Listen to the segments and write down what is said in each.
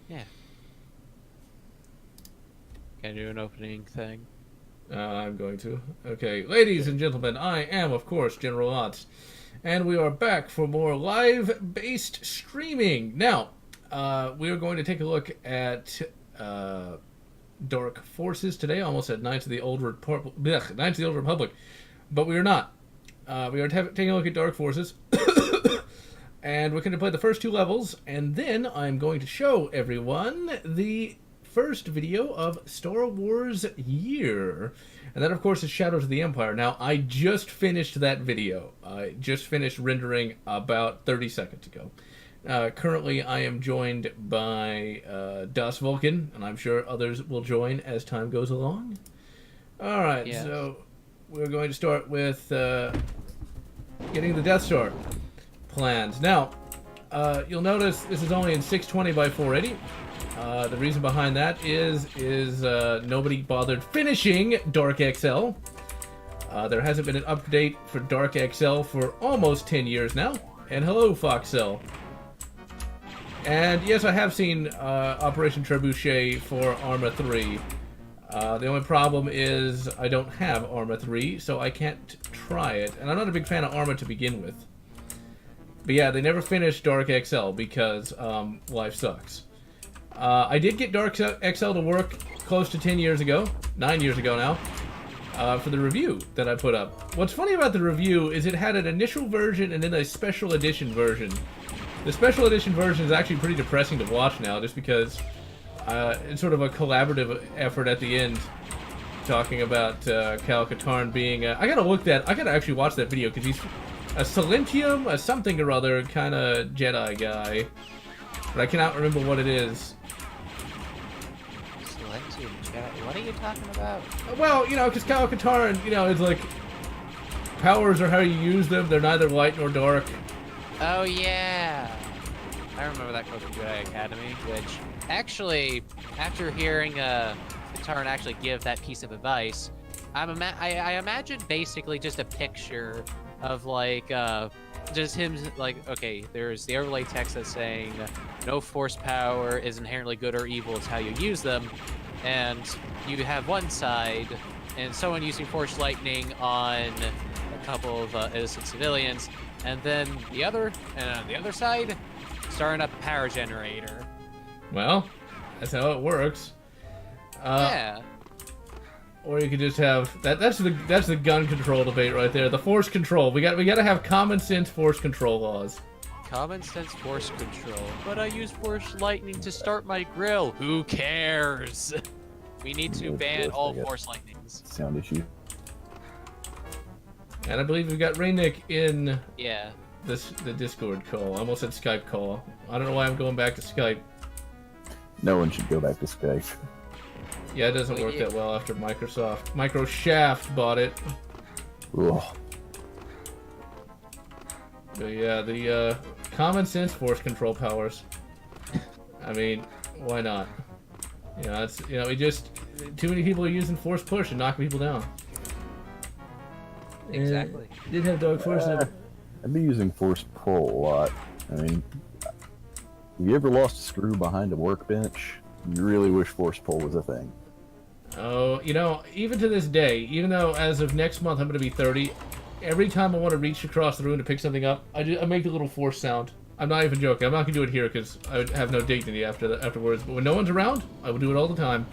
Yeah. Can I do an opening thing? I'm going to. Okay, ladies and gentlemen, I am, of course, Generallotz, and we are back for more live-based streaming. Now, we are going to take a look at Dark Forces today. Almost at Knights of the Old Republic, but we are not. We are taking a look at Dark Forces, and we're going to play the first two levels, and then I'm going to show everyone the first video of Star Wars Year. And that, of course, is Shadows of the Empire. Now, I just finished that video. I just finished rendering about 30 seconds ago. Currently, I am joined by Das Vulcan, and I'm sure others will join as time goes along. Alright, yes. So we're going to start with getting the Death Star plans. Now, you'll notice this is only in 620 by 480. The reason behind that is nobody bothered finishing Dark XL. There hasn't been an update for Dark XL for almost 10 years now. And hello, Foxcell. And yes, I have seen Operation Trebuchet for Arma 3. The only problem is I don't have Arma 3, so I can't try it. And I'm not a big fan of Arma to begin with. But yeah, they never finished Dark XL because life sucks. I did get Dark XL to work close to 10 years ago, 9 years ago now, for the review that I put up. What's funny about the review is it had an initial version and then a special edition version. The special edition version is actually pretty depressing to watch now, just because it's sort of a collaborative effort at the end, talking about Cal Katarn being I gotta actually watch that video, because he's a Silentium, a something or other kind of Jedi guy. But I cannot remember what it is. Silentium Jedi? What are you talking about? Well, you know, because Cal Katarn, you know, it's like, powers are how you use them. They're neither light nor dark. Oh, yeah. I remember that quote from Jedi Academy, which, actually, after hearing Katarn actually give that piece of advice, I imagine basically just a picture of, like, just him, like, okay, there's the overlay text that's saying no force power is inherently good or evil, it's how you use them, and you have one side and someone using force lightning on a couple of innocent civilians, and then the other side starting up a power generator. Well, that's how it works. Yeah. Or you could just have that's the gun control debate right there. The force control. We got to have common sense force control laws. Common sense force control. But I use force lightning to start my grill. Who cares? We need to ban all force lightnings. Sound issue. And I believe we've got Rainick in the Discord call. I almost said Skype call. I don't know why I'm going back to Skype. No one should go back to Skype. Yeah, it doesn't work that well after Microshaft bought it. Ugh. But yeah, the common sense force control powers. I mean, why not? You know, it's, you know, it just too many people are using force push and knocking people down. Exactly. Did have Dark Force. I've been using force pull a lot. I mean, have you ever lost a screw behind a workbench? You really wish force pull was a thing. Oh, you know, even to this day, even though as of next month I'm going to be 30, every time I want to reach across the room to pick something up, I make the little force sound. I'm not even joking. I'm not going to do it here because I would have no dignity afterwards. But when no one's around, I will do it all the time.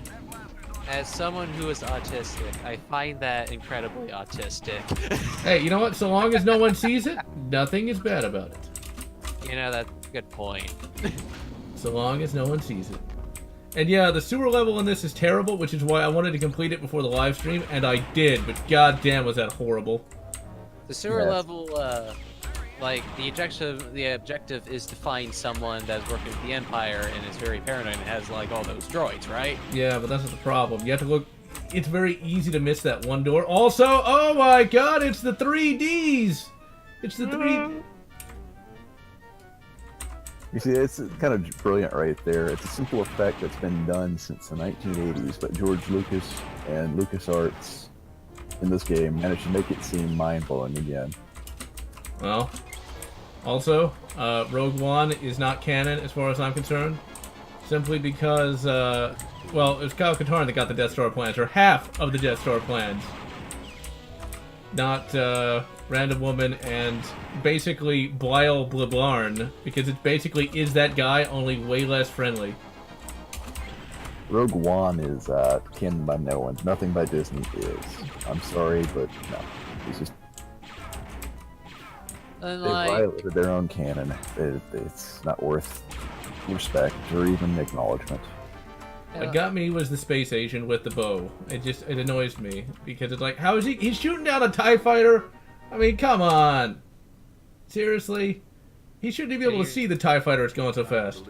As someone who is autistic, I find that incredibly autistic. Hey, you know what? So long as no one sees it, nothing is bad about it. You know, that's a good point. So long as no one sees it. And yeah, the sewer level in this is terrible, which is why I wanted to complete it before the live stream, and I did, but goddamn was that horrible. The sewer level, like, the objective is to find someone that's working with the Empire and is very paranoid and has, like, all those droids, right? Yeah, but that's not the problem. You have to look... It's very easy to miss that one door. Also, oh my god, it's the 3Ds! It's the 3... You see, it's kind of brilliant right there. It's a simple effect that's been done since the 1980s, but George Lucas and LucasArts in this game managed to make it seem mind-blowing again. Well, also, Rogue One is not canon as far as I'm concerned. simply because, well, it was Kyle Katarn that got the Death Star plans, or half of the Death Star plans. Not, Random Woman and basically Blyle Blablarn, because it basically is that guy, only way less friendly. Rogue One is kin by no one. Nothing by Disney is. I'm sorry, but no. It's just they violated their own canon. It's not worth respect or even acknowledgement. What got me was the space Asian with the bow. It annoys me because it's like, how is he's shooting down a TIE fighter? I mean, come on. Seriously? He shouldn't even be able to see the TIE fighter. It's going so fast.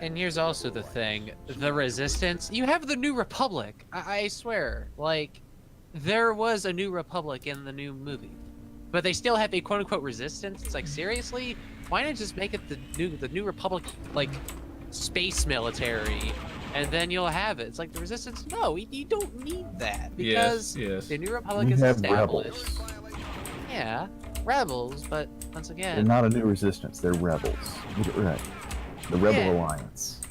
And here's also the thing, the Resistance. You have the New Republic. I swear, like, there was a New Republic in the new movie, but they still have a quote-unquote Resistance. It's like, seriously, why not just make it the New Republic, like, space military, and then you'll have it. It's like the Resistance. No, you don't need that because the New Republic is established. Rebels. Yeah, rebels, but once again, they're not a new Resistance. They're rebels. Get it right. The Rebel Alliance.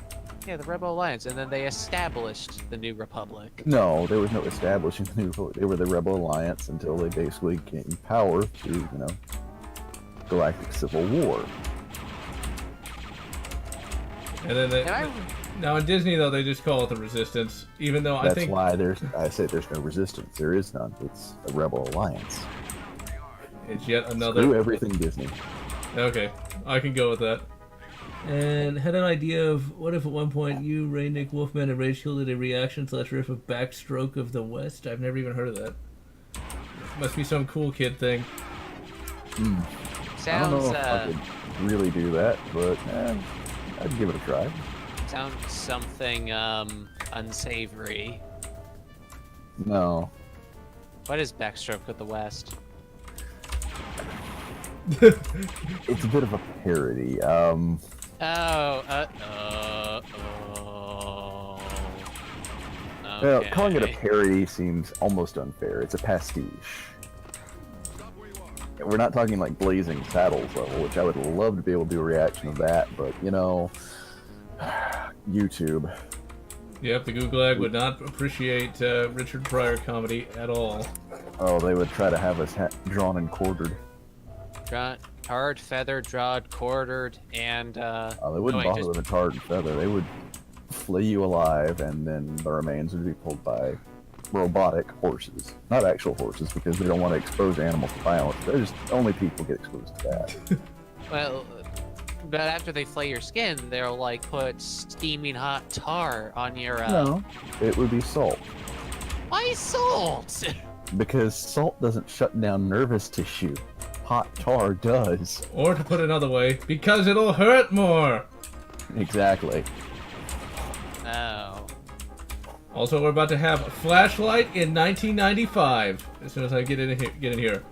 Yeah, the Rebel Alliance, and then they established the New Republic. No, there was no establishing the New Republic. They were the Rebel Alliance until they basically gained power through, galactic civil war. And then now in Disney though they just call it the Resistance, even though That's why I say there's no Resistance. There is none. It's a Rebel Alliance. It's yet another. Screw everything Disney. Okay, I can go with that. And had an idea of what if at one point you, Ray, Nick, Wolfman, and Rachel did a reaction/riff of Backstroke of the West? I've never even heard of that. Must be some cool kid thing. Sounds, I don't know if I could really do that, but I'd give it a try. Sounds something unsavory. No. What is Backstroke of the West? It's a bit of a parody. Okay. Calling it a parody seems almost unfair. It's a pastiche. We're not talking like Blazing Saddles level, which I would love to be able to do a reaction of that, but YouTube. Yep, the Gulag would not appreciate Richard Pryor comedy at all. Oh, they would try to have us drawn and quartered. Tarred, feathered, drawed, quartered, and they wouldn't bother with a tarred and feather. They would flay you alive, and then the remains would be pulled by robotic horses. Not actual horses, because they don't want to expose animals to violence. They're just only people get exposed to that. Well, but after they flay your skin, they'll like put steaming hot tar on your. No, it would be salt. Why salt? Because salt doesn't shut down nervous tissue. Hot tar does. Or to put it another way, because it'll hurt more. Exactly. Oh. Also, we're about to have a flashlight in 1995. As soon as I get in here,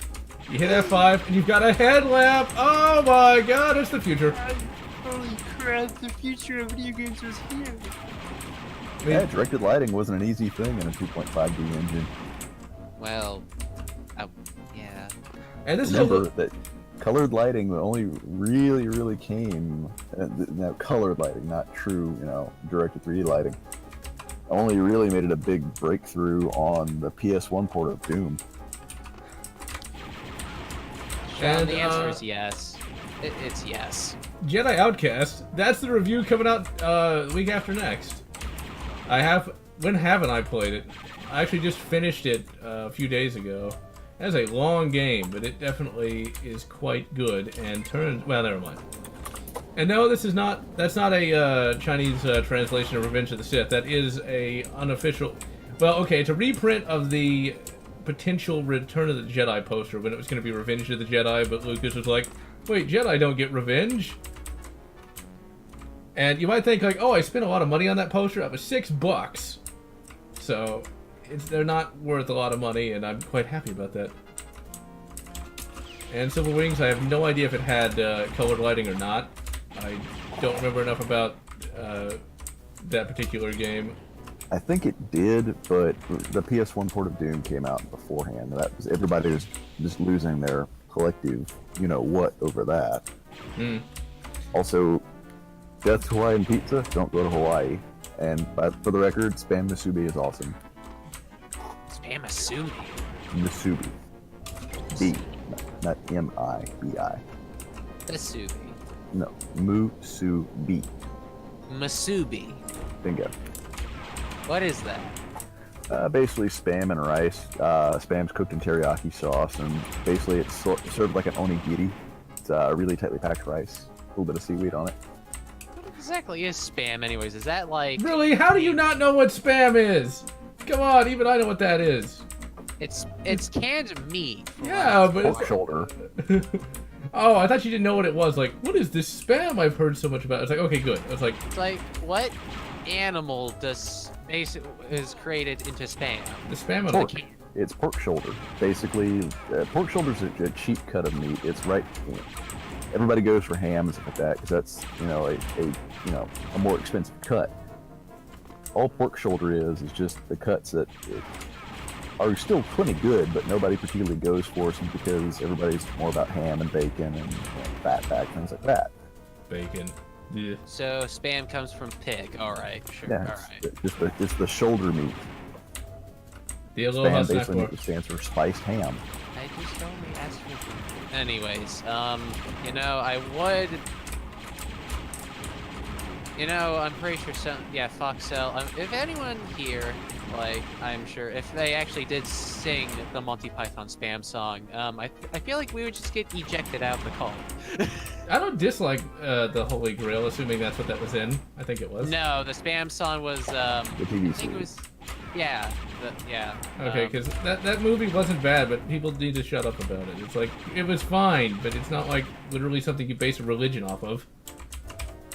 you hit F5 and you've got a headlamp. Oh my God, it's the future. Holy crap! The future of video games was here. Yeah, directed lighting wasn't an easy thing in a 2.5D engine. Well, yeah. And this Remember that colored lighting only really came. Now, colored lighting, not true, directed 3D lighting. Only really made it a big breakthrough on the PS1 port of Doom. And the answer is yes. It's yes. Jedi Outcast. That's the review coming out the week after next. When haven't I played it? I actually just finished it a few days ago. That's a long game, but it definitely is quite good and turns. Well, never mind. And no, that's not a Chinese translation of Revenge of the Sith. That is a unofficial. Well, okay, it's a reprint of the potential Return of the Jedi poster when it was going to be Revenge of the Jedi, but Lucas was like, "Wait, Jedi don't get revenge." And you might think like, "Oh, I spent a lot of money on that poster. That was $6." So they're not worth a lot of money, and I'm quite happy about that. And Silver Wings, I have no idea if it had colored lighting or not. I don't remember enough about that particular game. I think it did, but the PS1 port of Doom came out beforehand. Everybody was just losing their collective, what over that. Also, Death to Hawaiian pizza, don't go to Hawaii. And for the record, spam musubi is awesome. Spam Asumi. Musubi. B, not M-I-B-I. Masubi. No, musubi. Masubi. Bingo. What is that? Basically spam and rice. Spam's cooked in teriyaki sauce, and basically it's served like an onigiri. It's really tightly packed rice. A little bit of seaweed on it. What exactly is spam, anyways? Is that like... Really? How do you not know what spam is? Come on, even I know what that is. It's canned meat. Yeah, but Pork shoulder. Oh, I thought you didn't know what it was. Like, what is this spam I've heard so much about? It's like, okay, good. It's like what animal is created into spam? The spam Pork. It's pork shoulder. Basically, pork shoulder's a cheap cut of meat. It's right. Everybody goes for ham and stuff like that because that's a more expensive cut. All pork shoulder is just the cuts that are still plenty good, but nobody particularly goes for them because everybody's more about ham and bacon and fat back, things like that. Bacon. Yeah. So spam comes from pig. All right, sure. Yeah, All right. it's the shoulder meat. The Aloha Spam snack basically bar. stands for spiced ham. I just only asked for... Anyways, I would... I'm pretty sure Foxel, if anyone here, I'm sure, if they actually did sing the Monty Python spam song, I feel like we would just get ejected out of the call. I don't dislike the Holy Grail, assuming that's what that was in. I think it was. No, the spam song was, The TV I think it was, yeah. Okay, because that movie wasn't bad, but people need to shut up about it. It's like, it was fine, but it's not like literally something you base a religion off of.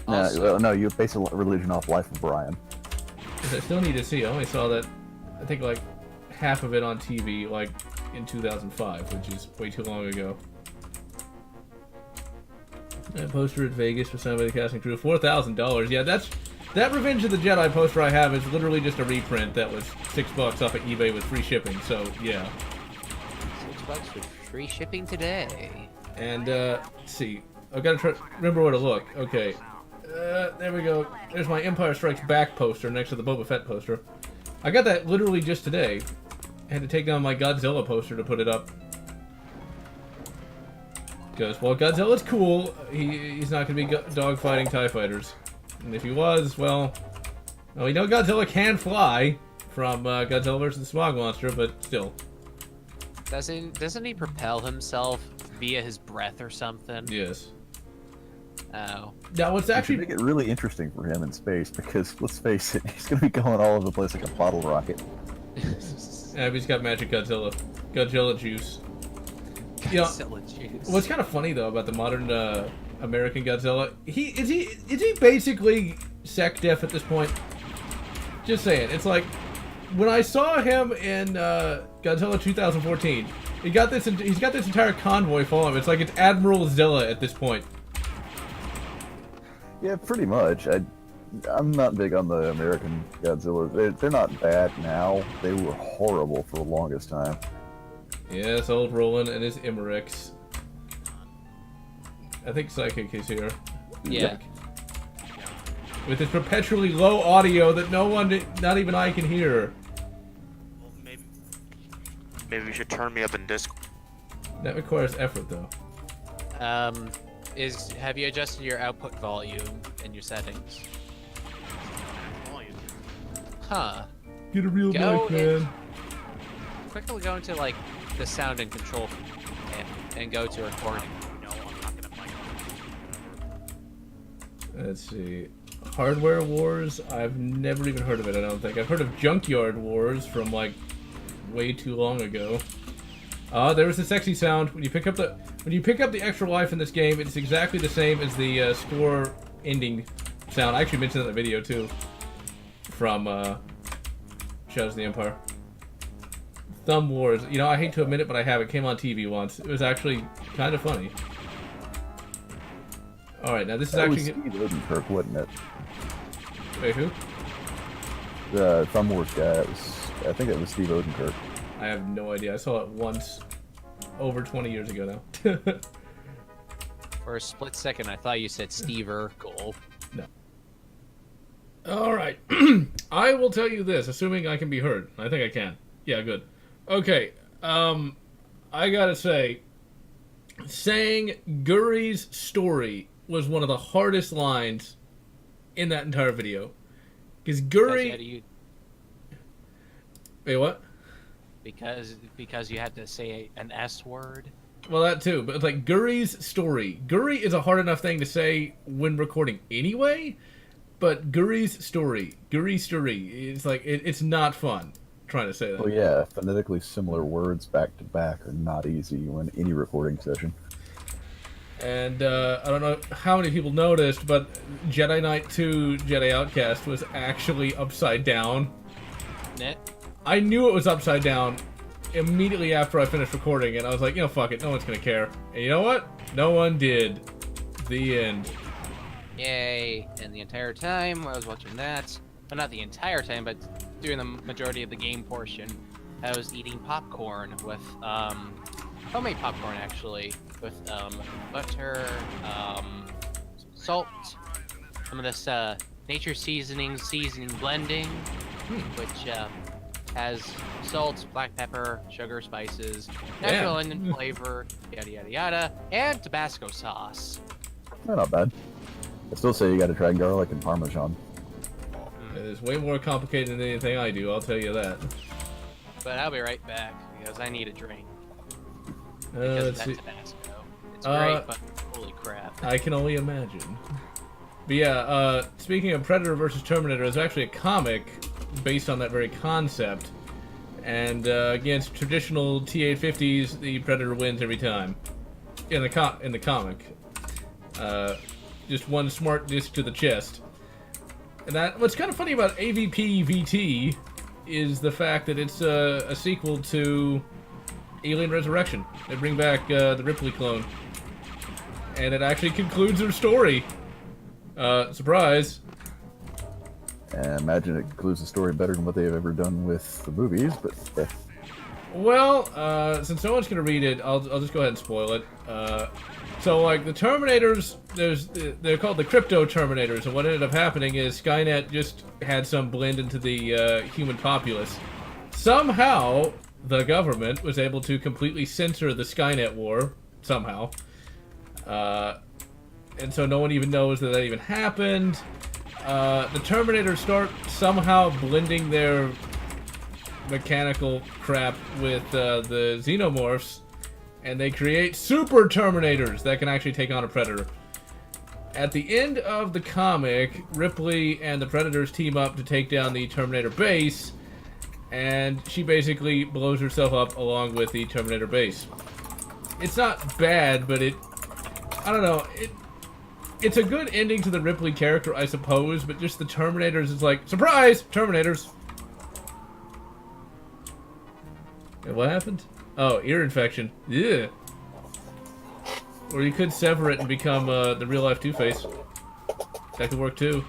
No, you base a religion off Life of Brian. I still need to see. I only saw that, I think, like, half of it on TV, like, in 2005, which is way too long ago. That poster at Vegas for somebody casting crew, $4,000. Yeah, that Revenge of the Jedi poster I have is literally just a reprint that was $6 off of eBay with free shipping, so, yeah. $6 with free shipping today. And, let's see. I've got to try remember where to look. Okay. There we go. There's my Empire Strikes Back poster next to the Boba Fett poster. I got that literally just today. I had to take down my Godzilla poster to put it up. Because, well, Godzilla's cool. He's not going to be dogfighting TIE fighters. And if he was, well, we know Godzilla can fly from Godzilla vs. the Smog Monster, but still. Doesn't he propel himself via his breath or something? Yes. Oh. Now, what's actually make it really interesting for him in space because let's face it, he's gonna be going all over the place like a bottle rocket. Yeah, he's got magic Godzilla juice. Godzilla juice. What's kind of funny though about the modern American Godzilla, is he basically sec def at this point? Just saying. It's like when I saw him in Godzilla 2014, he's got this entire convoy following him. It's like it's Admiral Zilla at this point. Yeah, pretty much. I'm not big on the American Godzilla. They're not bad now. They were horrible for the longest time. Yes, old Roland and his Emmerichs. I think Psychic is here. Yeah. With his perpetually low audio that no one, not even I, can hear. Well, maybe we should turn me up in Discord. That requires effort, though. Have you adjusted your output volume in your settings? Huh. Get a real mic, man. Quickly go into like the sound and control and go to recording. No, I'm not gonna mic. Let's see. Hardware Wars? I've never even heard of it, I don't think. I've heard of Junkyard Wars from like way too long ago. There's the sexy sound. When you pick up the extra life in this game, it's exactly the same as the score ending sound. I actually mentioned that in the video too. From Shadows of the Empire. Thumb Wars. You know, I hate to admit it, but I have. It came on TV once. It was actually kind of funny. Alright, now this is actually... Steve Odenkirk, wasn't it? Wait, who? The Thumb Wars guy. I think it was Steve Odenkirk. I have no idea. I saw it once over 20 years ago now. For a split second, I thought you said Steve Urkel. No. All right. I will tell you this, assuming I can be heard. I think I can. Yeah, good. Okay. I gotta say, saying Guri's story was one of the hardest lines in that entire video. Because Guri... Wait, what? Because you had to say an S word. Well, that too, but like Guri's story. Guri is a hard enough thing to say when recording anyway, but Guri's story, it's like it's not fun trying to say that. Well, yeah, phonetically similar words back to back are not easy in any recording session. And I don't know how many people noticed, but Jedi Knight 2 Jedi Outcast was actually upside down. Net. I knew it was upside down immediately after I finished recording it. I was like, you know, fuck it, no one's gonna care. And you know what? No one did. The end. Yay. And the entire time I was watching that, well, not the entire time, but during the majority of the game portion, I was eating popcorn with, homemade popcorn actually, with, butter, salt, some of this, nature seasoning blending, which, has salt, black pepper, sugar, spices, natural onion flavor, yada yada yada, and Tabasco sauce. No, not bad. I still say you gotta try garlic and Parmesan. It is way more complicated than anything I do, I'll tell you that. But I'll be right back, because I need a drink. Let's Because see. of that Tabasco. It's great, but holy crap. I can only imagine. But yeah, speaking of Predator versus Terminator, there's actually a comic based on that very concept. And against traditional T-850s, the Predator wins every time. In the comic. Just one smart disc to the chest. And that what's kind of funny about AVP VT is the fact that it's a sequel to Alien Resurrection. They bring back the Ripley clone. And it actually concludes their story. Surprise. And imagine it concludes the story better than what they've ever done with the movies, but yeah. Well, since no one's gonna read it, I'll just go ahead and spoil it. So, like, the Terminators, they're called the Crypto Terminators, and what ended up happening is Skynet just had some blend into the human populace. Somehow, the government was able to completely censor the Skynet war, somehow. And so no one even knows that even happened. The Terminators start somehow blending their mechanical crap with the Xenomorphs, and they create Super Terminators that can actually take on a Predator. At the end of the comic, Ripley and the Predators team up to take down the Terminator base, and she basically blows herself up along with the Terminator base. It's not bad, but I don't know, it's a good ending to the Ripley character, I suppose, but just the Terminators is like, surprise! Terminators! And what happened? Oh, ear infection. Yeah. Or you could sever it and become the real-life Two-Face. That could work too.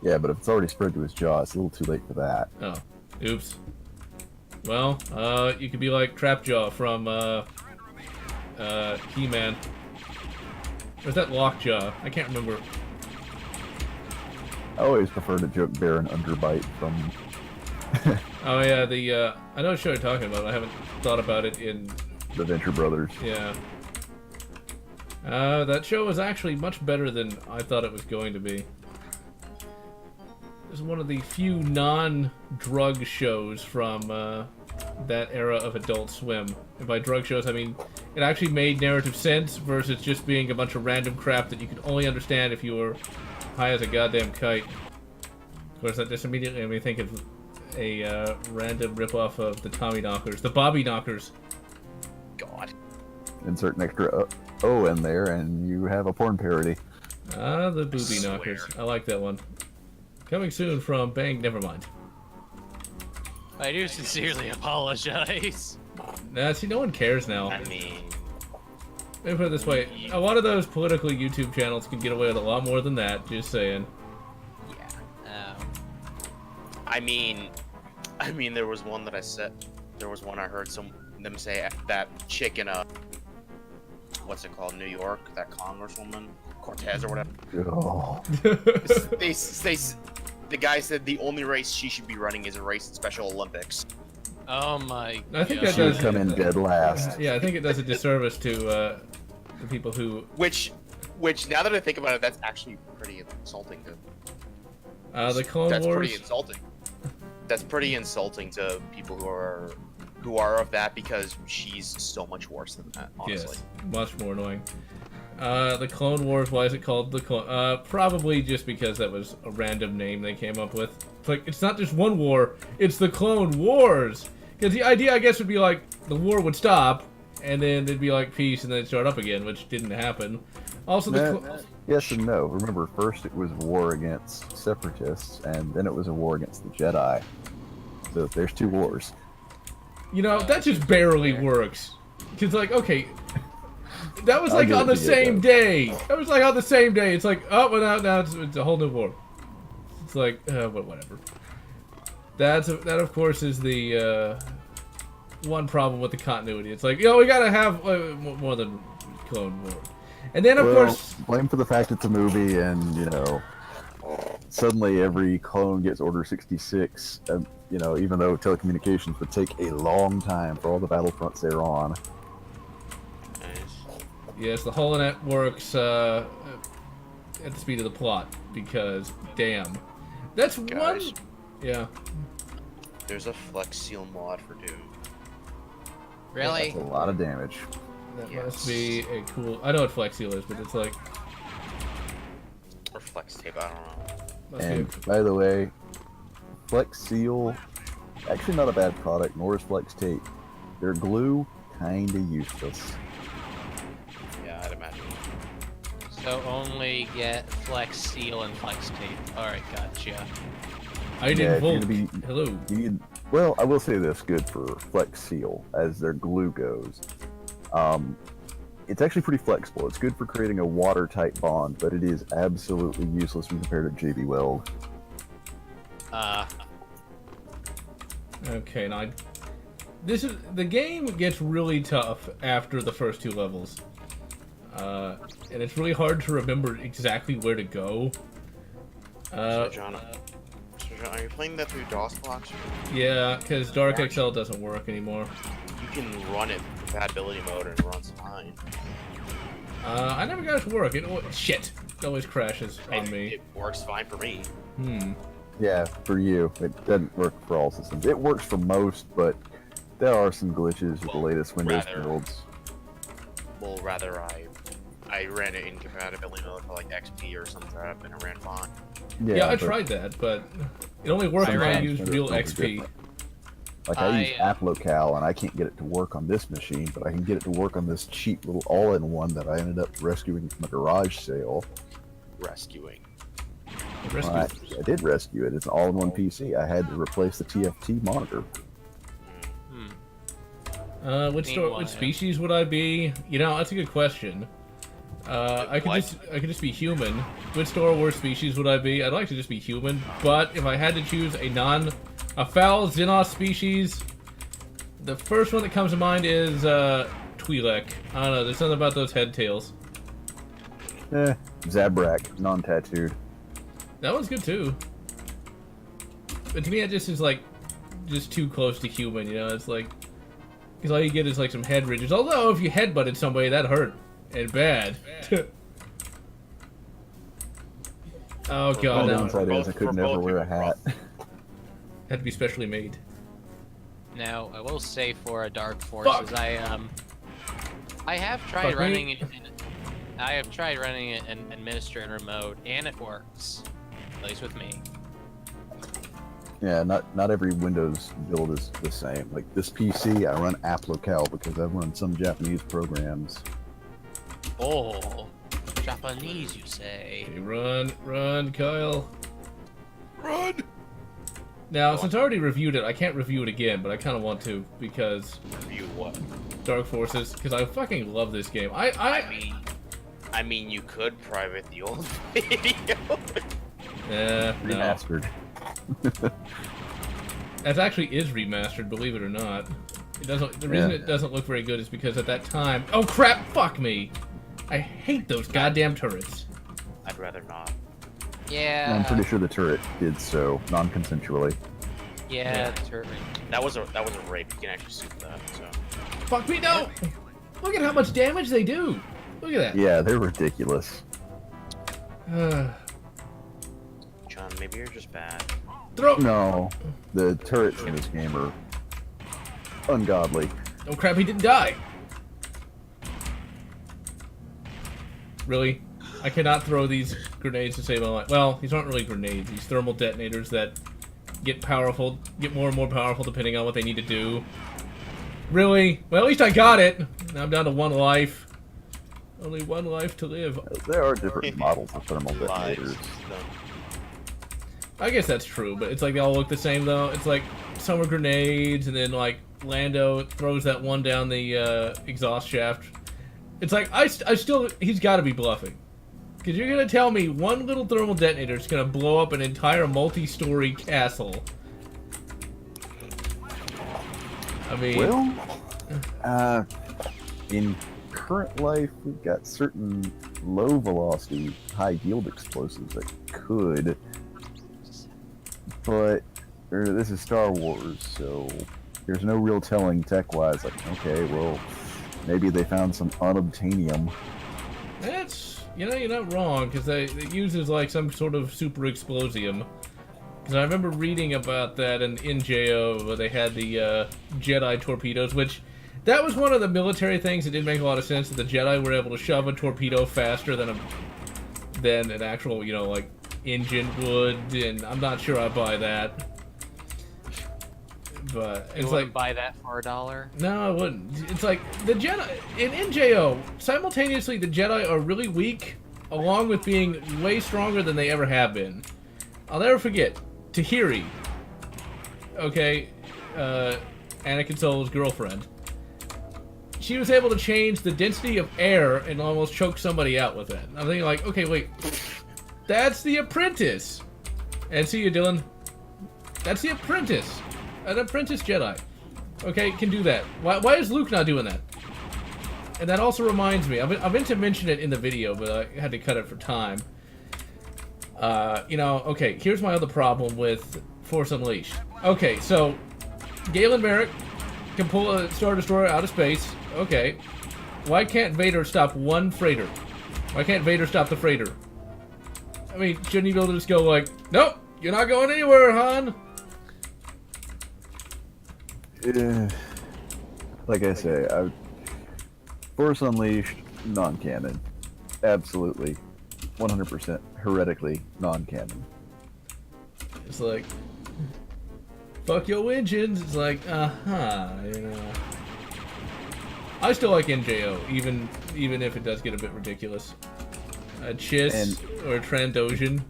Yeah, but if it's already spread to his jaw, it's a little too late for that. Oh, oops. Well, you could be like Trapjaw from He-Man. Or is that Lockjaw? I can't remember. I always prefer to joke bear and underbite from... Oh yeah, I know what show you're talking about. I haven't thought about it in... The Venture Brothers. Yeah. That show was actually much better than I thought it was going to be. It was one of the few non-drug shows from that era of Adult Swim. And by drug shows, I mean it actually made narrative sense versus just being a bunch of random crap that you could only understand if you were high as a goddamn kite. Of course, that just immediately made me think of a random ripoff of the Tommy Knockers, the Bobby Knockers. God. Insert an extra O in there, and you have a porn parody. Ah, the Booby Knockers. I like that one. Coming soon from Bang Nevermind. I do sincerely apologize. Nah, see, no one cares now. I mean, Let me put it this way. A lot of those political YouTube channels can get away with a lot more than that, just saying. Yeah. I mean, there was one that I said. There was one I heard them say that chick in what's it called, New York, that congresswoman, Cortez or whatever. Oh. The guy said the only race she should be running is a race in Special Olympics. Oh my. I think God. that She would does come in dead last. Yeah, I think it does a disservice to the people who. Which, now that I think about it, that's actually pretty insulting to. The Clone That's Wars. pretty insulting. That's pretty insulting to people who are of that, because she's so much worse than that. Honestly. Yes, much more annoying. The Clone Wars, why is it called the Clone? Probably just because that was a random name they came up with. It's like, it's not just one war, it's the Clone Wars! Because the idea, I guess, would be like, the war would stop, and then it'd be like peace, and then it'd start up again, which didn't happen. Also, Yes and no. Remember, first it was war against separatists, and then it was a war against the Jedi. So there's 2 wars. you know, that just barely works. Because, like, okay, that was I'll like give on it the to you, same though. day. That was like on the same day. It's like, oh, well, now it's a whole new war. It's like, but whatever. That of course is the one problem with the continuity. It's like, you know, we gotta have more than Clone Wars. And then of course, blame for the fact it's a movie, and you know, suddenly every clone gets Order 66. You know, even though telecommunications would take a long time for all the battlefronts they're on. yes, the holonet works at the speed of the plot because, damn, that's Guys. one. Yeah. There's a Flex Seal mod for Doom. Really? That's a lot of damage. That Yes. must be a cool. I know what Flex Seal is, but it's like. Or Flex Tape, I don't know. Must be And by the way, Flex Seal, actually not a bad product, nor is Flex Tape. Their glue, kinda useless. Yeah, I'd imagine. So only get Flex Seal and Flex Tape. Alright, gotcha. I Yeah, didn't if you're vote. gonna be- Hello. Well, I will say this, good for Flex Seal, as their glue goes. It's actually pretty flexible. It's good for creating a watertight bond, but it is absolutely useless when compared to JB Weld. Okay, now the game gets really tough after the first 2 levels, and it's really hard to remember exactly where to go. So John, are you playing that through DOS blocks? Yeah, because Dark XL doesn't work anymore. You can run it in compatibility mode and it runs fine. I never got it to work. Shit, it always crashes on me. It works fine for me. Yeah, for you. It doesn't work for all systems. It works for most, but there are some glitches with the latest Windows builds. Well, rather I ran it in compatibility mode for like XP or something, and it ran fine. Yeah, I but tried that, but it only worked when I sometimes used Windows real builds are XP. different. Like I use app locale, and I can't get it to work on this machine, but I can get it to work on this cheap little all-in-one that I ended up rescuing from a garage sale. Rescuing. Rescue- Well, I did rescue it. It's an all-in-one PC. I had to replace the TFT monitor. Which species would I be? You know, that's a good question. I could just be human. Which Star Wars species would I be? I'd like to just be human, but if I had to choose a foul Xenos species, the first one that comes to mind is Twi'lek. I don't know, there's something about those head tails. Zabrak, non-tattooed. That one's good too. But to me, it just is like just too close to human. You know, it's like because all you get is like some head ridges. Although if you headbutted somebody, that hurt and bad. Oh god, The now downside is I could never wear a hat. had to be specially made. Now, I will say for a Dark Forces, Fuck. I have tried Fuck running me. it. I have tried running it in administer and remote, and it works. At least with me. Yeah, not every Windows build is the same. Like this PC, I run app locale because I've run some Japanese programs. Oh, Japanese, you say? Okay, run, Kyle. Run! Now, since I already reviewed it, I can't review it again, but I kind of want to because Review what? Dark Forces, because I fucking love this game. I mean, you could private the old video. No. Remastered. That actually is remastered, believe it or not. It doesn't. The reason it doesn't look very good is because at that time. Oh crap! Fuck me! I hate those goddamn turrets. I'd rather not. Yeah. I'm pretty sure the turret did so non-consensually. Yeah, turret. That was a rape. You can actually sue for that. So. Fuck me, no! Look at how much damage they do. Look at that. Yeah, they're ridiculous. John, maybe you're just bad. Throw. No, the turrets in this game are ungodly. Oh crap! He didn't die. Really? I cannot throw these grenades to save my life. Well, these aren't really grenades. These thermal detonators that get more and more powerful depending on what they need to do. Really? Well, at least I got it. Now I'm down to 1 life. Only 1 life to live. There are different models of thermal detonators. I guess that's true, but it's like they all look the same though. It's like some are grenades, and then like Lando throws that one down the exhaust shaft. It's like I still he's got to be bluffing, because you're gonna tell me one little thermal detonator is gonna blow up an entire multi-story castle. I mean, well, in current life, we've got certain low velocity, high yield explosives that could, but this is Star Wars, so there's no real telling tech-wise. Like, okay, well, maybe they found some unobtainium. that's, you know, you're not wrong, because it uses like some sort of super explosium. Because I remember reading about that in NJO, where they had the Jedi torpedoes, which that was one of the military things that didn't make a lot of sense, that the Jedi were able to shove a torpedo faster than an actual, you know, like engine would, and I'm not sure I buy that. But You it's wouldn't like, buy that for $1? no, I wouldn't. It's like the Jedi in NJO. Simultaneously, the Jedi are really weak, along with being way stronger than they ever have been. I'll never forget Tahiri. Okay, Anakin Solo's girlfriend. She was able to change the density of air and almost choke somebody out with it. I'm thinking like, okay, wait, that's the Apprentice. And see you, Dylan. That's the Apprentice. An Apprentice Jedi. Okay, can do that. Why is Luke not doing that? And that also reminds me, I meant to mention it in the video, but I had to cut it for time. You know, okay, here's my other problem with Force Unleashed. Okay, so Galen Merrick can pull a Star Destroyer out of space. Okay. Why can't Vader stop one freighter? Why can't Vader stop the freighter? I mean, shouldn't he be able to just go like, nope, you're not going anywhere, Han? Like I say, Force Unleashed, non-canon. Absolutely. 100% heretically non-canon. It's like, fuck your engines. It's like, you know. I still like NJO, even if it does get a bit ridiculous. A Chiss or a Trandoshan.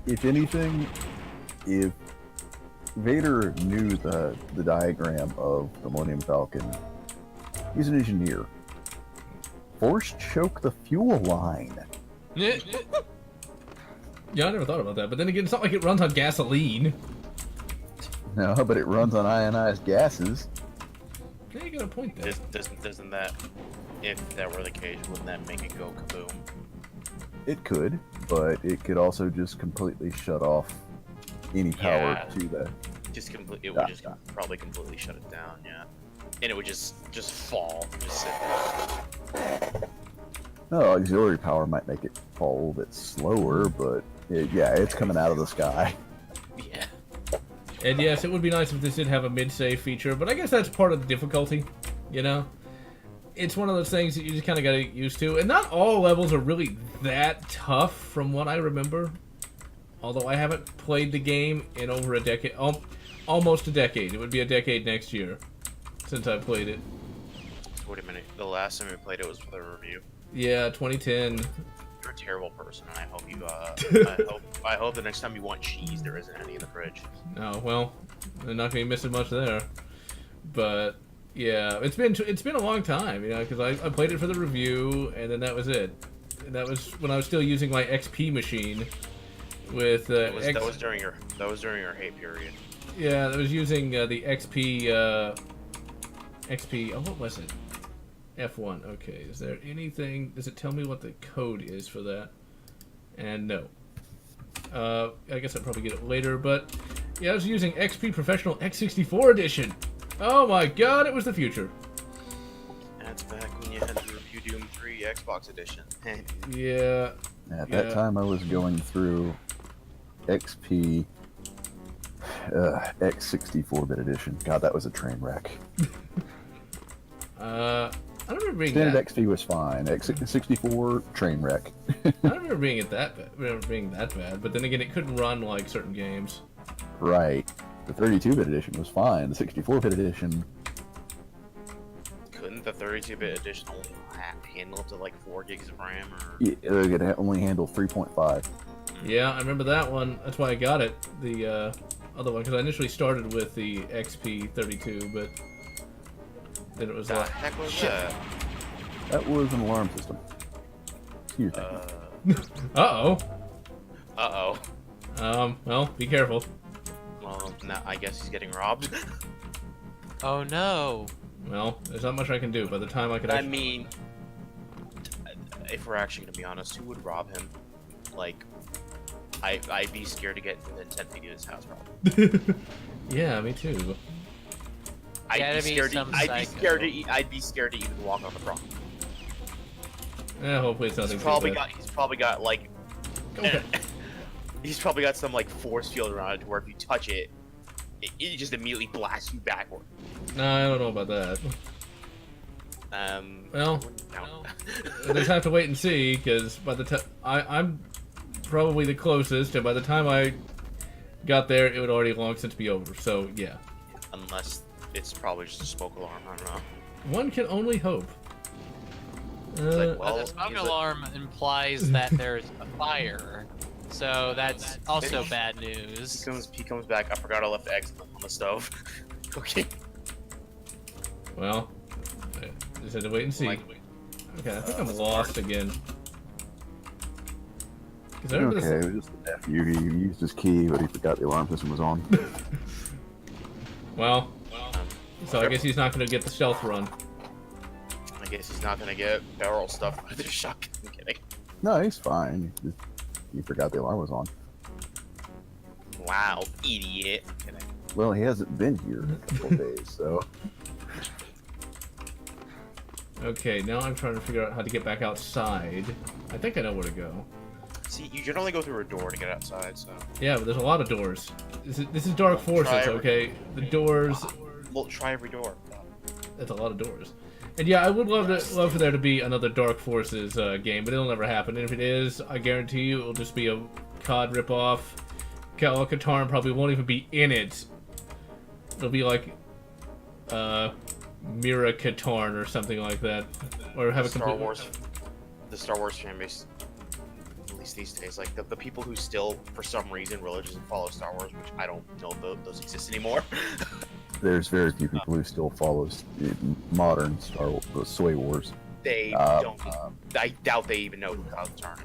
If anything, if Vader knew the diagram of the Millennium Falcon, he's an engineer. Force choke the fuel line. Yeah, I never thought about that. But then again, it's not like it runs on gasoline. No, but it runs on ionized gases. Yeah, you got a point there. Doesn't that, if that were the case, wouldn't that make it go kaboom? It could, but it could also just completely shut off any power Yeah. to the. It would just probably completely shut it down, yeah. And it would just fall, just sit there. No, auxiliary power might make it fall a little bit slower, but yeah, it's coming out of the sky. Yeah. And yes, it would be nice if this did have a mid-save feature, but I guess that's part of the difficulty, you know? It's one of those things that you just kind of got to get used to, and not all levels are really that tough from what I remember. Although I haven't played the game in over a decade, almost a decade. It would be a decade next year since I played it. Wait a minute, the last time we played it was for the review. Yeah, 2010. You're a terrible person, and I hope you, I hope the next time you want cheese, there isn't any in the fridge. Oh, well, they're not going to be missing much there. But, yeah, it's been a long time, you know, because I played it for the review, and then that was it. And that was when I was still using my XP machine with that was during your hate period. Yeah, I was using the XP, oh, what was it? F1, okay. Is there anything, does it tell me what the code is for that? And no. I guess I'll probably get it later, but yeah, I was using XP Professional X64 Edition. Oh my god, it was the future. That's back when you had to review Doom 3 Xbox Edition. Yeah. At that time, I was going through XP X64-bit edition. God, that was a train wreck. I don't remember being Standard that. XP was fine. X64 train wreck. I don't remember being that bad. But then again, it couldn't run like certain games. Right. The 32-bit edition was fine. The 64-bit edition. Couldn't the 32-bit edition only handle up to like 4 gigs of RAM? Or... Yeah, it could only handle 3.5. Yeah, I remember that one. That's why I got it. The other one, because I initially started with the XP32, but then it was The like, heck was shit. that? That was an alarm system. Excuse me. Uh-oh. Uh-oh. Well, be careful. Well, now I guess he's getting robbed. Oh no. Well, there's not much I can do. By the time I could I actually... mean, if we're actually gonna be honest, who would rob him? Like, I'd be scared to get within 10 feet of his house, probably. Yeah, me too. Gotta be some psycho. I'd be scared to even walk on the property. Hopefully it's nothing He's too bad. probably got like, Okay. he's probably got some like force field around it to where if you touch it, it just immediately blasts you backward. No, I don't know about that. Well, No. we'll just have to wait and see, because by the time... I'm probably the closest, and by the time I got there, it would already long since be over, so yeah. Unless it's probably just a smoke alarm, I don't know. One can only hope. It's like, well, The smoke he's alarm implies that there's a fire, so that's also bad news. he comes back. I forgot I left the eggs on the stove. Okay. Well, I just had to wait and see. Like, Okay, I think I'm lost again. 'Cause I remember Okay, it was just the nephew. He used his key, but he forgot the alarm system was on. Well, so I guess he's not going to get the stealth run. I guess he's not gonna get barrel stuff with his shotgun. I'm kidding. No, he's fine. He forgot the alarm was on. Wow, idiot. I'm kidding. Well, he hasn't been here in a couple of days, so... Okay, now I'm trying to figure out how to get back outside. I think I know where to go. See, you can only go through a door to get outside, so. Yeah, but there's a lot of doors. This is Dark Forces, Try every- okay? The doors... Well, try every door. That's a lot of doors. And yeah, I would love for there to be another Dark Forces game, but it'll never happen. And if it is, I guarantee you it'll just be a COD ripoff. Cal Katarn probably won't even be in it. It'll be like Mira Katarn or something like that, or have a Star complete... Wars. The Star Wars fan base, at least these days, like the people who still, for some reason, religiously follow Star Wars, which I don't know those exist anymore. There's very few people who still follow modern Star Wars, the Sway Wars. They don't. I doubt they even know who Kyle Katarn.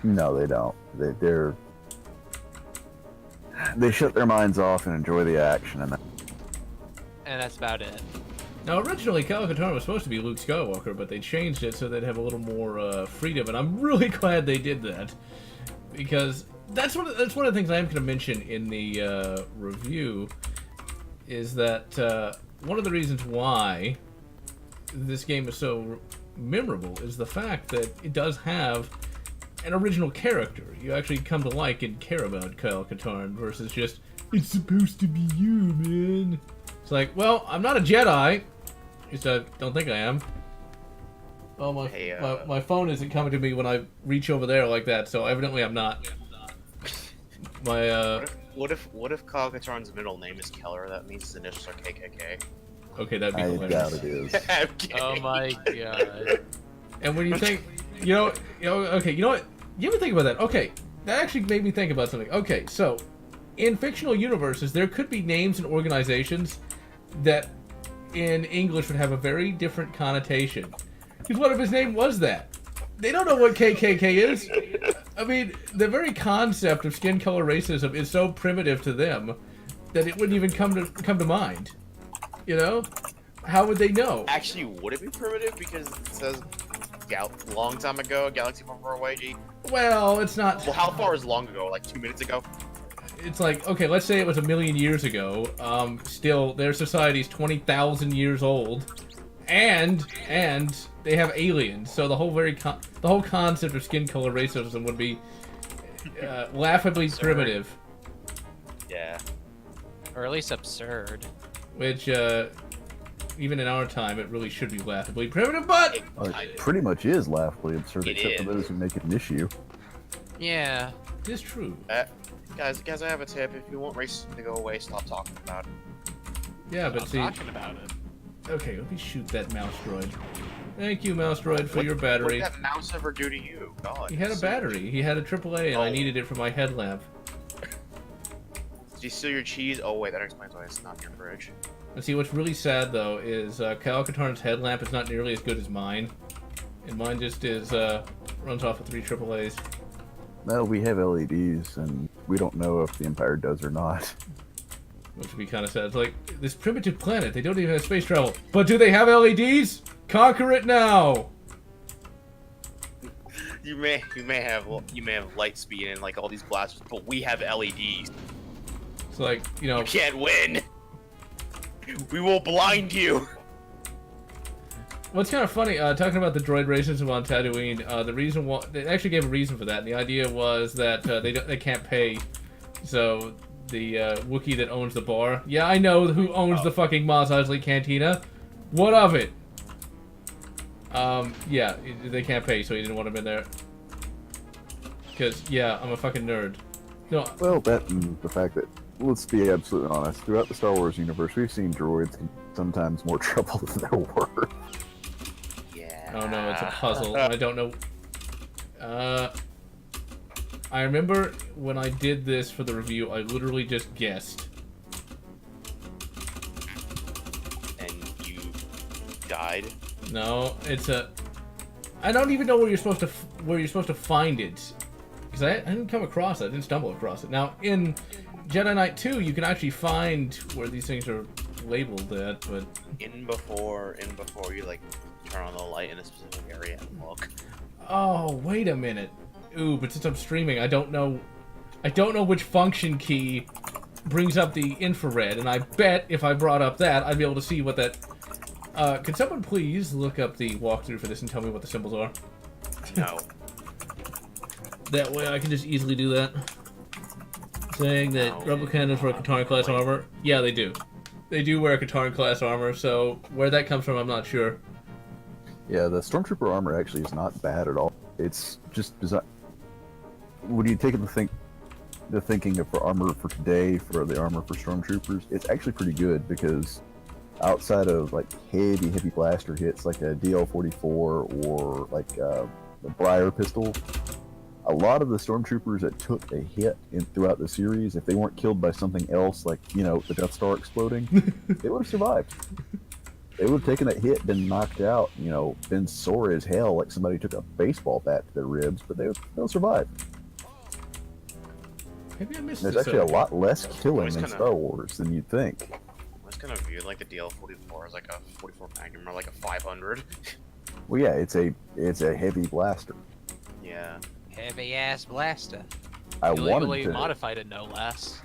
No, they don't. They shut their minds off and enjoy the action, and And that's about it. Now, originally, Cal Katarn was supposed to be Luke Skywalker, but they changed it so they'd have a little more freedom, and I'm really glad they did that, because that's one of the things I am going to mention in the review, is that one of the reasons why this game is so memorable is the fact that it does have an original character. You actually come to like and care about Kyle Katarn versus just, it's supposed to be you, man. It's like, well, I'm not a Jedi. At least I don't think I am. Oh, my phone isn't coming to me when I reach over there like that, so evidently I'm not. My, What if Kyle Katarn's middle name is Keller? That means his initials are KKK. Okay, that'd be I hilarious. doubt it is. I'm kidding. Oh my god. And when you think, okay, you know what? You ever think about that? Okay, that actually made me think about something. Okay, so in fictional universes, there could be names and organizations that in English would have a very different connotation. Because what if his name was that? They don't know what KKK is. I mean, the very concept of skin color racism is so primitive to them that it wouldn't even come to mind. You know? How would they know? Actually, would it be primitive? Because it says long time ago, galaxy far, far away, Well, it's not. Well, how far is long ago? Like 2 minutes ago? It's like, okay, let's say it was 1,000,000 years ago. Still, their society's 20,000 years old, and they have aliens. So the whole the whole concept of skin color racism would be laughably primitive. Yeah. Or at least absurd. Which, even in our time, it really should be laughably primitive, but... It pretty much is laughably absurd, It except for is. those who make it an issue. Yeah. It is true. Guys, I have a tip. If you want racism to go away, stop talking about it. Yeah, but I'm see... talking about it. Okay, let me shoot that mouse droid. Thank you, mouse droid, for your battery. What did that mouse ever do to you? God. He had a battery. He had a AAA, and I Oh. needed it for my headlamp. Did you steal your cheese? Oh wait, that explains why it's not in your fridge. And see, what's really sad, though, is Kyle Katarn's headlamp is not nearly as good as mine. And mine just is, runs off of 3 AAAs. No, we have LEDs, and we don't know if the Empire does or not. Which would be kind of sad. It's like, this primitive planet, they don't even have space travel. But do they have LEDs? Conquer it now! You may have light speed and like all these blasters, but we have LEDs. It's like, you know... You can't win. We will blind you. What's kind of funny, talking about the droid racism on Tatooine, the reason why... They actually gave a reason for that, and the idea was that they can't pay, so the Wookiee that owns the bar... Yeah, I know who owns the fucking Mos Eisley Cantina. What of it? Yeah, they can't pay, so he didn't want him in there. Because, yeah, I'm a fucking nerd. No, Well, that and the fact that, let's be absolutely honest, throughout the Star Wars universe, we've seen droids in sometimes more trouble than they're worth. Yeah. oh no, it's a puzzle. I don't know... I remember when I did this for the review, I literally just guessed. And you died. No, it's a... I don't even know where you're supposed to find it. Because I didn't come across it. I didn't stumble across it. Now, in Jedi Knight 2, you can actually find where these things are labeled at, but... In before you like turn on the light in a specific area and look. Oh, wait a minute. Ooh, but since I'm streaming, I don't know which function key brings up the infrared, and I bet if I brought up that, I'd be able to see what that... could someone please look up the walkthrough for this and tell me what the symbols are? No. That way I can just easily do that. Saying that No. Rebel cannons wear Katarn class armor. Yeah, they do. They do wear Katarn class armor, so where that comes from, I'm not sure. Yeah, the Stormtrooper armor actually is not bad at all. It's just design. When you take the thinking of for armor for today, for the armor for Stormtroopers, it's actually pretty good because outside of like heavy blaster hits like a DL-44 or like the Briar pistol, a lot of the Stormtroopers that took a hit throughout the series, if they weren't killed by something else, like, you know, the Death Star exploding, they would have survived. They would have taken that hit, been knocked out, you know, been sore as hell, like somebody took a baseball bat to their ribs, but they'll survive. Maybe I missed There's this. actually a lot less killing Always in kinda- Star Wars than you'd think. I was kind of viewed like the DL-44 as like a 44 Magnum or like a 500. Well, yeah, it's a heavy blaster. Yeah. Heavy ass blaster. I wanted Illegally to, modified it, no less.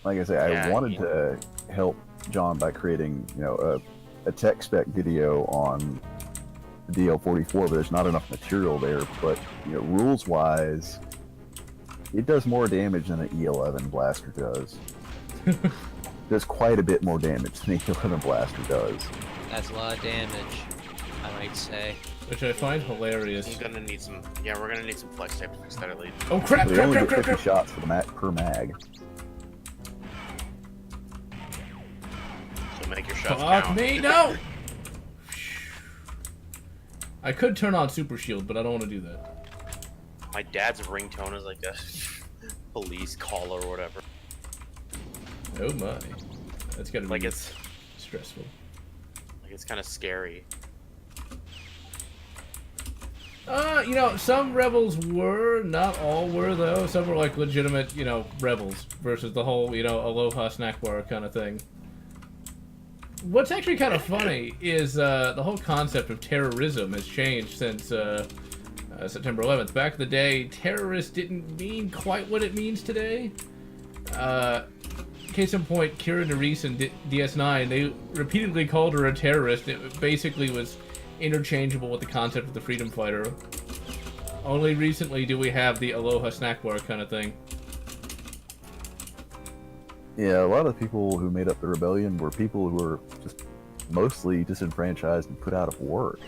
like I say, I Yeah, wanted to help John by creating, you know, a tech spec video on the DL-44, but there's not enough material there. But, you know, rules wise, it does more damage than an E11 blaster does. Does quite a bit more damage than an E11 blaster does. That's a lot of damage, I might say. Which I find hilarious. We're gonna need some flex tape to fix that at least. Oh crap, They crap, only crap, get crap, 50 crap! shots for the per mag. So make your shots Fuck count. me, no! I could turn on Super Shield, but I don't want to do that. My dad's ringtone is like a police call or whatever. Oh my. That's gotta be Like it's stressful. kind of scary. You know, some rebels were, not all were though. Some were like legitimate, you know, rebels versus the whole, you know, Aloha snack bar kind of thing. What's actually kind of funny is the whole concept of terrorism has changed since September 11th. Back in the day, terrorist didn't mean quite what it means today. Case in point, Kira Nerys in DS9, they repeatedly called her a terrorist. It basically was interchangeable with the concept of the freedom fighter. Only recently do we have the Aloha snack bar kind of thing. Yeah, a lot of the people who made up the rebellion were people who were just mostly disenfranchised and put out of work.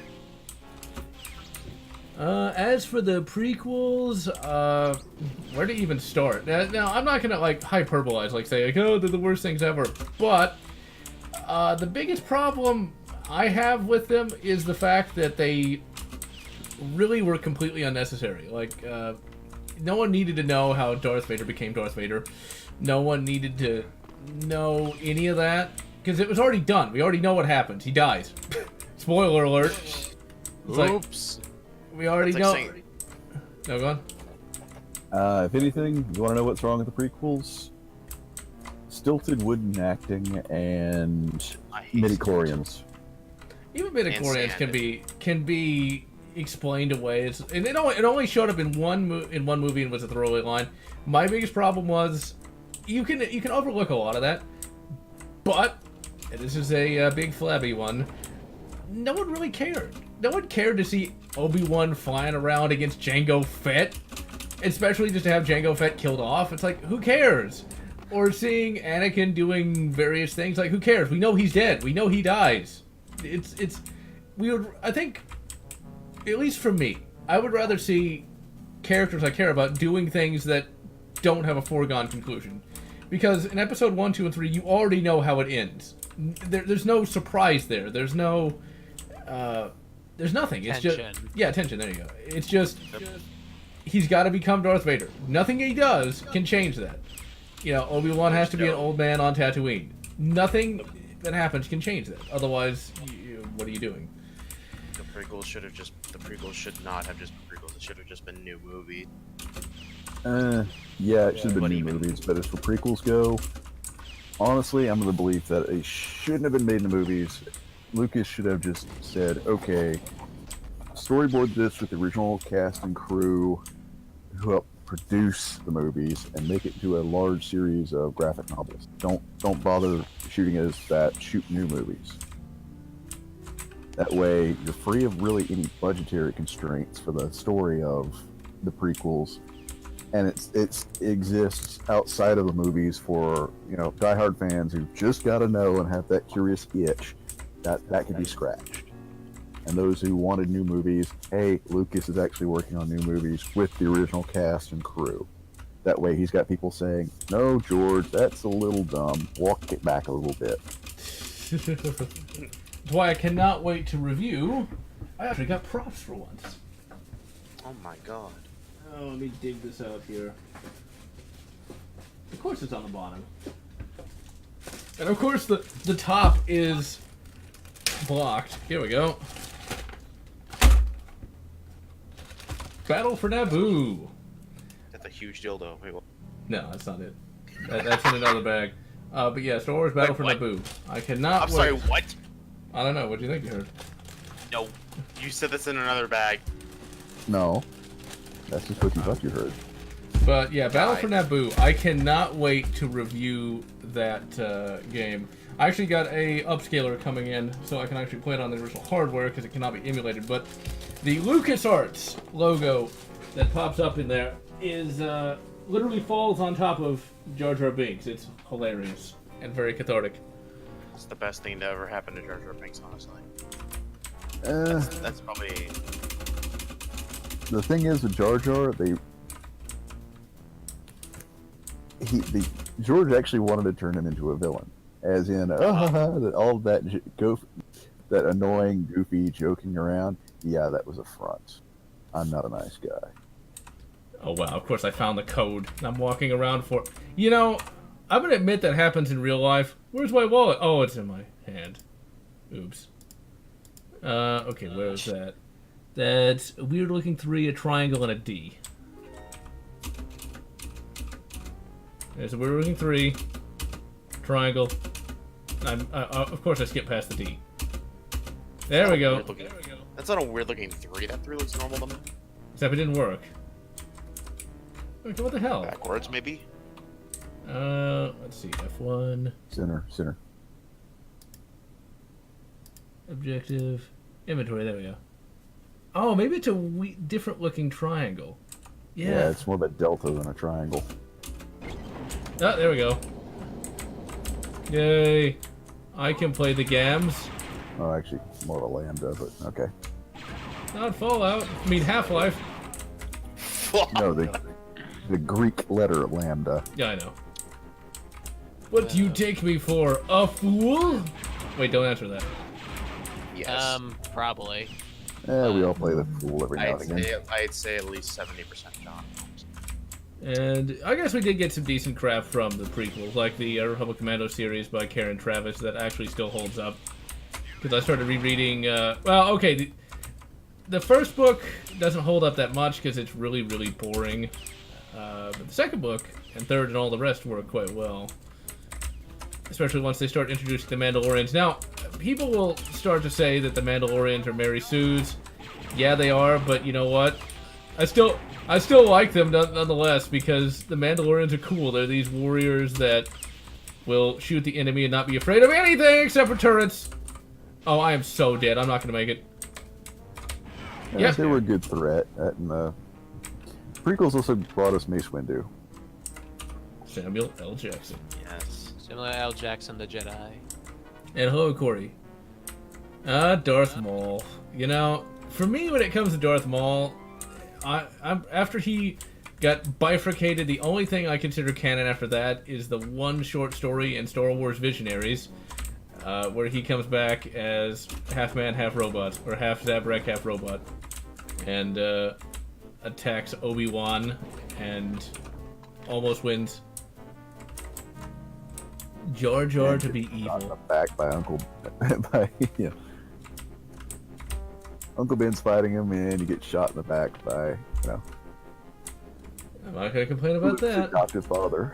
As for the prequels, where to even start? Now, I'm not gonna, like, hyperbolize, like, say, like, oh, they're the worst things ever, but, the biggest problem I have with them is the fact that they really were completely unnecessary. Like, no one needed to know how Darth Vader became Darth Vader. No one needed to know any of that, because it was already done. We already know what happens. He dies. Spoiler alert. It's Oops. like, we already That's know. like saying- No, go on. If anything, you want to know what's wrong with the prequels? Stilted wooden acting and I hate midichlorians. Even midichlorians can be explained away. And it only showed up in one movie and was a throwaway line. My biggest problem was you can overlook a lot of that, but and this is a big flabby one. No one really cared. No one cared to see Obi-Wan flying around against Jango Fett, especially just to have Jango Fett killed off. It's like, who cares? Or seeing Anakin doing various things, like, who cares? We know he's dead. We know he dies. I think, at least for me, I would rather see characters I care about doing things that don't have a foregone conclusion. Because in episode 1, 2, and 3, you already know how it ends. There's no surprise there. There's no... there's nothing. It's Tension. just... Yeah, tension, there you go. It's just... He's got to become Darth Vader. Nothing he does can change that. You know, Obi-Wan has to be an old man on Tatooine. Nothing that happens can change that. Otherwise, what are you doing? The prequels should not have just been prequels. It should have just been new movies. Yeah, it should have been But new even- movies, but as for prequels go, honestly, I'm of the belief that it shouldn't have been made in the movies. Lucas should have just said, okay, storyboard this with the original cast and crew who helped produce the movies and make it into a large series of graphic novels. Don't bother shooting as that. Shoot new movies. That way, you're free of really any budgetary constraints for the story of the prequels, and it exists outside of the movies for, you know, diehard fans who just got to know and have that curious itch. That can be scratched. And those who wanted new movies, hey, Lucas is actually working on new movies with the original cast and crew. That way, he's got people saying, "No, George, that's a little dumb. Walk it back a little bit." That's why I cannot wait to review. I actually got props for once. Oh my god. Oh, let me dig this out here. Of course it's on the bottom. And of course the top is blocked. Here we go. Battle for Naboo. That's a huge dildo. Wait, what? No, that's not it. That's in another bag. But yeah, Star Wars Battle Wait, for what? Naboo. I cannot I'm wait. sorry, what? I don't know. What do you think you heard? No. You said this in another bag. No, that's just what you thought you heard. But yeah, Battle Right. for Naboo. I cannot wait to review that game. I actually got a upscaler coming in, so I can actually play it on the original hardware because it cannot be emulated. But the LucasArts logo that pops up in there is literally falls on top of Jar Jar Binks. It's hilarious and very cathartic. It's the best thing to ever happen to Jar Jar Binks, honestly. Uh, That's probably... the thing is with Jar Jar, George actually wanted to turn him into a villain, as in all of that annoying, goofy joking around. Yeah, that was a front. I'm not a nice guy. Oh wow, of course I found the code. I'm walking around for... You know, I'm gonna admit that happens in real life. Where's my wallet? Oh, it's in my hand. Oops. Okay, where is that? That's a weird looking 3, a triangle, and a D. There's a weird looking 3, triangle. Of course I skipped past the D. There we go. That's not a weird looking 3. That 3 looks normal to me. Except it didn't work. Okay, what the hell? Backwards, maybe? Let's see. F1. Center. Objective. Inventory, there we go. Oh, maybe it's a different looking triangle. Yeah, it's more of a delta than a triangle. Oh, there we go. Yay. I can play the gams. Oh, actually, more of a lambda, but okay. Not Fallout. I mean, Half-Life. No, the Greek letter lambda. Yeah, I know. What do you take me for? A fool? Wait, don't answer that. Yes. Probably. Yeah, we all play the fool every now I'd and again. I'd say at least 70% John. And I guess we did get some decent crap from the prequels, like the Republic Commando series by Karen Travis that actually still holds up. Because I started rereading, well, okay, the first book doesn't hold up that much because it's really, really boring. But the second book and third and all the rest work quite well. Especially once they start introducing the Mandalorians. Now, people will start to say that the Mandalorians are Mary Sue's. Yeah, they are, but you know what? I still like them nonetheless because the Mandalorians are cool. They're these warriors that will shoot the enemy and not be afraid of anything except for turrets. Oh, I am so dead. I'm not going to make it. Yeah, Yep. they were a good threat. And prequels also brought us Mace Windu. Samuel L. Jackson. Yes. Samuel L. Jackson, the Jedi. And hello, Corey. Darth Maul. You know, for me, when it comes to Darth Maul, I'm after he got bifurcated, the only thing I consider canon after that is the one short story in Star Wars Visionaries, where he comes back as half man, half robot, or half Zabrak, half robot, and attacks Obi-Wan and almost wins. Jar Jar to be Shot in evil. the back by Uncle Ben's fighting him, and you get shot in the back by, I'm not gonna complain about Luke's that. adopted father.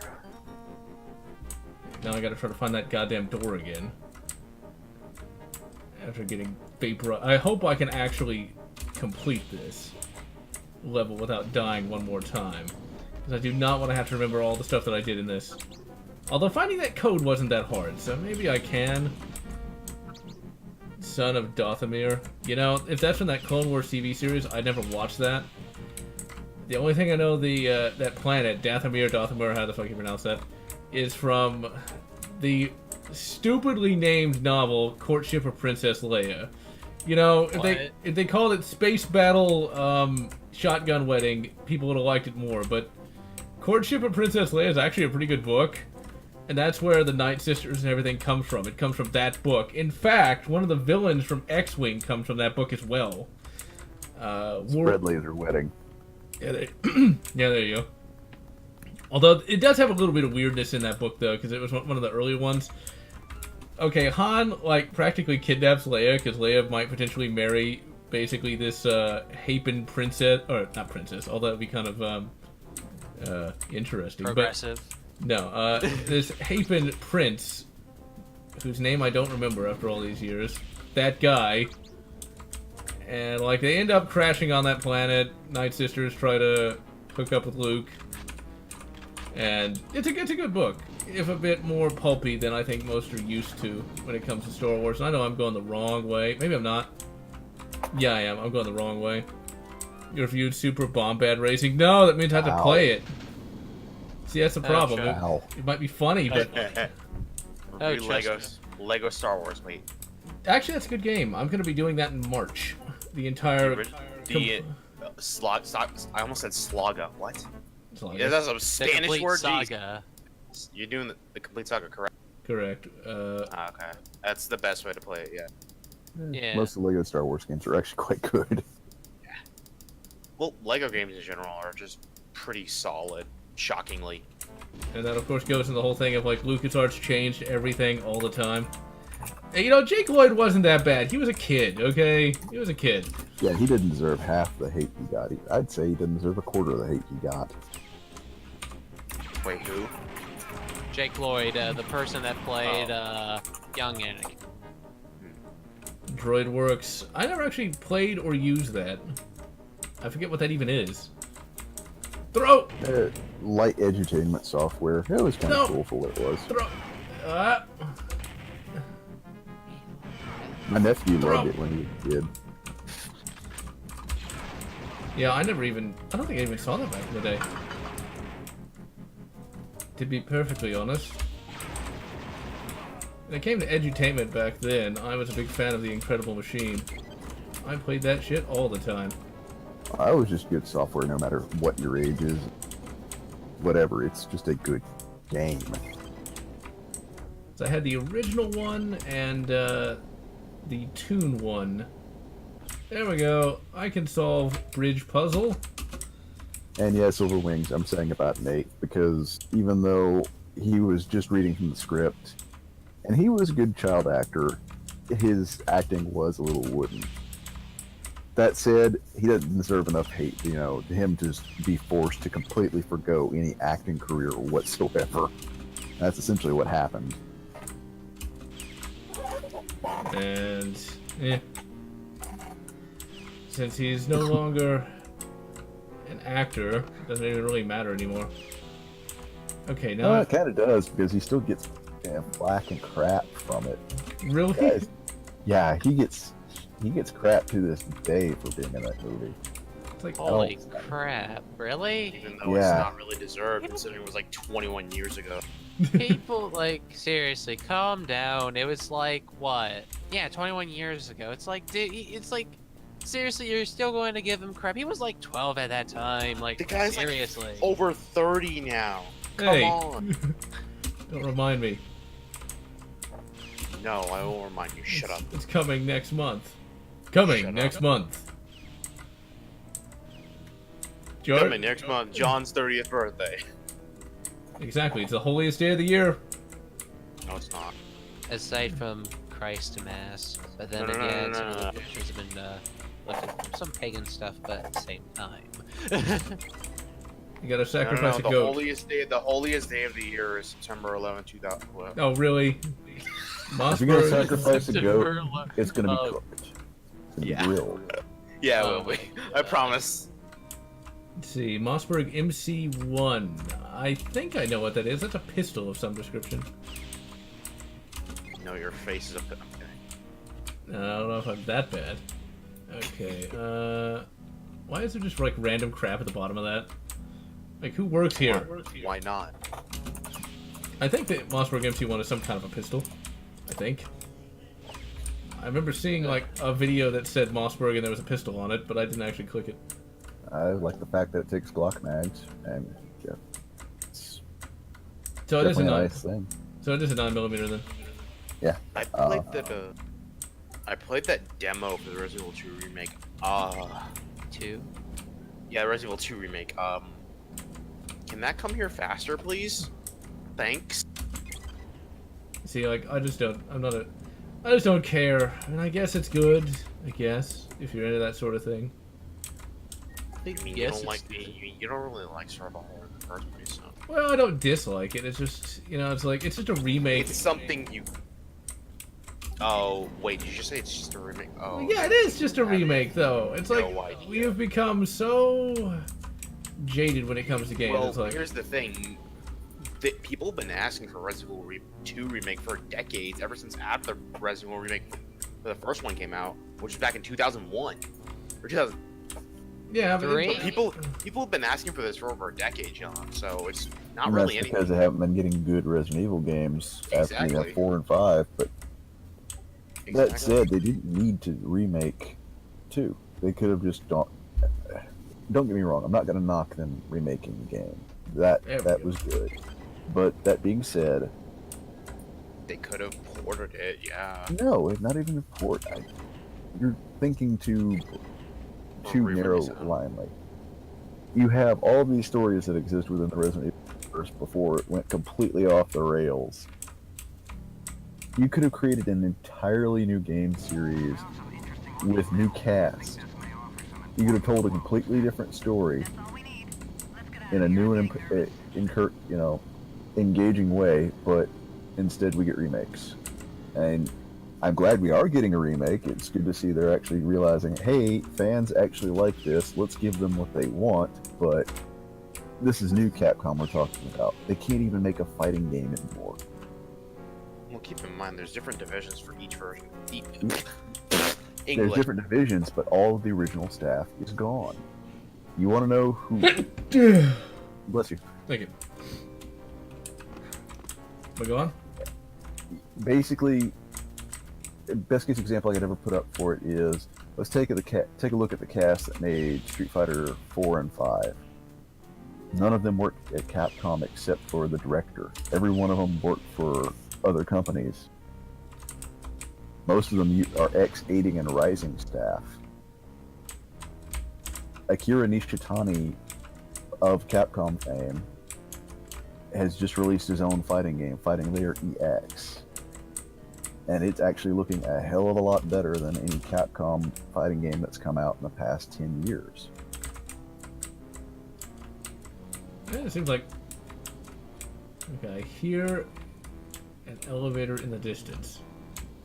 Now I gotta try to find that goddamn door again. After getting vaporized. I hope I can actually complete this level without dying one more time. Because I do not want to have to remember all the stuff that I did in this. Although finding that code wasn't that hard, so maybe I can. Son of Dothamir. You know, if that's from that Clone Wars TV series, I never watched that. The only thing I know that planet, Dathomir, how the fuck you pronounce that, is from the stupidly named novel Courtship of Princess Leia. You know, if they called it Space Battle Shotgun Wedding, people would have liked it more, but Courtship of Princess Leia is actually a pretty good book. And that's where the Night Sisters and everything comes from. It comes from that book. In fact, one of the villains from X-Wing comes from that book as well. Red Laser Wedding. Yeah, there you go. Although, it does have a little bit of weirdness in that book, though, because it was one of the early ones. Okay, Han, practically kidnaps Leia, because Leia might potentially marry, basically, this Hapen princess, or not princess, although that would be kind of interesting. Progressive. But, no, this Hapen prince, whose name I don't remember after all these years, that guy, and they end up crashing on that planet. Night Sisters try to hook up with Luke, and it's a good book, if a bit more pulpy than I think most are used to when it comes to Star Wars. And I know I'm going the wrong way. Maybe I'm not. Yeah, I am. I'm going the wrong way. You reviewed Super Bombad Racing. No, that means I have to play it. See, that's the problem. It might be funny, but Review Lego Star Wars, wait. actually, that's a good game. I'm going to be doing that in March. The entire I almost said Slaga. What? Slaga. Yeah, that's a The Spanish complete word. saga. Jeez. You're doing the complete saga, correct? Correct. Okay, that's the best way to play it. Yeah. Yeah. Most of the Lego Star Wars games are actually quite good. Well, Lego games in general are just pretty solid. Shockingly. And that, of course, goes into the whole thing of LucasArts changed everything all the time. And, you know, Jake Lloyd wasn't that bad. He was a kid, okay? He was a kid. Yeah, he didn't deserve half the hate he got. I'd say he didn't deserve a quarter of the hate he got. Wait, who? Jake Lloyd, the person that played young Anakin. Droid Works. I never actually played or used that. I forget what that even is. Throw! Light edutainment software. It was kind No. of cool for what it was. Throw! My nephew Throw. loved it when he was a kid. Yeah, I don't think I even saw that back in the day. To be perfectly honest. When it came to edutainment back then, I was a big fan of The Incredible Machine. I played that shit all the time. I was just good software no matter what your age is. Whatever, it's just a good game. So I had the original one and the Toon one. There we go. I can solve bridge puzzle. And yeah, Silver Wings, I'm saying about Nate, because even though he was just reading from the script, and he was a good child actor, his acting was a little wooden. That said, he doesn't deserve enough hate, to him to just be forced to completely forgo any acting career whatsoever. That's essentially what happened. And, since he's no longer an actor, it doesn't even really matter anymore. Okay, now... It kind of does, because he still gets flack and crap from it. Really? Guys, yeah, he gets crap to this day for being in that movie. It's like, Holy crap! Really? Even though it's not really deserved, considering it was like 21 years ago. People, like, seriously, calm down. It was like, what? Yeah, 21 years ago. It's like, it's like, seriously, you're still going to give him crap? He was like 12 at that time. Like, The guy's seriously. like over 30 now. Come Hey. on. don't remind me. No, I won't remind you. Shut up. It's coming next month. Coming Shut next up. month. George? Coming next month, John's 30th birthday. Exactly, it's the holiest day of the year. No, it's not. Aside from Christ Mass, but then No, no, no, again, no, some no, of no. the pictures have been lifted from some pagan stuff, but at the same time. You gotta sacrifice the a goat. holiest day of the year is September 11, 2012. Oh, really? If you're gonna sacrifice a goat, it's gonna be Oh. cooked. It's gonna Yeah. be grilled. Yeah, it Oh will be. my I promise. Let's see, Mossberg MC1. I think I know what that is. That's a pistol of some description. No, your face is a bit. Okay. I don't know if I'm that bad. Okay, why is there just like random crap at the bottom of that? Like, who works here? Why not? I think that Mossberg MC1 is some kind of a pistol. I think. I remember seeing like a video that said Mossberg and there was a pistol on it, but I didn't actually click it. I like the fact that it takes Glock mags, and yeah, it's So it is a definitely a 9. nice thing. So it is a 9mm then. Yeah. I played I played that demo for the Resident Evil 2 remake. 2. Yeah, Resident Evil 2 remake. Can that come here faster, please? Thanks. See, like, I just don't care. And I guess it's good, I guess, if you're into that sort of thing. I mean, Yes, you don't really like survival horror in the first place, so. Well, I don't dislike it. It's just, it's like, it's just a remake. It's something you. Oh wait, did you just say it's just a remake? Oh. Well, yeah, it is just a remake, though. It's like, No idea. we have become so jaded when it comes to games. Well, It's like, here's the thing. People have been asking for Resident Evil 2 remake for decades, ever since after Resident Evil remake, the first one came out, which was back in 2001 or 2000. yeah, but Three? People have been asking for this for over a decade, John. So it's not And really that's anything. because they haven't been getting good Resident Evil games after Exactly. 4 and 5. But that Exactly. said, they didn't need to remake 2. They could have just don't get me wrong. I'm not going to knock them remaking the game. That There we that go. was good. But that being said, They could have ported it, yeah. no, it's not even a port. You're thinking too narrow re-release it. linely. You have all these stories that exist within the Resident Evil universe before it went completely off the rails. You could have created an entirely new game series with new cast. You could have told a completely different story in a new and engaging way, but instead we get remakes. And I'm glad we are getting a remake. It's good to see they're actually realizing, hey, fans actually like this. Let's give them what they want. But this is new Capcom we're talking about. They can't even make a fighting game anymore. Well, keep in mind, there's different divisions for each version. There's English. different divisions, but all of the original staff is gone. You want to know who... Bless you. Thank you. But go on. Basically, the best case example I could ever put up for it is, let's take a look at the cast that made Street Fighter 4 and 5. None of them worked at Capcom except for the director. Every one of them worked for other companies. Most of them are ex-Aiding and Rising staff. Akira Nishitani of Capcom fame has just released his own fighting game, Fighting Layer EX. And it's actually looking a hell of a lot better than any Capcom fighting game that's come out in the past 10 years. Yeah, it seems like... Okay, I hear an elevator in the distance.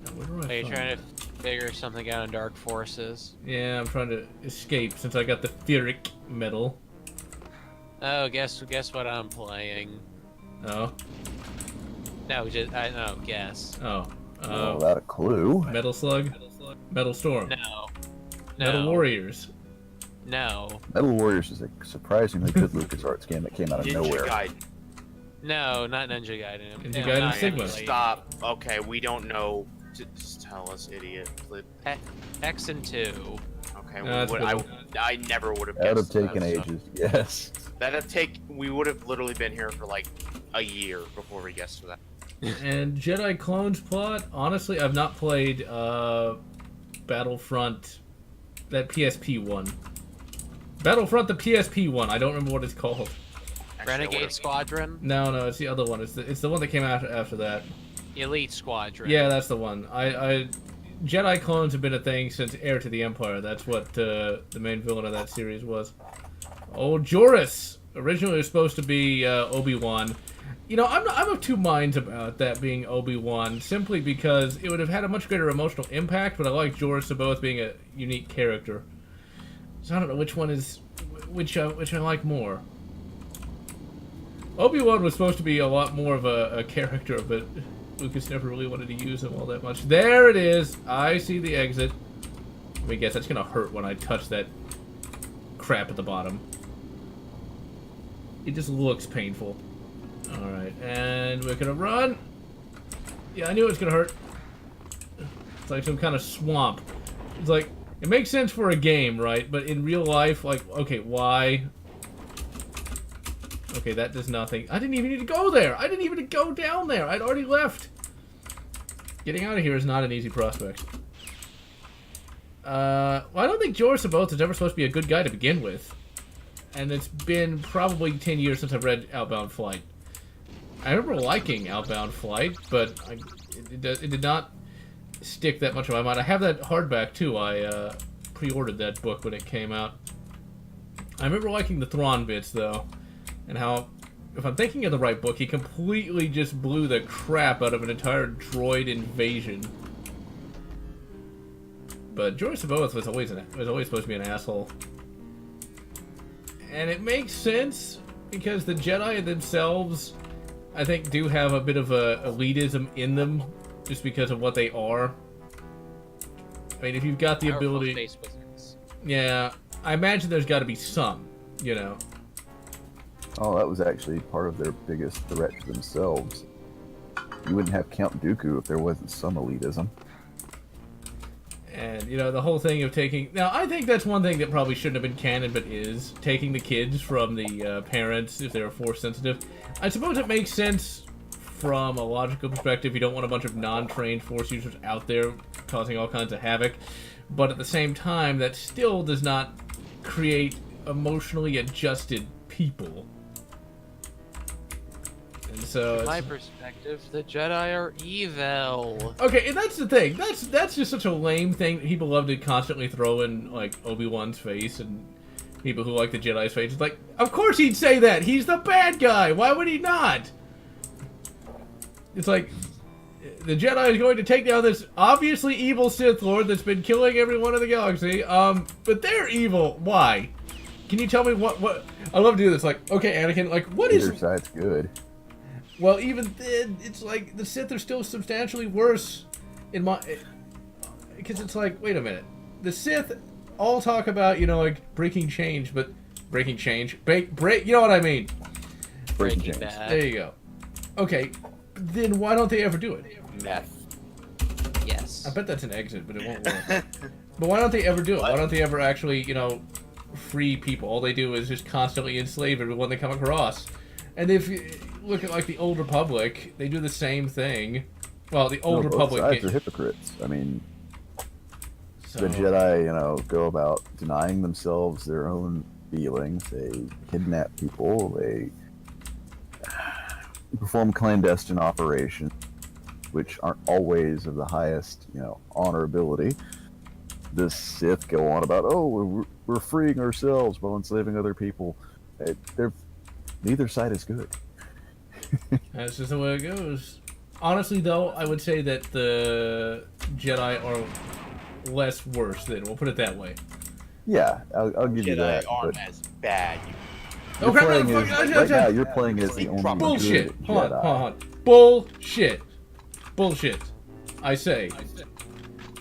Now, where do I Are you find trying that? to figure something out in Dark Forces? Yeah, I'm trying to escape since I got the Theoric medal. Oh, guess what I'm playing? Oh. No, guess. Oh. Well, without a clue. Metal Slug? Metal Storm? No. Metal Warriors? No. Metal Warriors is a surprisingly good LucasArts game that came out of Ninja nowhere. Gaiden. No, not Ninja Gaiden. Ninja No, Gaiden not Sigma. emulate. Stop. Okay, we don't know. Just tell us, idiot. X and 2. Okay, No, that's I never would have That would have guessed taken that. ages, yes. We would have literally been here for like a year before we guessed that. And Jedi Clones plot, honestly, I've not played Battlefront, that PSP one. Battlefront, the PSP one. I don't remember what it's called. Actually, I Renegade would've- Squadron? No, it's the other one. It's the one that came out after that. Elite Squadron. Yeah, that's the one. Jedi clones have been a thing since Heir to the Empire. That's what the main villain of that series was. Oh, Joris! Originally it was supposed to be Obi-Wan. You know, I'm of two minds about that being Obi-Wan, simply because it would have had a much greater emotional impact, but I like Joris both being a unique character. So I don't know which one is... which I like more. Obi-Wan was supposed to be a lot more of a character, but Lucas never really wanted to use him all that much. There it is! I see the exit. Let me guess, that's gonna hurt when I touch that crap at the bottom. It just looks painful. Alright, and we're gonna run! Yeah, I knew it was gonna hurt. It's like some kind of swamp. It's like, it makes sense for a game, right? But in real life, like, okay, why? Okay, that does nothing. I didn't even need to go there! I didn't even need to go down there! I'd already left! Getting out of here is not an easy prospect. Well, I don't think Joris Saboth is ever supposed to be a good guy to begin with. And it's been probably 10 years since I've read Outbound Flight. I remember liking Outbound Flight, but it did not stick that much in my mind. I have that hardback, too. I pre-ordered that book when it came out. I remember liking the Thrawn bits, though. And how, if I'm thinking of the right book, he completely just blew the crap out of an entire droid invasion. But Joris Saboth was always supposed to be an asshole. And it makes sense, because the Jedi themselves, I think, do have a bit of a elitism in them, just because of what they are. I mean, if you've got the Powerful ability... space wizards. Yeah, I imagine there's got to be some, you know. Oh, that was actually part of their biggest threat to themselves. You wouldn't have Count Dooku if there wasn't some elitism. And, you know, the whole thing of taking... Now, I think that's one thing that probably shouldn't have been canon, but is. Taking the kids from the parents if they're Force sensitive. I suppose it makes sense from a logical perspective. You don't want a bunch of non-trained Force users out there causing all kinds of havoc. But at the same time, that still does not create emotionally adjusted people. And so... From my perspective, the Jedi are evil. Okay, and that's the thing. That's just such a lame thing that people love to constantly throw in, like, Obi-Wan's face and people who like the Jedi's face. It's like, of course he'd say that! He's the bad guy! Why would he not? It's like, the Jedi is going to take down this obviously evil Sith Lord that's been killing everyone in the galaxy. But they're evil. Why? Can you tell me what? I love to do this. Like, okay, Anakin, like, what is? Either side's good. Well, even then, it's like the Sith are still substantially worse in my. Because it's like, wait a minute, the Sith all talk about, you know, like breaking change, but breaking change, break. You know what I mean? Breaking Breaking Change. Bad. There you go. Okay, then why don't they ever do it? Meth. Yes. I bet that's an exit, but it won't work. But why don't they ever do it? Why don't they ever actually, you know, free people? All they do is just constantly enslave everyone they come across. And if you look at, like, the Old Republic, they do the same thing. Well, the Old No, Republic... both sides are hypocrites. I mean, so, the Jedi, you know, go about denying themselves their own feelings. They kidnap people. They perform clandestine operations, which aren't always of the highest, you know, honorability. The Sith go on about, oh, we're freeing ourselves while enslaving other people. Neither side is good. that's just the way it goes. Honestly, though, I would say that the Jedi are less worse than, we'll put it that way. Yeah, I'll give you Jedi that. aren't But as bad. you're Okay, playing motherfucker, right now, you're playing as the only Bullshit. good Hold on, Jedi. hold on. Bullshit. Bullshit. I say.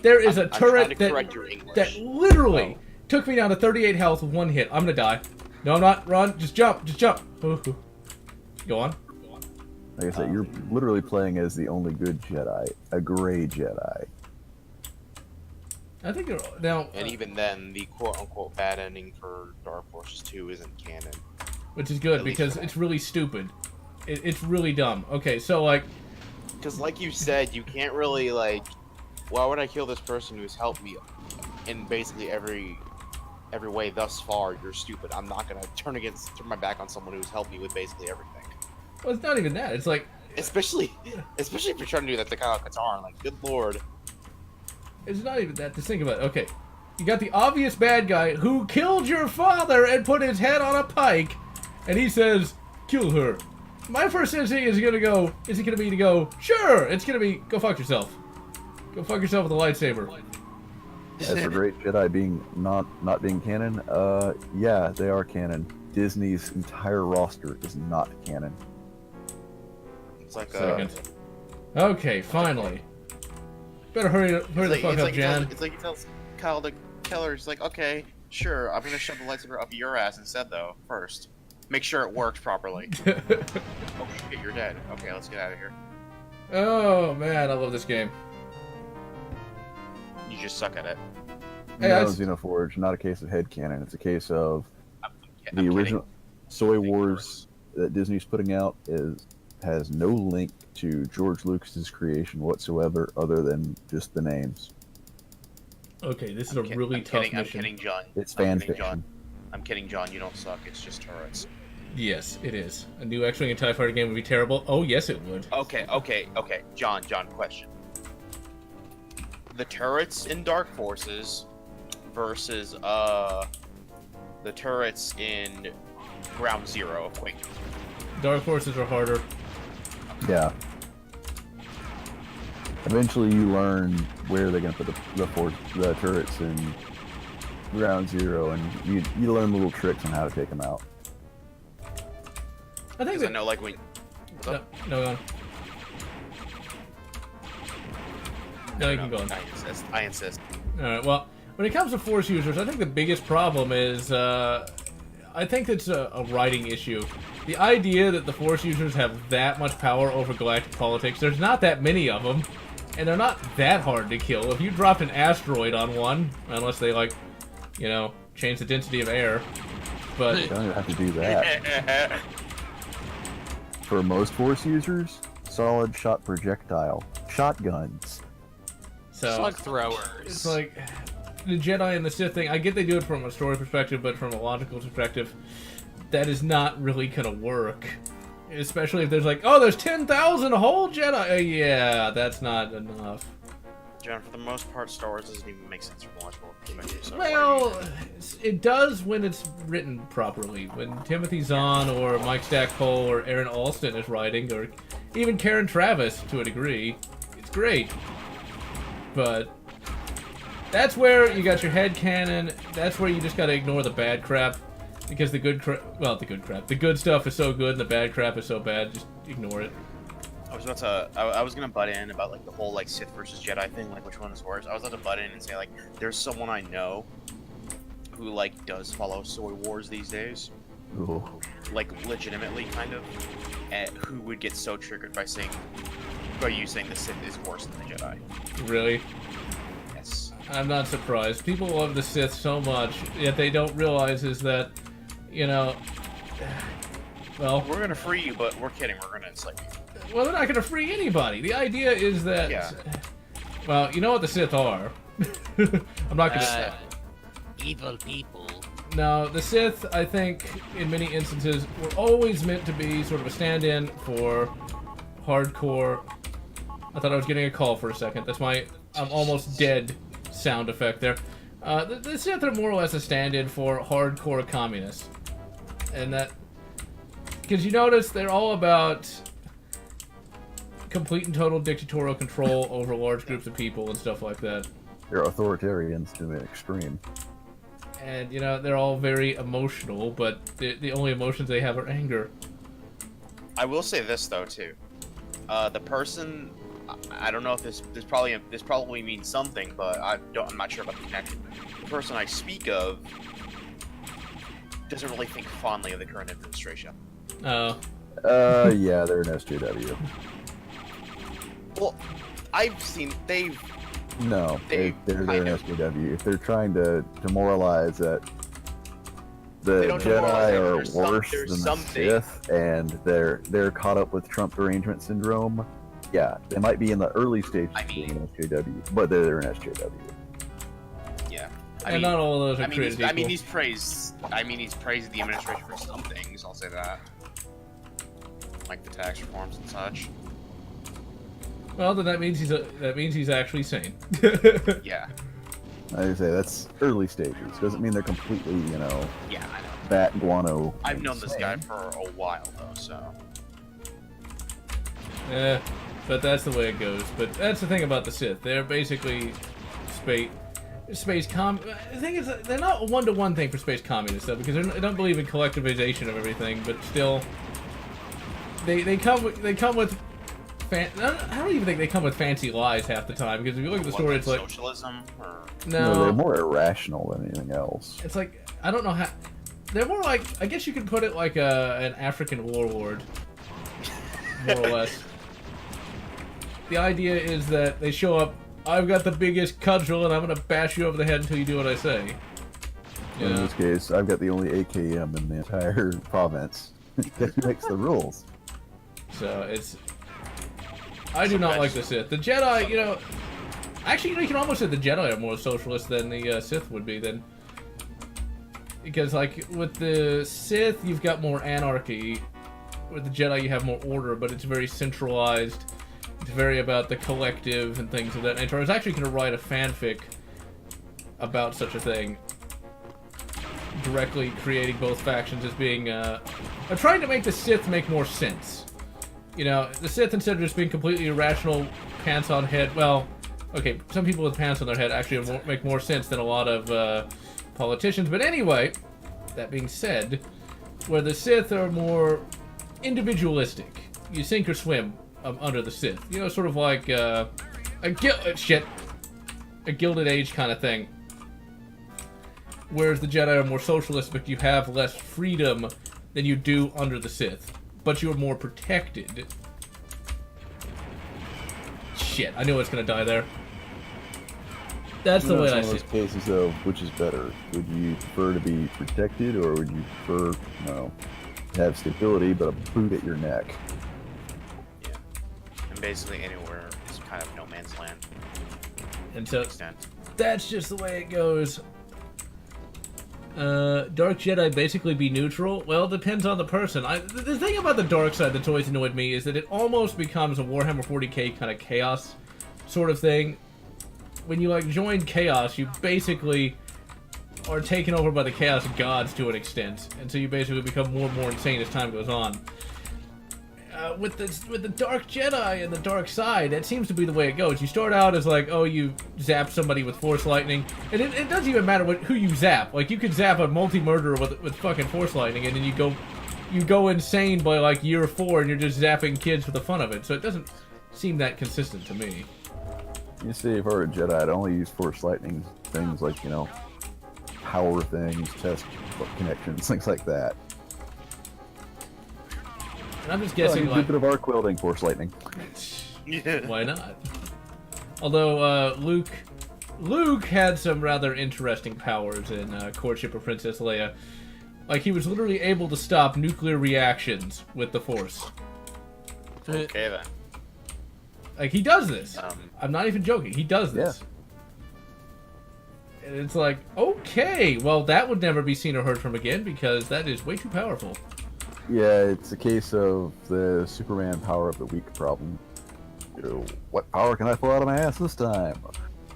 There is a I'm trying turret to correct your English. that literally took me down to 38 health with one hit. I'm gonna die. No, I'm not. Run. Just jump. Just jump. Go on. Like I said, you're literally playing as the only good Jedi, a gray Jedi. I think they're now, And even then, the quote-unquote bad ending for Dark Forces 2 isn't canon. which is good at least because for that. it's really stupid. It's really dumb. Okay, so like, Because like you said, you can't really, like... Why would I kill this person who's helped me in basically every way thus far? You're stupid. I'm not gonna turn my back on someone who's helped me with basically everything. well, it's not even that. It's like, Especially if you're trying to do that to Kyle Katarn. Like, good lord. it's not even that. Just think about it. Okay, you got the obvious bad guy who killed your father and put his head on a pike, and he says, "Kill her." My first instinct is gonna be to go, sure. It's gonna be, go fuck yourself. Go fuck yourself with a lightsaber. As for Great Jedi being not being canon, yeah, they are canon. Disney's entire roster is not canon. It's like Second. Okay, finally. Better hurry the fuck up, Jan. It's like he tells Kyle the Keller, he's like, okay, sure, I'm gonna shove the lightsaber up your ass instead, though. First, make sure it works properly. Oh shit, you're dead. Okay, let's get out of here. Oh man, I love this game. You just suck at it. Hey, No, I- Xenoforge, not a case of headcanon. It's a case of I'm the kidding. original Soy Wars that Disney's putting out has no link to George Lucas's creation whatsoever, other than just the names. Okay, this is a really I'm tough kidding, mission. I'm kidding, John. It's I'm fan kidding, fiction. John. I'm kidding, John. You don't suck. It's just turrets. Yes, it is. A new X-Wing and TIE Fighter game would be terrible. Oh, yes, it would. Okay. John, question. The turrets in Dark Forces versus the turrets in Ground Zero of Quake. Dark Forces are harder. Yeah. Eventually, you learn where they're gonna put the turrets in Ground Zero, and you learn little tricks on how to take them out. I think Because I that... know, like, when... No, no, go on. No, you can go on. I insist. Alright, well, when it comes to Force users, I think the biggest problem is, I think it's a writing issue. The idea that the Force users have that much power over galactic politics, there's not that many of them, and they're not that hard to kill. If you dropped an asteroid on one, unless they, like, you know, change the density of air, but... You don't even have to do that. For most Force users, solid shot projectile, shotguns. So, Slug throwers. it's like, the Jedi and the Sith thing, I get they do it from a story perspective, but from a logical perspective, that is not really gonna work. Especially if there's like, oh, there's 10,000 whole Jedi! Yeah, that's not enough. John, for the most part, Star Wars doesn't even make sense from a logical perspective. So Well, it does when it's written properly. When Timothy Zahn or Mike Stackpole or Aaron Alston is writing, or even Karen Travis to a degree, It's great. But that's where you got your head canon. That's where you just gotta ignore the bad crap. Because the good crap, well, the good crap. The good stuff is so good and the bad crap is so bad. Just ignore it. I was gonna butt in about like the whole like Sith versus Jedi thing, like which one is worse. I was about to butt in and say like, there's someone I know who like does follow Soy Wars these days, Ooh. like legitimately kind of, and who would get so triggered by you saying the Sith is worse than the Jedi. Really? Yes. I'm not surprised. People love the Sith so much, yet they don't realize is that, you know, well... We're gonna free you, but we're kidding, we're gonna enslave you. Well, they're not gonna free anybody. The idea is that... Yeah. Well, you know what the Sith are. I'm not gonna say. Evil people. No, the Sith, I think, in many instances, were always meant to be sort of a stand-in for hardcore... I thought I was getting a call for a second. That's my I'm almost dead sound effect there. The Sith are more or less a stand-in for hardcore communists. And that... Because you notice they're all about complete and total dictatorial control over large groups of people and stuff like that. They're authoritarians to an extreme. And, you know, they're all very emotional, but the only emotions they have are anger. I will say this though too. The person, I don't know if this probably means something, but I'm not sure about the connection. The person I speak of doesn't really think fondly of the current administration. Oh. Yeah, they're an SJW. Well, I've seen they've. No, they're an SJW. If they're trying to demoralize that the Jedi are worse than the Sith, and they're caught up with Trump derangement syndrome, yeah, they might be in the early stages of being an SJW, but they're an SJW. Yeah, And not all of those are created equal. I mean, he's praised the administration for some things. I'll say that, like the tax reforms and such. Well, then that means he's actually sane. Yeah. I say that's early stages. Doesn't mean they're completely, you know. Yeah, I know. Bat guano. I've known this guy for a while though, so. Yeah, but that's the way it goes. But that's the thing about the Sith. They're basically space the thing is, they're not a one-to-one thing for space communists though, because they don't believe in collectivization of everything. But still, they come with. I don't even think they come with fancy lies half the time, because if you look at the story, it's like socialism. Or... No, they're more irrational than anything else. It's like, I don't know how. They're more like, I guess you could put it like an African warlord, more or less. The idea is that they show up. I've got the biggest cudgel, and I'm gonna bash you over the head until you do what I say. In this case, I've got the only AKM in the entire province. Guess who makes the rules? So it's. I do not like the Sith. The Jedi, you know... Actually, you can almost say the Jedi are more socialist than the Sith would be, then. Because, like, with the Sith, you've got more anarchy. With the Jedi, you have more order, but it's very centralized. It's very about the collective and things of that nature. I was actually going to write a fanfic about such a thing. Directly creating both factions as being, I'm trying to make the Sith make more sense. You know, the Sith, instead of just being completely irrational, pants on head, well, okay, some people with pants on their head actually make more sense than a lot of politicians. But anyway, that being said, where the Sith are more individualistic, you sink or swim under the Sith. You know, sort of like a Gilded Age kind of thing. Whereas the Jedi are more socialist, but you have less freedom than you do under the Sith. But you're more protected. Shit, I knew I was gonna die there. That's the way I see it. In those cases, though, which is better? Would you prefer to be protected, or would you prefer, you know, to have stability but a boot at your neck? Yeah. And basically anywhere is kind of no man's land. And so, that's just the way it goes. Dark Jedi basically be neutral? Well, it depends on the person. The thing about the dark side that's always annoyed me is that it almost becomes a Warhammer 40k kind of chaos sort of thing. When you, like, join chaos, you basically are taken over by the chaos gods to an extent. And so you basically become more and more insane as time goes on. with the dark Jedi and the dark side, that seems to be the way it goes. You start out as like, oh, you zap somebody with Force lightning, and it doesn't even matter who you zap. Like, you could zap a multi-murderer with fucking Force lightning, and then you go insane by like year 4, and you're just zapping kids for the fun of it. So it doesn't seem that consistent to me. You see, if I were a Jedi, I'd only use Force lightning things like, you know, power things, test connections, things like that. And I'm just guessing, a bit of arc welding, Force lightning. Why not? Although Luke had some rather interesting powers in Courtship of Princess Leia. Like, he was literally able to stop nuclear reactions with the Force. Okay then. Like, he does this. I'm not even joking. He does this. Yeah. And it's like, okay, well, that would never be seen or heard from again because that is way too powerful. Yeah, it's a case of the Superman power of the weak problem. You know, what power can I pull out of my ass this time?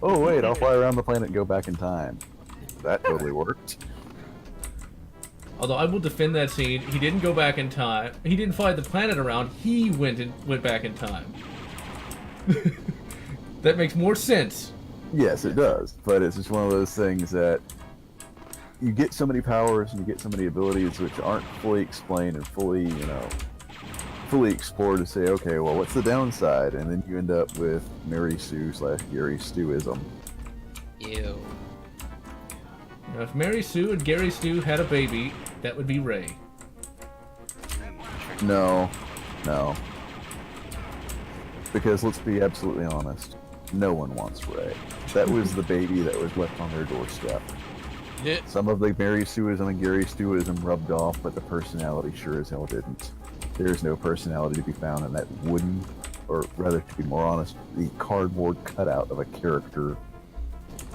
Oh wait, I'll fly around the planet and go back in time. That totally worked. Although I will defend that scene, he didn't go back in time. He didn't fly the planet around. He went back in time. That makes more sense. Yes, it does. But it's just one of those things that you get so many powers and you get so many abilities which aren't fully explained and fully explored to say, okay, well, what's the downside? And then you end up with Mary Sue / Gary Stew'ism. Ew. Now, if Mary Sue and Gary Stew had a baby, that would be Rey. No. Because let's be absolutely honest, no one wants Rey. That was the baby that was left on their doorstep. Yeah. Some of the Mary Sueism and Gary Stew'ism rubbed off, but the personality sure as hell didn't. There's no personality to be found in that wooden, or rather, to be more honest, the cardboard cutout of a character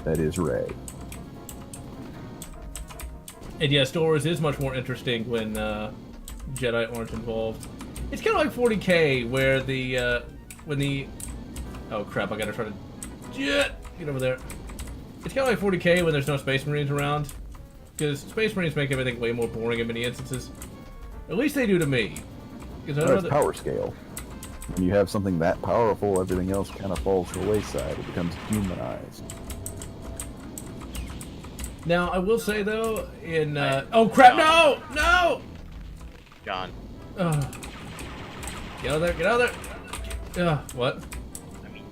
that is Rey. And yeah, Star Wars is much more interesting when Jedi aren't involved. It's kind of like 40K, where oh crap, I gotta try to get over there. It's kind of like 40K when there's no Space Marines around, because Space Marines make everything way more boring in many instances. At least they do to me. That's power scale. When you have something that powerful, everything else kind of falls to the wayside. It becomes humanized. Now, I will say though, in oh crap, no! John. Get out of there! What? I mean,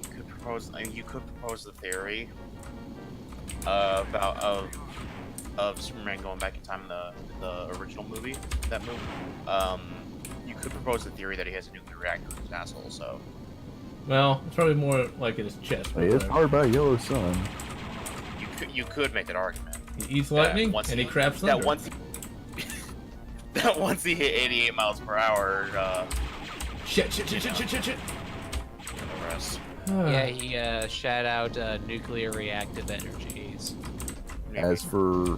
you could propose the theory of Superman going back in time in the original movie. That movie. You could propose the theory that he has a nuclear reactor in his asshole. So. Well, it's probably more like in his chest. He is powered by a yellow sun. You could make that argument. He eats lightning and he craps thunder. That once he hit 88 miles per hour. Shit. Yeah, he shat out nuclear reactive energies. As for,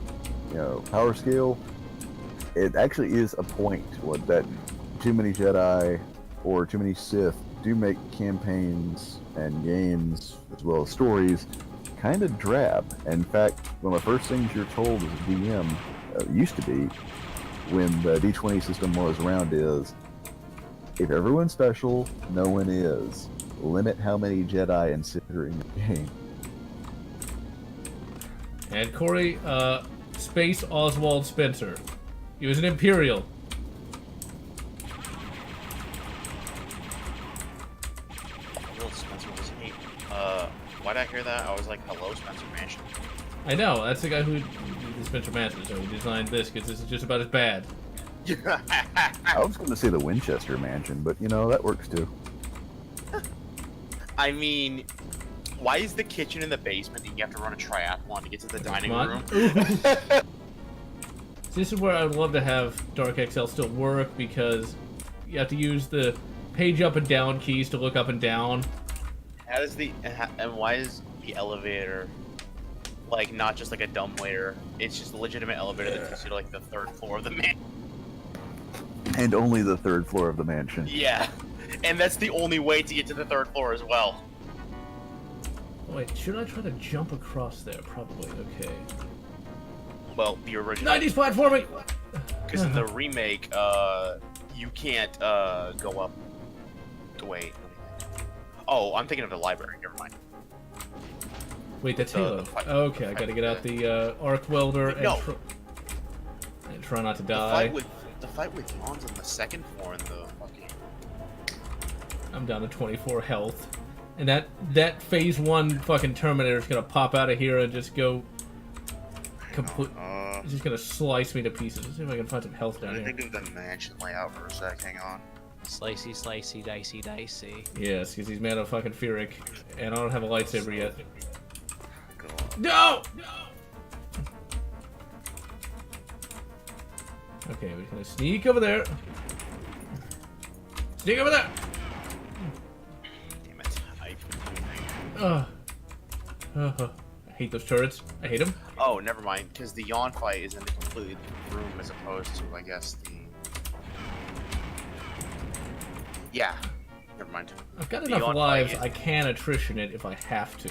power scale, it actually is a point that too many Jedi or too many Sith do make campaigns and games, as well as stories, kind of drab. In fact, one of the first things you're told as a DM, used to be, when the D20 system was around is, if everyone's special, no one is. Limit how many Jedi and Sith are in the game. And Corey, Space Oswald Spencer. He was an Imperial. Spencer was neat. Why'd I hear that? I was like, hello, Spencer Mansion. I know, that's the guy who did Spencer Mansion, so he designed this, because this is just about as bad. I was going to say the Winchester Mansion, but that works too. I mean, why is the kitchen in the basement and you have to run a triathlon to get to the dining room? This is where I would love to have Dark XL still work, because you have to use the page up and down keys to look up and down. And why is the elevator like not just like a dumbwaiter? It's just a legitimate elevator that takes you to like the 3rd floor of the mansion. And only the 3rd floor of the mansion. Yeah, and that's the only way to get to the 3rd floor as well. Wait, should I try to jump across there? Probably, okay. Well, the original 90s platforming! Because in the remake, you can't go up Wait. Let me think. Oh, I'm thinking of the library. Never mind. Wait, that's The Halo. fight- Okay, I fight gotta with get out the arc welder and, No. and try not to The die. fight with Yawns on the second floor in the fucking. I'm down to 24 health. And that phase 1 fucking Terminator is gonna pop out of here and just go complete. It's just gonna slice me to pieces. Let's see if I can find some health down I here. think of the mansion layout for a sec. Hang on. Slicey, slicey, dicey, dicey. Yes, because he's made of fucking Furic, and I don't have a lightsaber yet. Go on. No! Okay, we're gonna sneak over there. Sneak over there! Damn it! I hate those turrets. I hate them. Oh, never mind. Because the Yawn fight is in a completely different room as opposed to, I guess, the. Yeah. Never mind. I've got The enough Yawn lives, fight I can attrition it if I have to.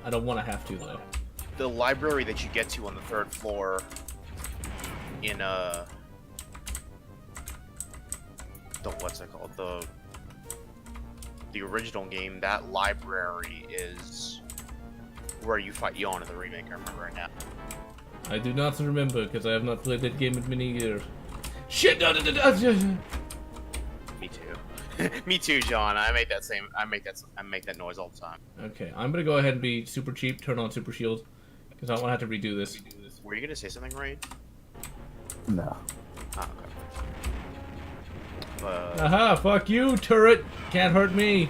I don't want to have to, though. The library that you get to on the 3rd floor in what's it called, the original game, that library is where you fight Yawn in the remake. I remember right now. I do not remember, because I have not played that game in many years. Shit! Me too. Me too, John. I make that noise all the time. Okay, I'm gonna go ahead and be super cheap, turn on super shield, because I don't want to have to redo this. Were you gonna say something, Raid? No. Ah, okay. Aha, fuck you, turret! Can't hurt me!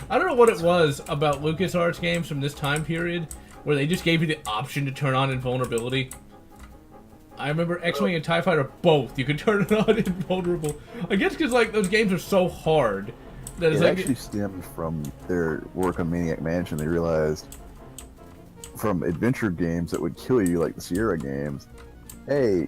I don't know what it was about LucasArts games from this time period, where they just gave you the option to turn on invulnerability. I remember X-Wing and TIE Fighter both, you could turn it on invulnerable. I guess because, like, those games are so hard, that it's It like... actually stemmed from their work on Maniac Mansion. They realized from adventure games that would kill you, like the Sierra games, hey,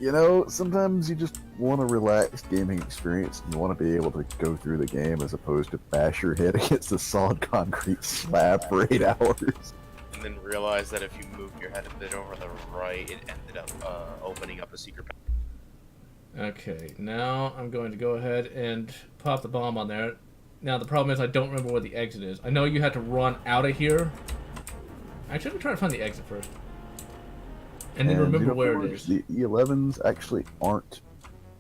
you know, sometimes you just want a relaxed gaming experience and you want to be able to go through the game as opposed to bash your head against a solid concrete slab for 8 hours. And then realize that if you moved your head a bit over the right, it ended up opening up a secret. Okay, now I'm going to go ahead and pop the bomb on there. Now the problem is I don't remember where the exit is. I know you had to run out of here. Actually, let me try to find the exit first. And then remember where it is. The E11s actually aren't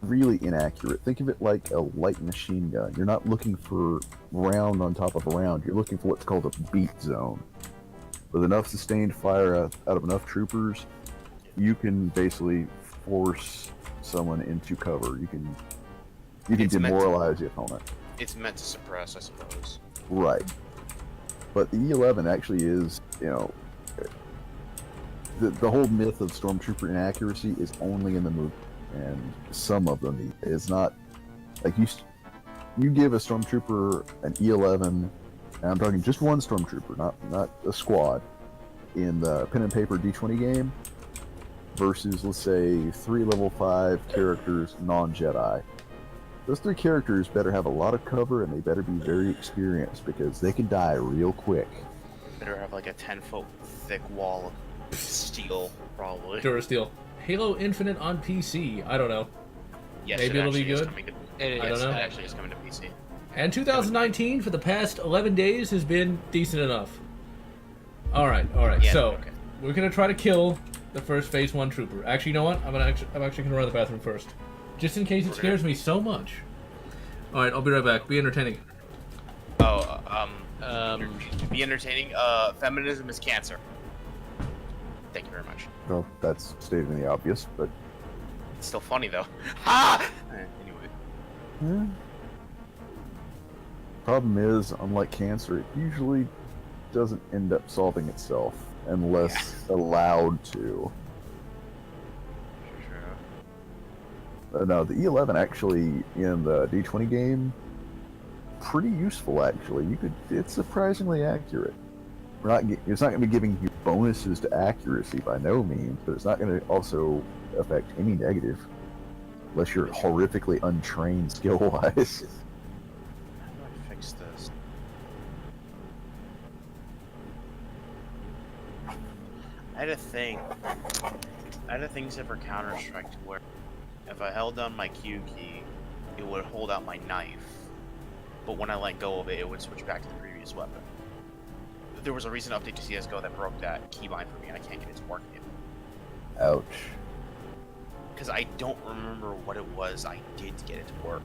really inaccurate. Think of it like a light machine gun. You're not looking for round on top of a round. You're looking for what's called a beat zone. With enough sustained fire out of enough troopers, you can basically force someone into cover. You can It's meant to- demoralize the opponent. It's meant to suppress, I suppose. Right. But the E11 actually is, you know, the whole myth of Stormtrooper inaccuracy is only in the movie, and some of them is not. Like you give a Stormtrooper an E11, and I'm talking just one Stormtrooper, not a squad, in the pen and paper D20 game, versus let's say 3 level 5 characters non-Jedi. Those 3 characters better have a lot of cover and they better be very experienced because they can die real quick. Better have like a 10-foot thick wall of steel, probably. Durasteel. Halo Infinite on PC. I don't know. Yes, Maybe it it'll be actually is good. coming to- It I don't know. It actually is coming to PC. And 2019 for the past 11 days has been decent enough. All right. Yeah, So okay. we're gonna try to kill the first Phase 1 trooper. Actually, you know what? I'm actually gonna run to the bathroom first, just in case it scares me so much. All right, I'll be right back. Be entertaining. Oh, to be entertaining, feminism is cancer. Thank you very much. Well, that's stating the obvious, but It's still funny though. Ha! Anyway. yeah. Problem is, unlike cancer, it usually doesn't end up solving itself unless allowed to. No, the E11 actually in the D20 game, pretty useful actually. It's surprisingly accurate. It's not going to be giving you bonuses to accuracy by no means, but it's not going to also affect any negative, unless you're horrifically untrained skill-wise. How do I fix this? I had a thing set for Counter-Strike to where if I held down my Q key, it would hold out my knife. but when I let go of it, it would switch back to the previous weapon. There was a recent update to CS:GO that broke that keybind for me, and I can't get it to work again. Ouch. Because I don't remember what it was I did to get it to work.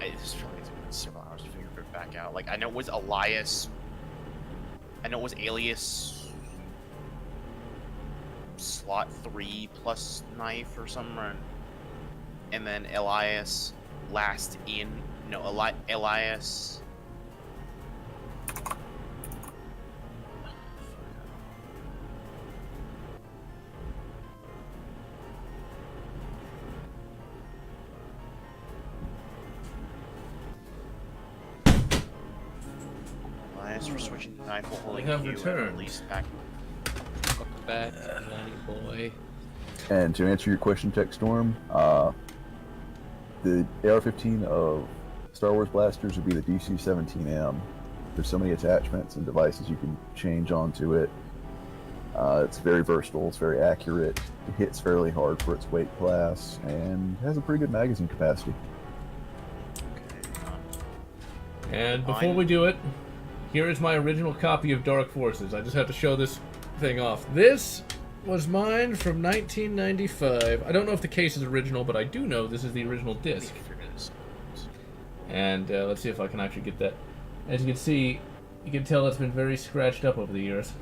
This probably took me several hours to figure it back out. Like, I know it was Elias. I know it was Alias slot 3 plus knife or something. And then Elias last in. No, Elias. For switching the knife while holding have Q and returned. release back. Welcome back, Johnny boy. And to answer your question, Tech Storm, the AR-15 of Star Wars blasters would be the DC-17M. There's so many attachments and devices you can change onto it. It's very versatile, it's very accurate, it hits fairly hard for its weight class, and has a pretty good magazine capacity. And before we do it, here is my original copy of Dark Forces. I just have to show this thing off. This was mine from 1995. I don't know if the case is original, but I do know this is the original disc. And let's see if I can actually get that. As you can see, you can tell it's been very scratched up over the years.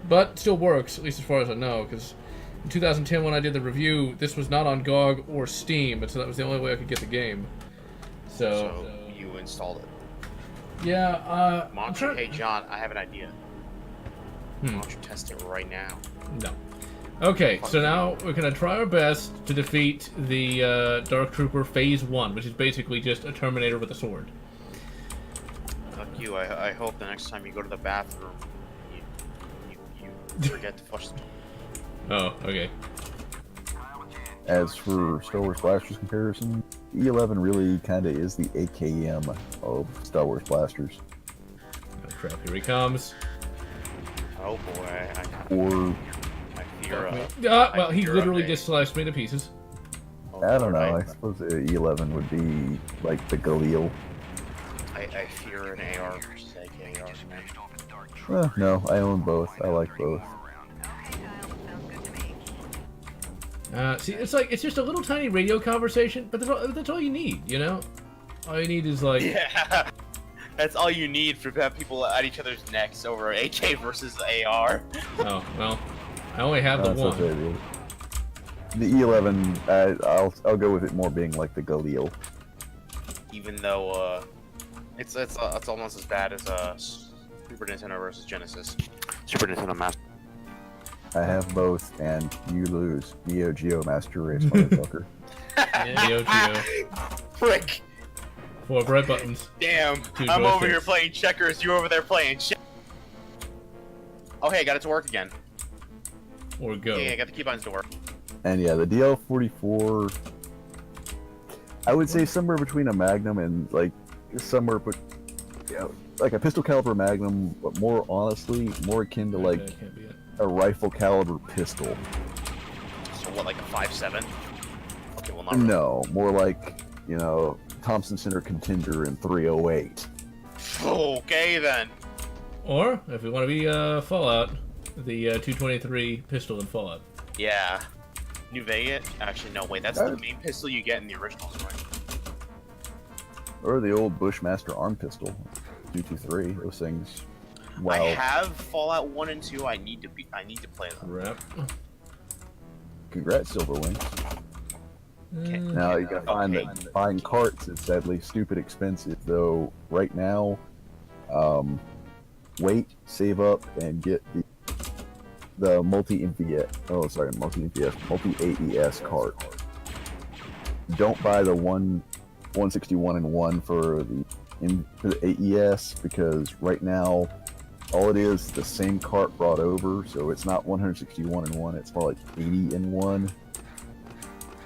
But still works, at least as far as I know, because in 2010 when I did the review, this was not on GOG or Steam, and so that was the only way I could get the game. So you installed it. Yeah, Monster, hey John, I have an idea. Hmm. Why don't you test it right now? No. Okay, so now we're gonna try our best to defeat the Dark Trooper Phase 1, which is basically just a Terminator with a sword. Fuck you, I hope the next time you go to the bathroom, you forget to flush the... Oh, okay. As for Star Wars blasters comparison, E11 really kind of is the AKM of Star Wars blasters. Oh crap, here he comes. Oh boy, Or, I fear Well, he literally just sliced me to pieces. I don't know, I suppose the E11 would be like the Galil. I fear an AR versus AKR, man. No, I own both. I like both. See, it's just a little tiny radio conversation, but that's all you need, you know? All you need is like... Yeah, that's all you need for have people at each other's necks over AK versus AR. Oh, well, I only have the That's one. okay, dude. The E11, I'll go with it more being like the Galil. Even though it's almost as bad as Super Nintendo versus Genesis. Super Nintendo Master. I have both, and you lose. Neo Geo Master Race, motherfucker. Neo Geo. Frick! 4 red buttons. Damn! 2 I'm over joysticks. here playing checkers. You over there playing Oh hey, I got it to work again. Or go. Yeah, I got the keybinds to work. And yeah, the DL44, I would say somewhere between a Magnum and like somewhere, but like a pistol caliber Magnum, but more honestly, more akin to like That can't be it. a rifle caliber pistol. So what, like a 5.7? Okay, well not really. No, more like, you know, Thompson Center Contender in 308. Okay then. Or, if we want to be Fallout, the 223 pistol in Fallout. Yeah. New Vegas? Actually, no, wait, that's the main pistol you get in the originals, right? Or the old Bushmaster arm pistol, 223. Those things. Wow. I have Fallout 1 and 2. I need to play them. Crap. Congrats, Silverwing. Now you gotta find that buying carts is sadly stupid expensive. Though right now, wait, save up, and get the multi-MVS. Oh, sorry, multi-AES cart. Don't buy the 161 and 1 for the AES, because right now all it is the same cart brought over, so it's not 161 and 1, it's more like 80 and 1.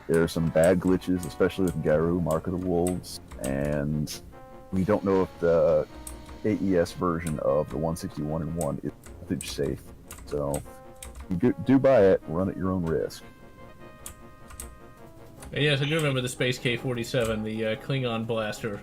There are some bad glitches, especially with Garou, Mark of the Wolves, and we don't know if the AES version of the 161 and 1 is voltage safe. So you do buy it, run at your own risk. And yes, I do remember the Space K-47, the Klingon blaster.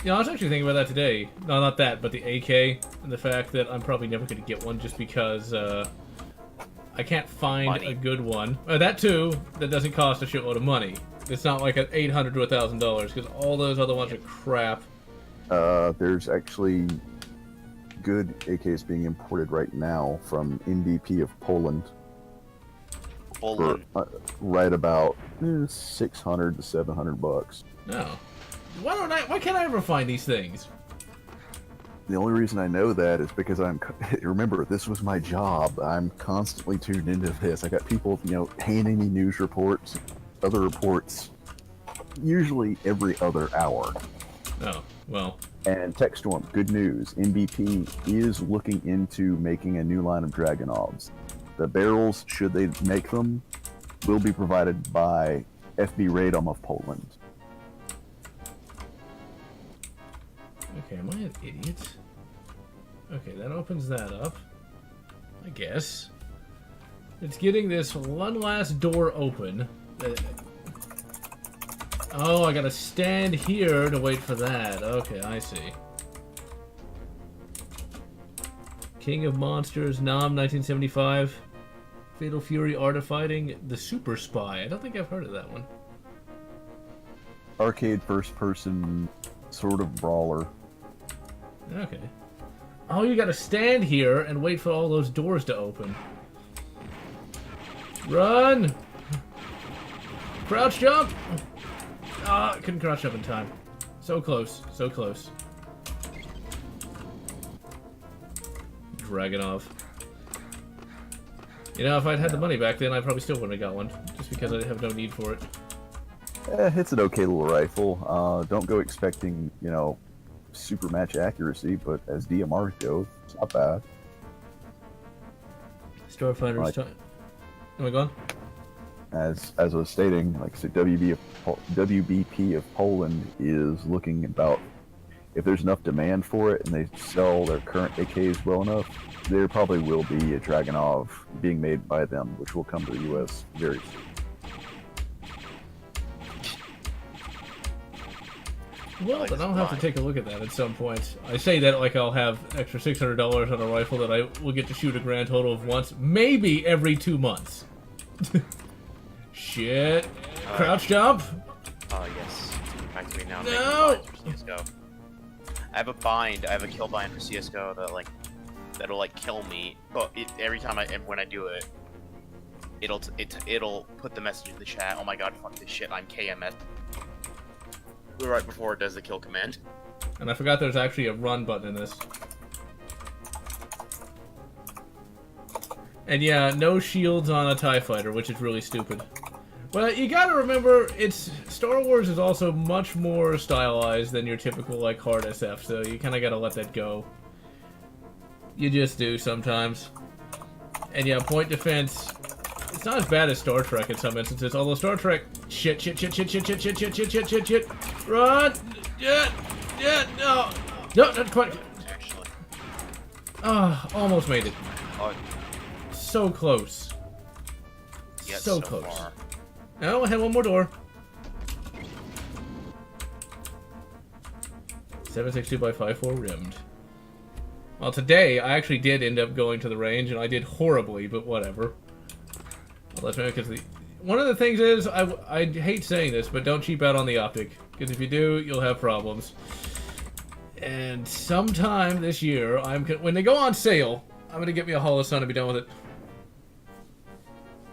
You know, I was actually thinking about that today. No, not that, but the AK, and the fact that I'm probably never going to get one just because I can't find a good one. That too, that doesn't cost a shitload of money. It's not like $800 to $1,000, because all those other ones are crap. There's actually good AKs being imported right now from NDP of Poland. For right about $600 to $700. No. Why can't I ever find these things? The only reason I know that is because remember, this was my job. I'm constantly tuned into this. I got people, handing me news reports, other reports, usually every other hour. Oh, well. And TechStorm, good news. NBP is looking into making a new line of Dragunovs. The barrels, should they make them, will be provided by FB Radom of Poland. Okay, am I an idiot? Okay, that opens that up. I guess. It's getting this one last door open. Oh, I gotta stand here to wait for that. Okay, I see. King of Monsters, Nam, 1975. Fatal Fury, Art of Fighting, The Super Spy. I don't think I've heard of that one. Arcade first-person sort of brawler. Okay. Oh, you gotta stand here and wait for all those doors to open. Run! Crouch jump! Ah, couldn't crouch jump in time. So close, so close. Dragunov. You know, if I'd had the money back then, I probably still wouldn't have got one. Just because I have no need for it. It's an okay little rifle. Don't go expecting, super match accuracy, but as DMRs go, it's not bad. Starfinder's time. Am I gone? As I was stating, like I said, WBP of Poland is looking about, if there's enough demand for it and they sell their current AKs well enough, there probably will be a Dragunov being made by them, which will come to the US very soon. Well, then I'll have to take a look at that at some point. I say that like I'll have extra $600 on a rifle that I will get to shoot a grand total of once, maybe every 2 months. Shit. Crouch jump. Oh, yes. Back to me now. No! CSGO. I have a bind. I have a kill bind for CSGO that'll kill me. But every time when I do it, it'll put the message in the chat. Oh my god, fuck this shit. I'm KMS. Right before it does the kill command. And I forgot there's actually a run button in this. And yeah, no shields on a TIE fighter, which is really stupid. Well, you gotta remember, Star Wars is also much more stylized than your typical, hard SF, so you kinda gotta let that go. You just do sometimes. And yeah, point defense, it's not as bad as Star Trek in some instances, although Star Trek, shit, run! No, not quite. Actually. Almost made it. Oh, So close. yet So so close. far. No, I had one more door. 762x54 rimmed. Well, today I actually did end up going to the range, and I did horribly, but whatever. Well, that's because one of the things is, I hate saying this, but don't cheap out on the optic, because if you do, you'll have problems. And sometime this year, when they go on sale, I'm gonna get me a Holo-Sun and be done with it.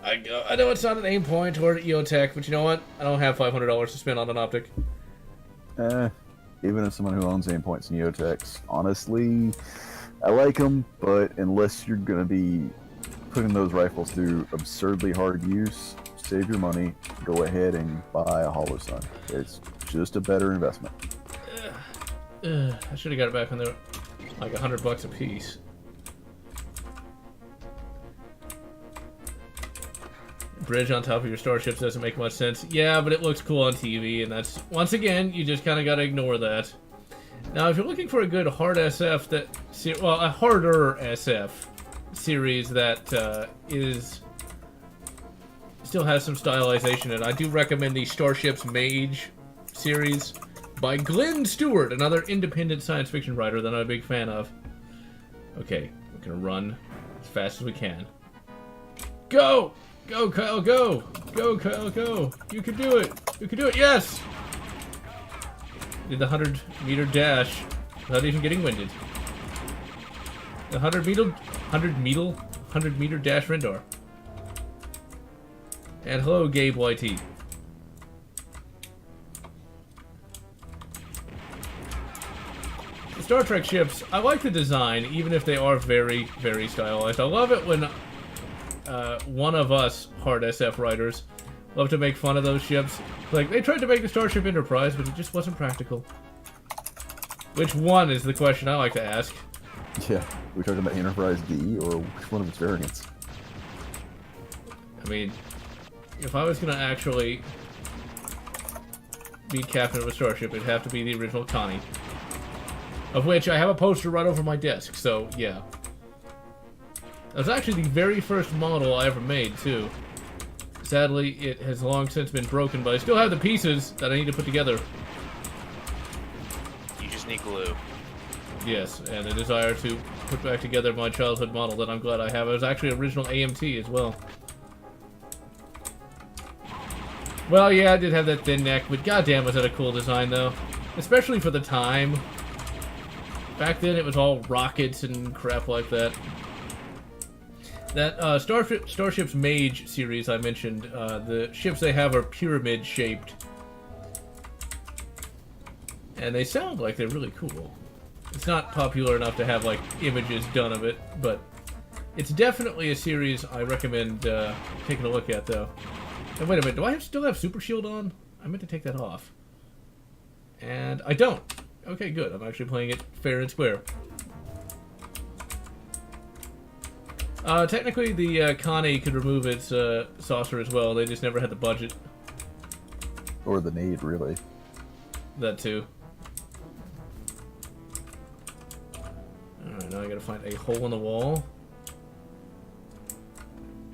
I know it's not an aim point or an EOTech, but you know what? I don't have $500 to spend on an optic. Even as someone who owns aim points and EOTechs, honestly, I like them, but unless you're going to be putting those rifles through absurdly hard use, save your money, go ahead and buy a Holo-Sun. It's just a better investment. I should have got it back when they were like $100 a piece. Bridge on top of your starships doesn't make much sense. Yeah, but it looks cool on TV, and that's, once again, you just kind of got to ignore that. Now, if you're looking for a good hard SF a harder SF series that is still has some stylization in it. I do recommend the Starships Mage series by Glenn Stewart, another independent science fiction writer that I'm a big fan of. Okay, we're gonna run as fast as we can. Go! Go, Kyle, go! Go, Kyle, go! You can do it! You can do it, yes! Did the 100-meter dash without even getting winded. The 100-meter dash Rendar. And hello, Gabe YT. The Star Trek ships, I like the design, even if they are very, very stylized. I love it when one of us hard SF writers love to make fun of those ships. Like, they tried to make the Starship Enterprise, but it just wasn't practical. Which one is the question I like to ask. Yeah, we're talking about Enterprise D or which one of its variants? I mean, if I was going to actually be captain of a starship, it'd have to be the original Connie. Of which I have a poster right over my desk, so yeah. That was actually the very first model I ever made, too. Sadly, it has long since been broken, but I still have the pieces that I need to put together. You just need glue. Yes, and a desire to put back together my childhood model that I'm glad I have. It was actually original AMT as well. Well, yeah, I did have that thin neck, but goddamn was that a cool design, though. Especially for the time. Back then, it was all rockets and crap like that. That Starship's Mage series I mentioned, the ships they have are pyramid-shaped. And they sound like they're really cool. It's not popular enough to have, like, images done of it, but it's definitely a series I recommend taking a look at, though. And wait a minute, do I still have Super Shield on? I meant to take that off. And I don't. Okay, good. I'm actually playing it fair and square. Technically, the Connie could remove its saucer as well. They just never had the budget. Or the need, really. That too. Alright, now I gotta find a hole in the wall.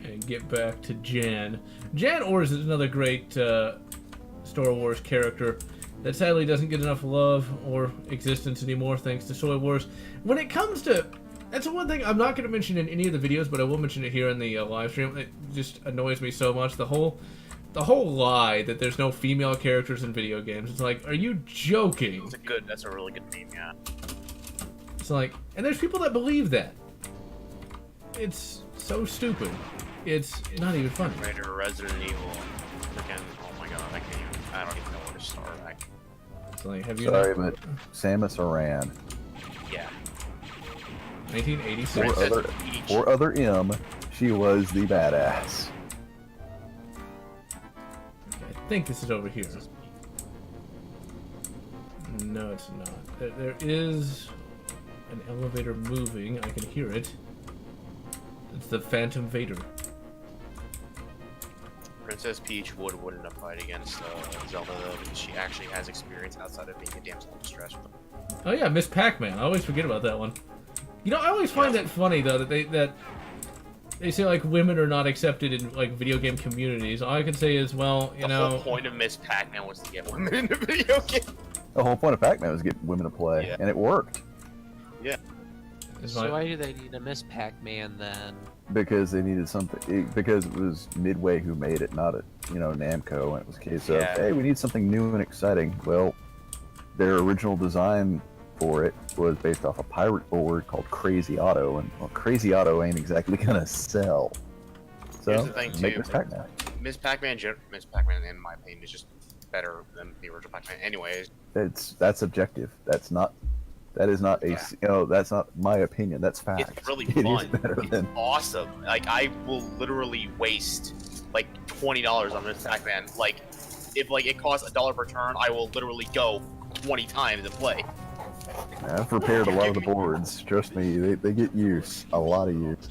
And get back to Jan. Jan Ors is another great Star Wars character that sadly doesn't get enough love or existence anymore thanks to Soy Wars. When it comes to... That's the one thing I'm not going to mention in any of the videos, but I will mention it here in the live stream. It just annoys me so much. The whole lie that there's no female characters in video games. It's like, are you joking? That's a really good meme, yeah. It's like, and there's people that believe that. It's so stupid. It's not even funny. Raider, Resident Evil. Freaking, oh my god, I don't even know where to start. It's like, have you... Sorry, but Samus Aran. Yeah. 1986. For other M, she was the badass. I think this is over here. No, it's not. There is an elevator moving. I can hear it. It's the Phantom Vader. Princess Peach wouldn't have fight against Zelda though, because she actually has experience outside of being a damsel in distress. Oh yeah, Miss Pac-Man. I always forget about that one. You know, I always find that funny though that they say like women are not accepted in like video game communities. All I can say is, well, you know, the whole point of Miss Pac-Man was to get women into video games. The whole point of Pac-Man was to get women to play, and it worked. Yeah. So why do they need a Miss Pac-Man then? Because they needed something. Because it was Midway who made it, not Namco. And it was a case of, hey, we need something new and exciting. Well, their original design for it was based off a pirate board called Crazy Otto, and well, Crazy Otto ain't exactly gonna sell. So here's the thing make too. Miss Pac-Man, in my opinion, is just better than the original Pac-Man. Anyways, that's objective. That is not that's not my opinion. That's fact. It's really It fun. is better It's than awesome. Like, I will literally waste like $20 on Miss Pac-Man. Like, if like it costs $1 per turn, I will literally go 20 times and play. I've repaired a lot of the boards. Trust me, they get use. A lot of use.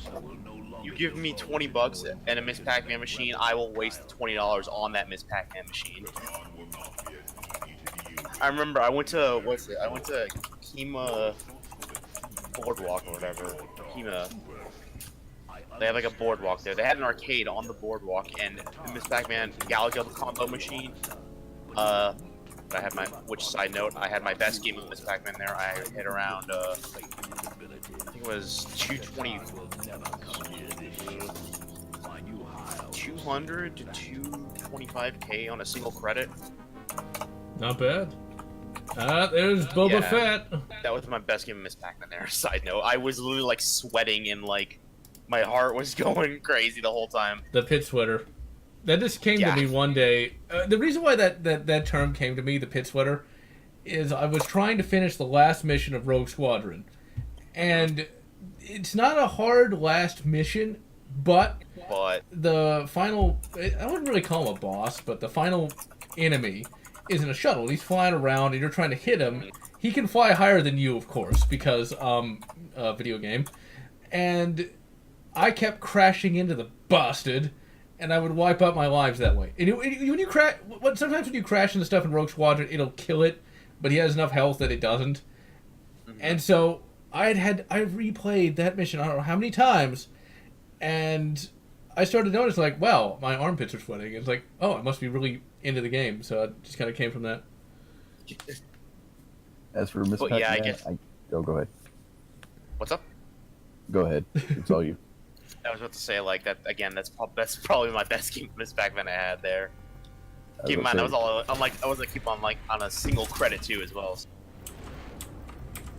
You give me $20 and a Miss Pac-Man machine, I will waste $20 on that Miss Pac-Man machine. I remember I went to Kima Boardwalk or whatever. Kima. They had like a boardwalk there. They had an arcade on the boardwalk, and Miss Pac-Man Galaga combo machine. I had my. Which side note, I had my best game of Miss Pac-Man there. I hit around. I think it was 220. 200 to 225k on a single credit. Not bad. There's Boba Yeah. Fett. That was my best game of Miss Pac-Man there. Side note, I was literally like sweating and like my heart was going crazy the whole time. The pit sweater. That just came Yeah. to me one day. The reason why that term came to me, the pit sweater, is I was trying to finish the last mission of Rogue Squadron. And it's not a hard last mission, but But the final... I wouldn't really call him a boss, but the final enemy is in a shuttle. He's flying around and you're trying to hit him. He can fly higher than you, of course, because video game. And I kept crashing into the bastard, and I would wipe out my lives that way. And when you crash, sometimes when you crash into stuff in Rogue Squadron, it'll kill it, but he has enough health that it doesn't. And so I replayed that mission I don't know how many times, and I started to notice like, wow, my armpits are sweating. It's like, oh, I must be really into the game. So it just kind of came from that. As for Miss But Pac-Man, yeah, I guess- go ahead. what's up? Go ahead. It's all you. I was about to say like that again. That's probably my best game of Miss Pac-Man I had there. Keep in mind, that was all. I was like keep on like on a single credit too as well.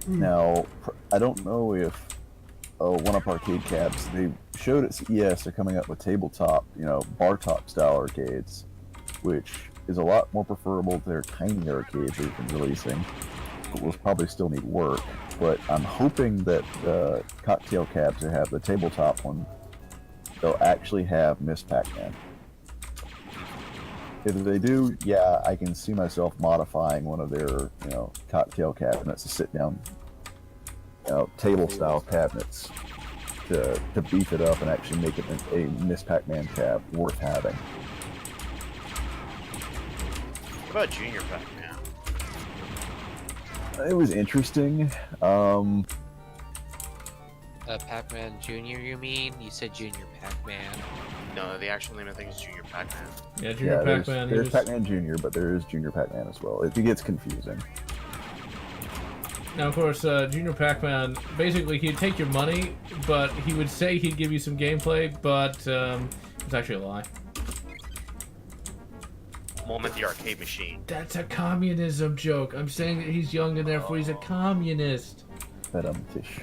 Now, I don't know if one-up arcade cabs, they showed at CES they're coming up with tabletop, bar top style arcades, which is a lot more preferable to their tiny arcades they've been releasing, but will probably still need work. But I'm hoping that the cocktail cabs that have the tabletop one, they'll actually have Miss Pac-Man. If they do, yeah, I can see myself modifying one of their, cocktail cabinets to sit down, table style cabinets to beef it up and actually make it a Miss Pac-Man cab worth having. What about Junior Pac-Man? It was interesting. Pac-Man Junior, you mean? You said Junior Pac-Man. No, the actual name of things is Junior Pac-Man. Yeah, Junior Pac-Man. There's Pac-Man Junior, but there is Junior Pac-Man as well. It gets confusing. Now, of course, Junior Pac-Man, basically, he'd take your money, but he would say he'd give you some gameplay, but it's actually a lie. Well, I meant the arcade machine. That's a communism joke. I'm saying that he's young and therefore he's a communist. Fish.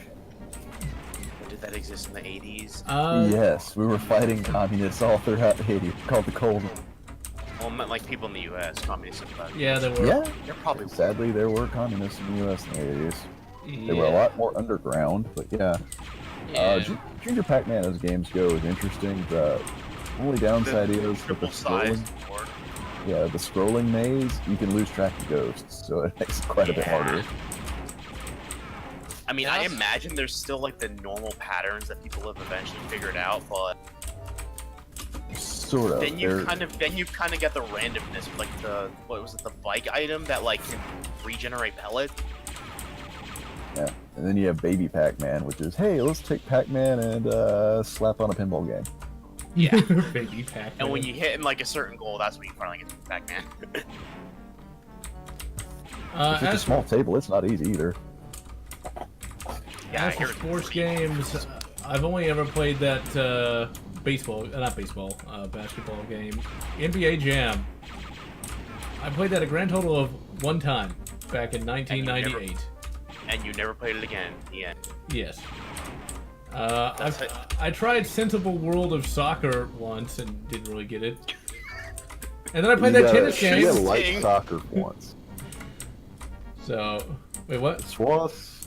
Did that exist in the 80s? Yes, we were fighting communists all throughout Haiti, called the Cold War. Well, I meant like people in the U.S. Communist sympathizers. Yeah, there were. Yeah, They're probably sadly, there were communists in the U.S. in the 80s. Yeah. They were a lot more underground, but yeah. Junior Pac-Man, as games go, is interesting. The only downside is with the triple scrolling. size board. Yeah, the scrolling maze, you can lose track of ghosts, so it makes it quite a bit harder. I mean, I imagine there's still like the normal patterns that people have eventually figured out, but Sort of. then you kind of get the randomness, with, like the the bike item that like can regenerate pellets. Yeah, and then you have Baby Pac-Man, which is, hey, let's take Pac-Man and slap on a pinball game. Yeah. Baby Pac-Man. And when you hit in like a certain goal, that's when you finally get to Pac-Man. It's just a small table, it's not easy either. Yeah, I as for hear it. sports games, I've only ever played that basketball game, NBA Jam. I played that a grand total of one time back in 1998. And you never played it again. Yeah. Yes. I tried Sensible World of Soccer once and didn't really get it. And then I played that tennis You game. gotta like soccer once. So, wait, what? Swass.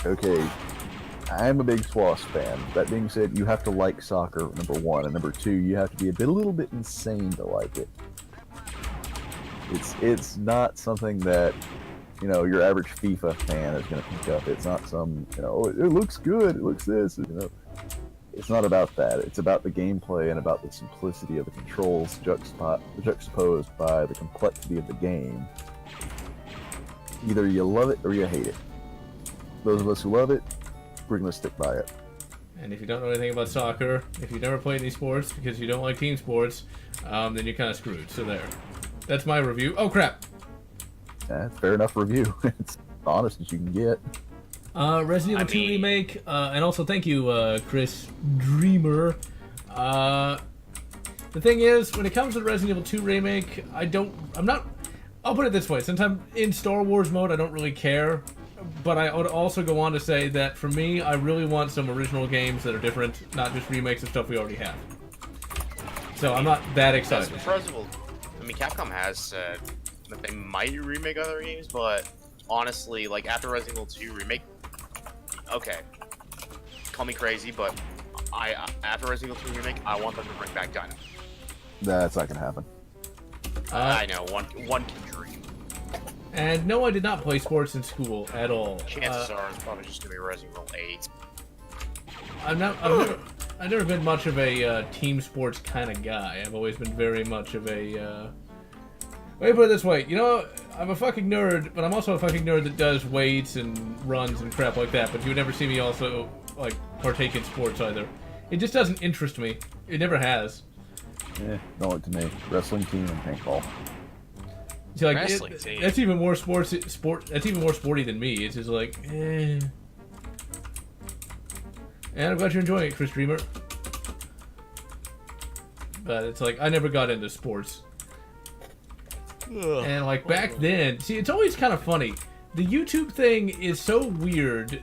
Okay, I'm a big Swass fan. That being said, you have to like soccer, number one, and number two, you have to be a little bit insane to like it. It's not something that your average FIFA fan is going to pick up. It's not some it looks good, it looks this. It's not about that. It's about the gameplay and about the simplicity of the controls juxtaposed by the complexity of the game. Either you love it or you hate it. Those of us who love it, we're going to stick by it. And if you don't know anything about soccer, if you've never played any sports because you don't like team sports, then you're kind of screwed. So there. That's my review. Oh, crap. That's fair enough review. It's the honest as you can get. Resident Evil 2 Remake, and also thank you, Chris Dreamer. The thing is, when it comes to the Resident Evil 2 Remake, I'll put it this way, since I'm in Star Wars mode, I don't really care. But I would also go on to say that for me, I really want some original games that are different, not just remakes of stuff we already have. So I'm not that excited. Capcom has said that they might remake other games, but honestly, like after Resident Evil 2 Remake, okay, call me crazy, but after Resident Evil 2 Remake, I want them to bring back Dino. That's not gonna happen. I know, one can dream. And no, I did not play sports in school at all. Chances are it's probably just gonna be Resident Evil 8. I've never been much of a team sports kind of guy. I've always been very much of a. Let me put it this way. You know, I'm a fucking nerd, but I'm also a fucking nerd that does weights and runs and crap like that. But you would never see me also like partake in sports either. It just doesn't interest me. It never has. Yeah, don't look to me. Wrestling team and paintball. See, like, Wrestling team. That's even more That's even more sporty than me. It's just like, eh. And I'm glad you're enjoying it, Chris Dreamer. But it's like, I never got into sports. And like back then, see, it's always kind of funny. The YouTube thing is so weird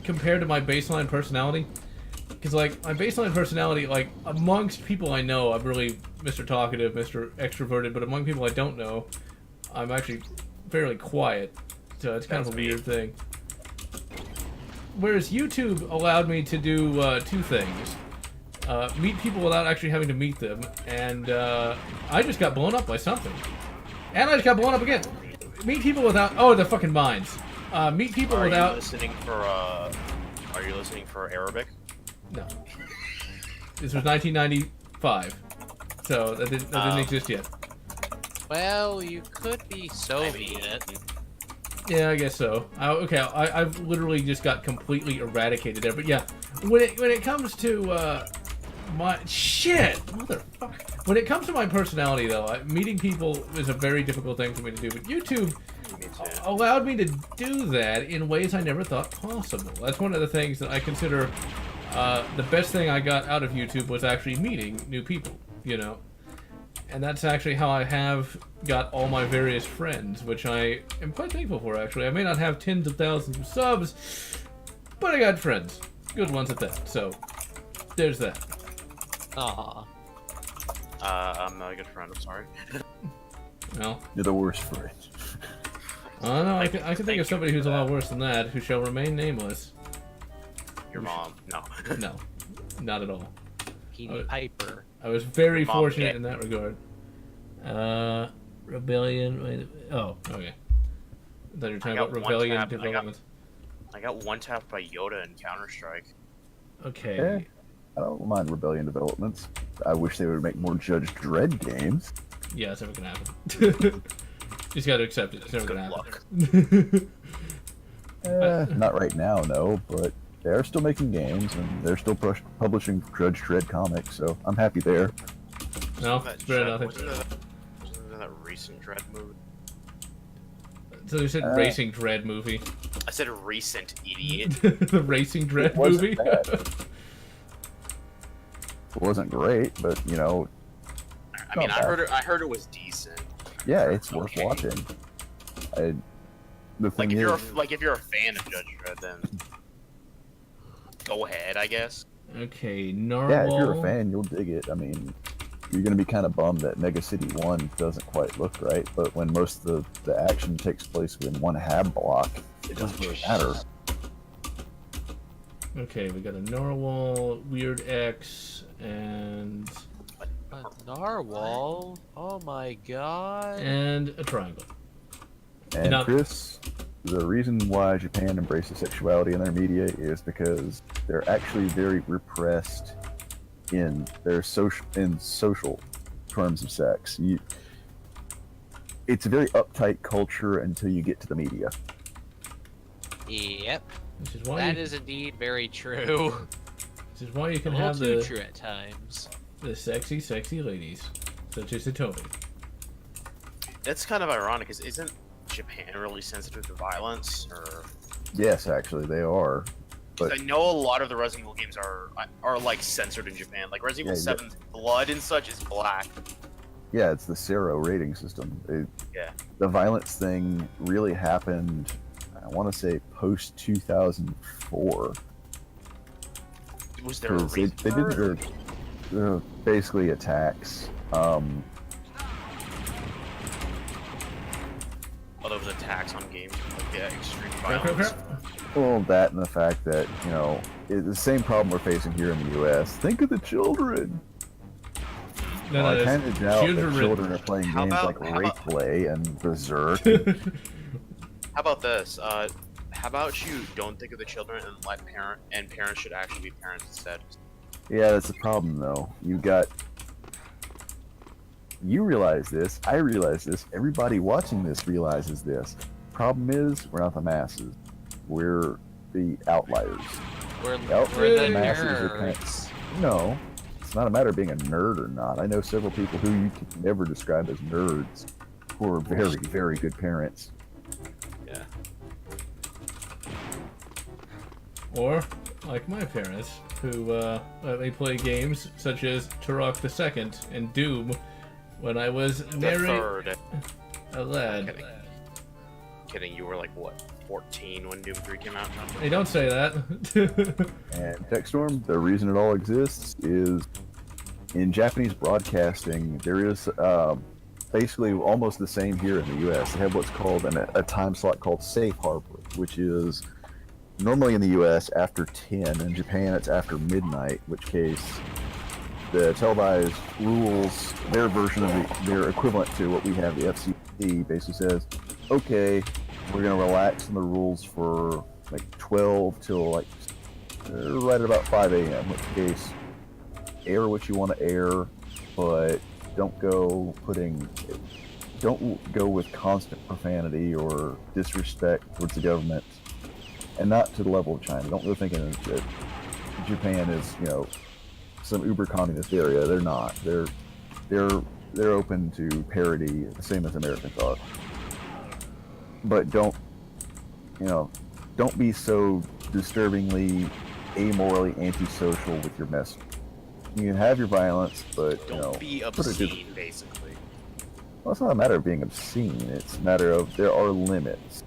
compared to my baseline personality. Because like, my baseline personality, like, amongst people I know, I'm really Mr. Talkative, Mr. Extroverted, but among people I don't know, I'm actually fairly quiet. So it's kind of a weird thing. Whereas YouTube allowed me to do two things. Meet people without actually having to meet them, and I just got blown up by something. And I just got blown up again. Meet people without... Oh, the fucking mines. Meet people without... Are you listening for Arabic? No. This was 1995. So that didn't exist yet. Well, you could be Soviet. Yeah, I guess so. I've literally just got completely eradicated there. But yeah, when it comes to my shit, motherfucker. When it comes to my personality, though, meeting people is a very difficult thing for me to do. But YouTube allowed me to do that in ways I never thought possible. That's one of the things that I consider the best thing I got out of YouTube was actually meeting new people. You know. And that's actually how I have got all my various friends, which I am quite thankful for, actually. I may not have tens of thousands of subs, but I got friends. Good ones at that, so there's that. Aww. I'm not a good friend, I'm sorry. Well, You're the worst friend. I know, I can think of somebody who's a lot worse than that, who shall remain nameless. Your mom, no. No, not at all. Petey Piper. I was very Mom, fortunate yeah. in that regard. Rebellion. Oh, okay. I thought you were talking about Rebellion development. I got one tapped by Yoda in Counter-Strike. Okay. Yeah. I don't mind Rebellion developments. I wish they would make more Judge Dredd games. Yeah, it's never gonna happen. Just gotta accept it. It's never gonna Good happen. Not right now, no, but they're still making games and they're still publishing Judge Dredd comics, so I'm happy there. No, That it's better than nothing. wasn't that recent Dread movie? So you said Racing Dread movie. I said recent, idiot. The Racing Dread It wasn't movie? bad. It wasn't great, but you know, I mean, Not bad. I heard it was decent. yeah, it's worth watching. The Like thing if is, you're a fan of Judge Dredd, then go ahead, I guess. Okay, yeah, Narwhal. if you're a fan, you'll dig it. I mean, you're gonna be kind of bummed that Mega City 1 doesn't quite look right, but when most of the action takes place in one hab block, it doesn't really matter. Okay, we got a Narwhal, Weird X, and A narwhal? Oh my god. a triangle. And No. Chris, the reason why Japan embraces sexuality in their media is because they're actually very repressed in their social terms of sex. It's a very uptight culture until you get to the media. Yep. Which is why That is indeed very true. This is why you A can little have too the true at times. sexy, sexy ladies, such as Hitomi. That's kind of ironic, because isn't Japan really sensitive to violence? Or Yes, actually, they are. 'cause But I know a lot of the Resident Evil games are like censored in Japan. Like Resident Evil Yeah, 7's blood and such is black. yeah, it's the Zero rating system. Yeah. The violence thing really happened, I want to say, post 2004. Was there a Because they reason for it? did basically attacks. Oh, there was attacks on games, like extreme Crap, crap, violence. crap. Well, that and the fact that, it's the same problem we're facing here in the U.S. Think of the children. No, Well, I no, kind of doubt that children. children are playing How games about- like how about- Replay and Berserk. How about this? How about you don't think of the children and let parents should actually be parents instead? Yeah, that's the problem, though. You realize this, I realize this, everybody watching this realizes this. Problem is, we're not the masses. We're the outliers. We're the the masses are kind nerds. No, it's not a matter of being a nerd or not. I know several people who you could never describe as nerds who are very, very good parents. Yeah. Or, like my parents, who let me play games such as Turok II and Doom when I was The nary third. a lad. Kidding, you were like what, 14 when Doom 3 came out? Hey, don't say that. And Techstorm, the reason it all exists is in Japanese broadcasting, there is basically almost the same here in the US. They have what's called a time slot called Safe Harbor, which is normally in the US after 10. In Japan, it's after midnight, in which case the televised rules, their version of their equivalent to what we have, the FCC, basically says, okay, we're going to relax on the rules for like 12 till like right at about 5 a.m., in which case air what you want to air, but don't go with constant profanity or disrespect towards the government, and not to the level of China. Don't go thinking that Japan is, some uber communist area. They're not. They're open to parody, the same as Americans are. But don't be so disturbingly amorally antisocial with your message. You can have your violence, but Don't be put it obscene, basically. well, it's not a matter of being obscene. It's a matter of there are limits.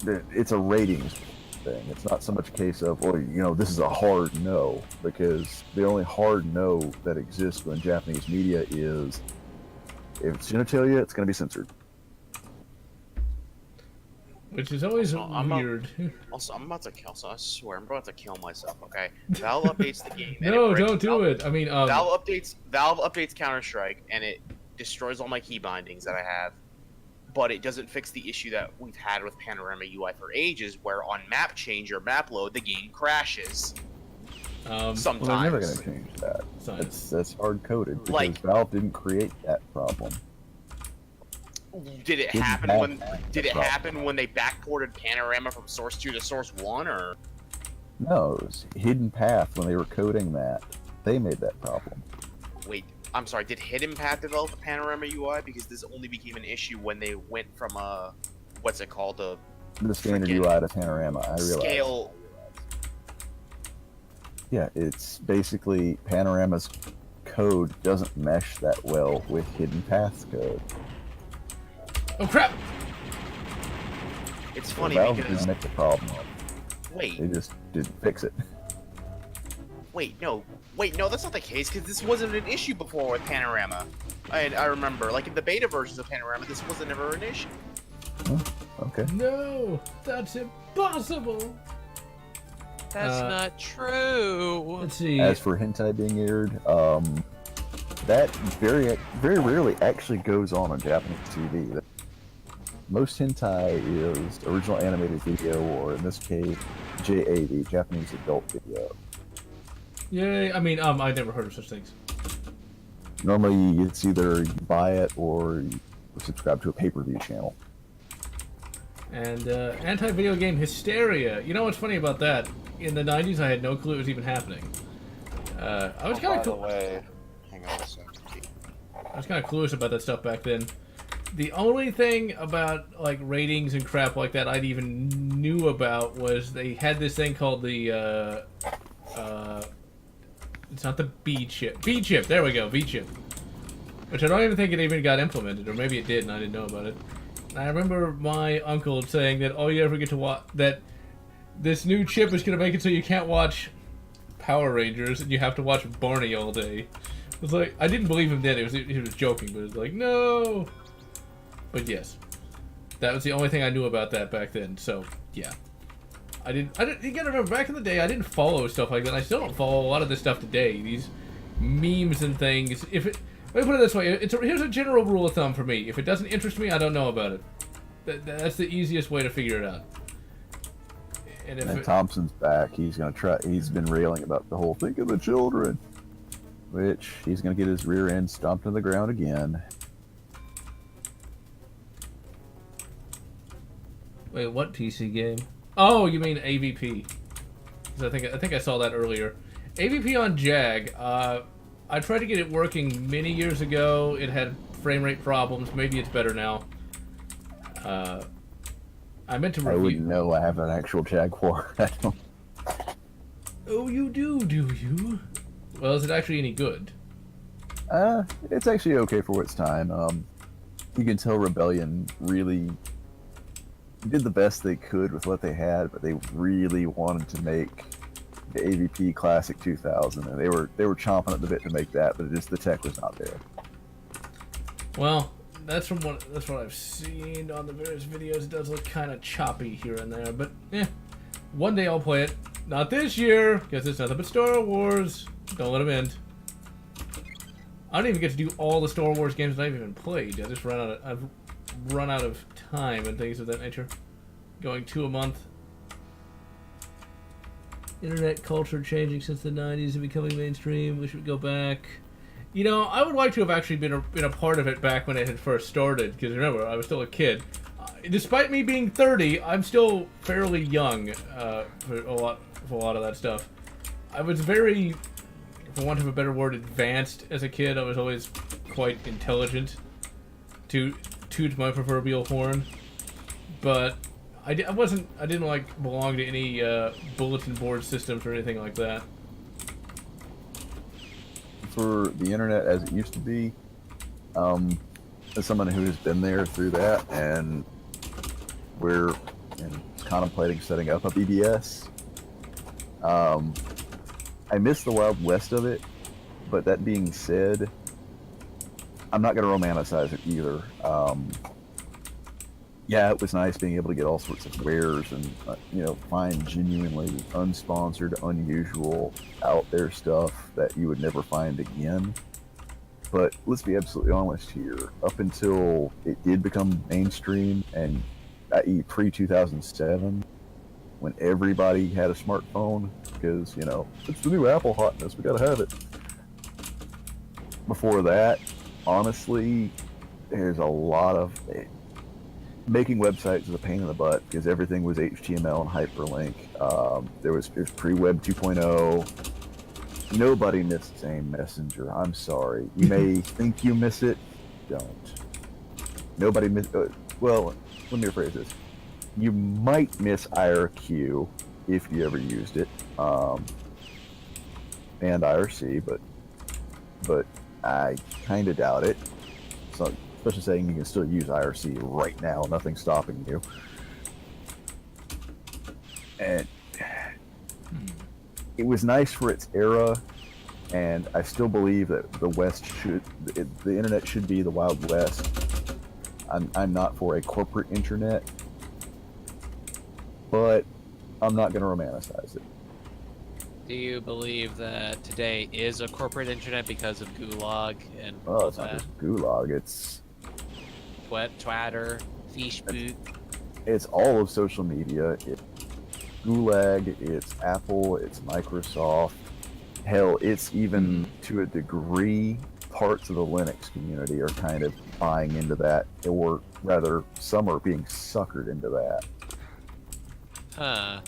It's a ratings thing. It's not so much a case of, this is a hard no, because the only hard no that exists in Japanese media is if it's genitalia, it's going to be censored. Which is always I'm weird. Also, I'm about to kill. So I swear, I'm about to kill myself. Okay. Valve updates the game. and No, it breaks- don't do it. I mean, Valve updates Counter Strike, and it destroys all my key bindings that I have. But it doesn't fix the issue that we've had with Panorama UI for ages, where on map change or map load, the game crashes. Sometimes. Well, they're never going to change that. Science. That's hard coded because Like- Valve didn't create that problem. Did it Didn't happen have when? that Did it problem. happen when they backported Panorama from Source 2 to Source 1, or? No, it was Hidden Path when they were coding that. They made that problem. Wait, I'm sorry. Did Hidden Path develop the Panorama UI? Because this only became an issue when they went from what's it called, The standard Freaking UI to Panorama, I realize. scale. Yeah, it's basically Panorama's code doesn't mesh that well with Hidden Path's code. Oh crap! It's So funny Valve because didn't make the problem. They wait, just didn't fix it. no, that's not the case because this wasn't an issue before with Panorama. I remember, like in the beta versions of Panorama, this wasn't ever an issue. Okay. No, that's impossible. That's not true. Let's see. As for hentai being aired, that very, very rarely actually goes on Japanese TV. Most hentai is original animated video, or in this case, JAV, Japanese adult video. Yay! I mean, I never heard of such things. Normally, it's either you buy it or you subscribe to a pay-per-view channel. And anti-video game hysteria. You know what's funny about that? In the 90s, I had no clue it was even happening. I was kind By of the way, hang on a second. I was kind of clueless about that stuff back then. The only thing about like ratings and crap like that I'd even knew about was they had this thing called the it's not the B chip. B chip. There we go. B chip. Which I don't even think it even got implemented, or maybe it did and I didn't know about it. And I remember my uncle saying that all you ever get to watch, that this new chip is going to make it so you can't watch Power Rangers and you have to watch Barney all day. It was like, I didn't believe him then. He was joking, but it was like, no. But yes, that was the only thing I knew about that back then. So yeah, I didn't. You gotta remember, back in the day, I didn't follow stuff like that. I still don't follow a lot of this stuff today. These memes and things. Let me put it this way. Here's a general rule of thumb for me. If it doesn't interest me, I don't know about it. That's the easiest way to figure it out. And Thompson's back. He's gonna try. He's been railing about the whole thing of the children, which he's gonna get his rear end stomped on the ground again. Wait, what PC game? Oh, you mean AVP? 'Cause I think I saw that earlier. AVP on Jag. I tried to get it working many years ago. It had frame rate problems. Maybe it's better now. I meant to review. I wouldn't know. I have an actual Jaguar. I don't. Oh, you do you? Well, is it actually any good? It's actually okay for its time. You can tell Rebellion really did the best they could with what they had, but they really wanted to make the AVP Classic 2000, and they were chomping at the bit to make that, but just the tech was not there. Well, that's what I've seen on the various videos. It does look kind of choppy here and there, but one day I'll play it. Not this year, because it's nothing but Star Wars. Don't let them end. I don't even get to do all the Star Wars games that I've even played. I've run out of time and things of that nature. Going 2 a month. Internet culture changing since the 90s and becoming mainstream. We should go back. You know, I would like to have actually been a part of it back when it had first started, because remember, I was still a kid. Despite me being 30, I'm still fairly young for a lot of that stuff. I was very, for want of a better word, advanced as a kid. I was always quite intelligent, to toot my proverbial horn. But I didn't like belong to any bulletin board systems or anything like that. For the internet as it used to be, as someone who has been there through that, and we're contemplating setting up a BBS. I miss the Wild West of it, but that being said, I'm not going to romanticize it either. Yeah, it was nice being able to get all sorts of wares and find genuinely unsponsored, unusual, out there stuff that you would never find again. But let's be absolutely honest here. Up until it did become mainstream, and i.e. pre-2007, when everybody had a smartphone, because it's the new Apple hotness, we gotta have it. Before that, honestly, there's a lot of making websites is a pain in the butt, because everything was HTML and hyperlink. It was pre-web 2.0. Nobody missed AIM Messenger. I'm sorry. You may think you miss it. Don't. Nobody miss. Well, let me rephrase this. You might miss IRQ if you ever used it, and IRC, but I kind of doubt it. So, especially saying you can still use IRC right now, nothing's stopping you. And it was nice for its era, and I still believe that the internet should be the Wild West. I'm not for a corporate internet, but I'm not going to romanticize it. Do you believe that today is a corporate internet because of Gulag and all It's not that? just Gulag, it's Twitter, Facebook. It's all of social media. It's Gulag, it's Apple, it's Microsoft. Hell, it's even to a degree parts of the Linux community are kind of buying into that, or rather, some are being suckered into that. Huh.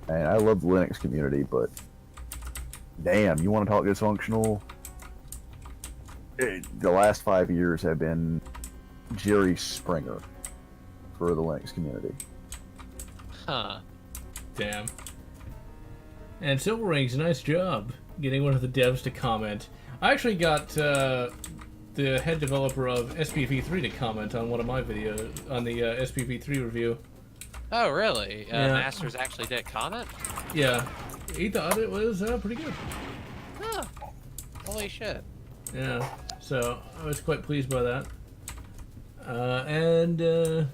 And I love the Linux community, but damn, you want to talk dysfunctional? The last 5 years have been Jerry Springer for the Linux community. Huh. Damn. And Silver Rings, nice job getting one of the devs to comment. I actually got the head developer of SPV3 to comment on one of my videos, on the SPV3 review. Oh, really? Yeah. Masters actually did comment? Yeah, he thought it was pretty good. Huh. Holy shit. Yeah, so I was quite pleased by that. And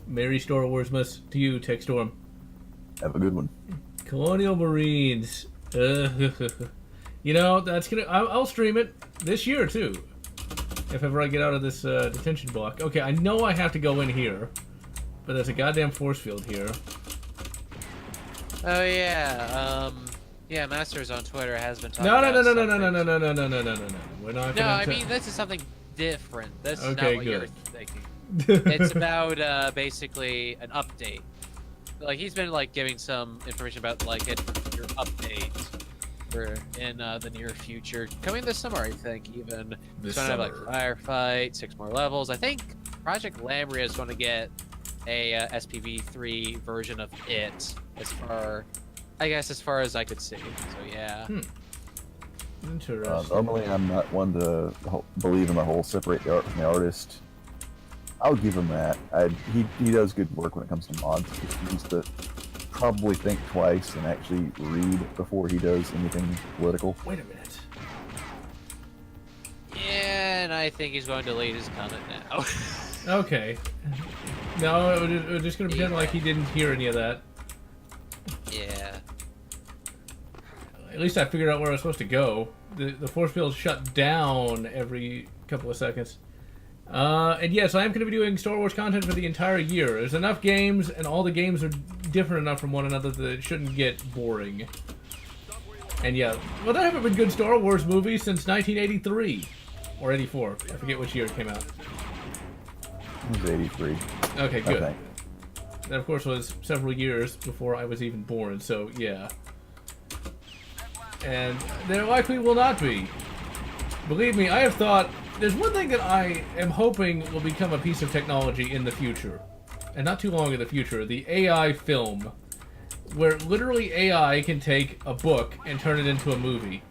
Merry Star Warsmas to you, TechStorm. Have a good one. Colonial Marines. You know, that's gonna. I'll stream it this year too, if ever I get out of this detention block. Okay, I know I have to go in here, but there's a goddamn force field here. Oh, yeah. Yeah, Masters on Twitter has been talking No, about no. We're not. No, gonna I mean, this is something different. This is Okay, not what you're good. thinking. It's about basically an update. Like, he's been like giving some information about like your update for in the near future, coming this summer, I think. Even This it's gonna have like summer. firefight, 6 more levels. I think Project Lambria is going to get a SPV3 version of it, as far as I could see. So yeah. Interesting. Normally, I'm not one to believe in the whole separate the art from the artist. I'll give him that. He does good work when it comes to mods. He needs to probably think twice and actually read before he does anything political. Wait a minute. Yeah, and I think he's going to delete his comment now. Okay. No, we're just gonna pretend like he didn't hear any of that. Yeah. At least I figured out where I was supposed to go. The force field shut down every couple of seconds. And yes, I am going to be doing Star Wars content for the entire year. There's enough games, and all the games are different enough from one another that it shouldn't get boring. And yeah, well, there haven't been good Star Wars movies since 1983. Or 84. I forget which year it came out. He's 83. Okay, good. Okay. That, of course, was several years before I was even born, so yeah. And there likely will not be. Believe me, I have thought... There's one thing that I am hoping will become a piece of technology in the future. And not too long in the future. The AI film. Where literally AI can take a book and turn it into a movie.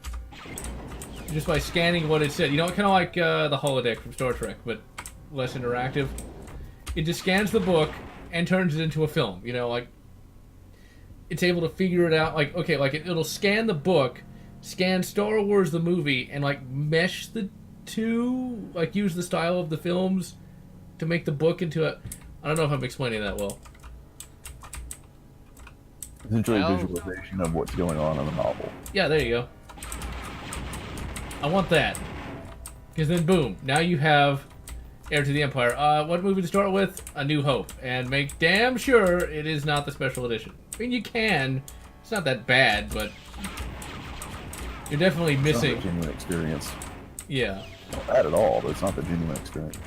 Just by scanning what it said. You know, kind of like the holodeck from Star Trek, but less interactive. It just scans the book and turns it into a film. You know, like... It's able to figure it out. Like, okay, like it'll scan the book, scan Star Wars the movie, and like mesh the two, like use the style of the films to make the book into a... I don't know if I'm explaining that well. Essentially, Well- a visualization of what's going on in the novel. Yeah, there you go. I want that. Because then, boom, now you have Heir to the Empire. What movie to start with? A New Hope. And make damn sure it is not the special edition. I mean, you can. It's not that bad, but you're definitely It's not missing... the genuine experience. Yeah. Not bad at all, but it's not the genuine experience.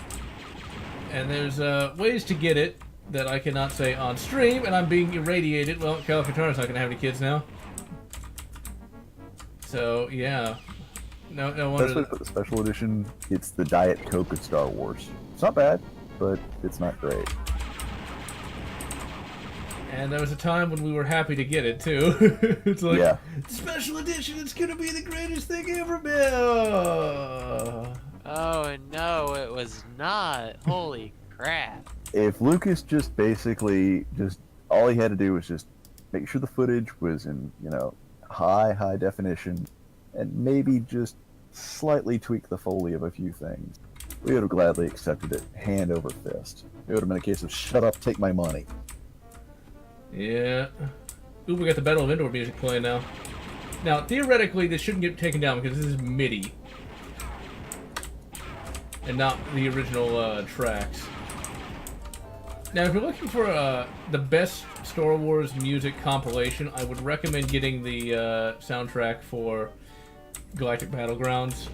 And there's ways to get it that I cannot say on stream, and I'm being irradiated. Well, California's not going to have any kids now. So, yeah. No That's wonder... what the special edition. It's the Diet Coke of Star Wars. It's not bad, but it's not great. And there was a time when we were happy to get it, too. It's like, Yeah. special edition, it's going to be the greatest thing ever built. Oh no, it was not. Holy crap. If Lucas just basically all he had to do was just make sure the footage was in, high definition, and maybe just slightly tweak the Foley of a few things, we would have gladly accepted it hand over fist. It would have been a case of shut up, take my money. Yeah. Ooh, we got the Battle of Endor music playing now. Now, theoretically, this shouldn't get taken down because this is MIDI. And not the original tracks. Now, if you're looking for the best Star Wars music compilation, I would recommend getting the soundtrack for Galactic Battlegrounds.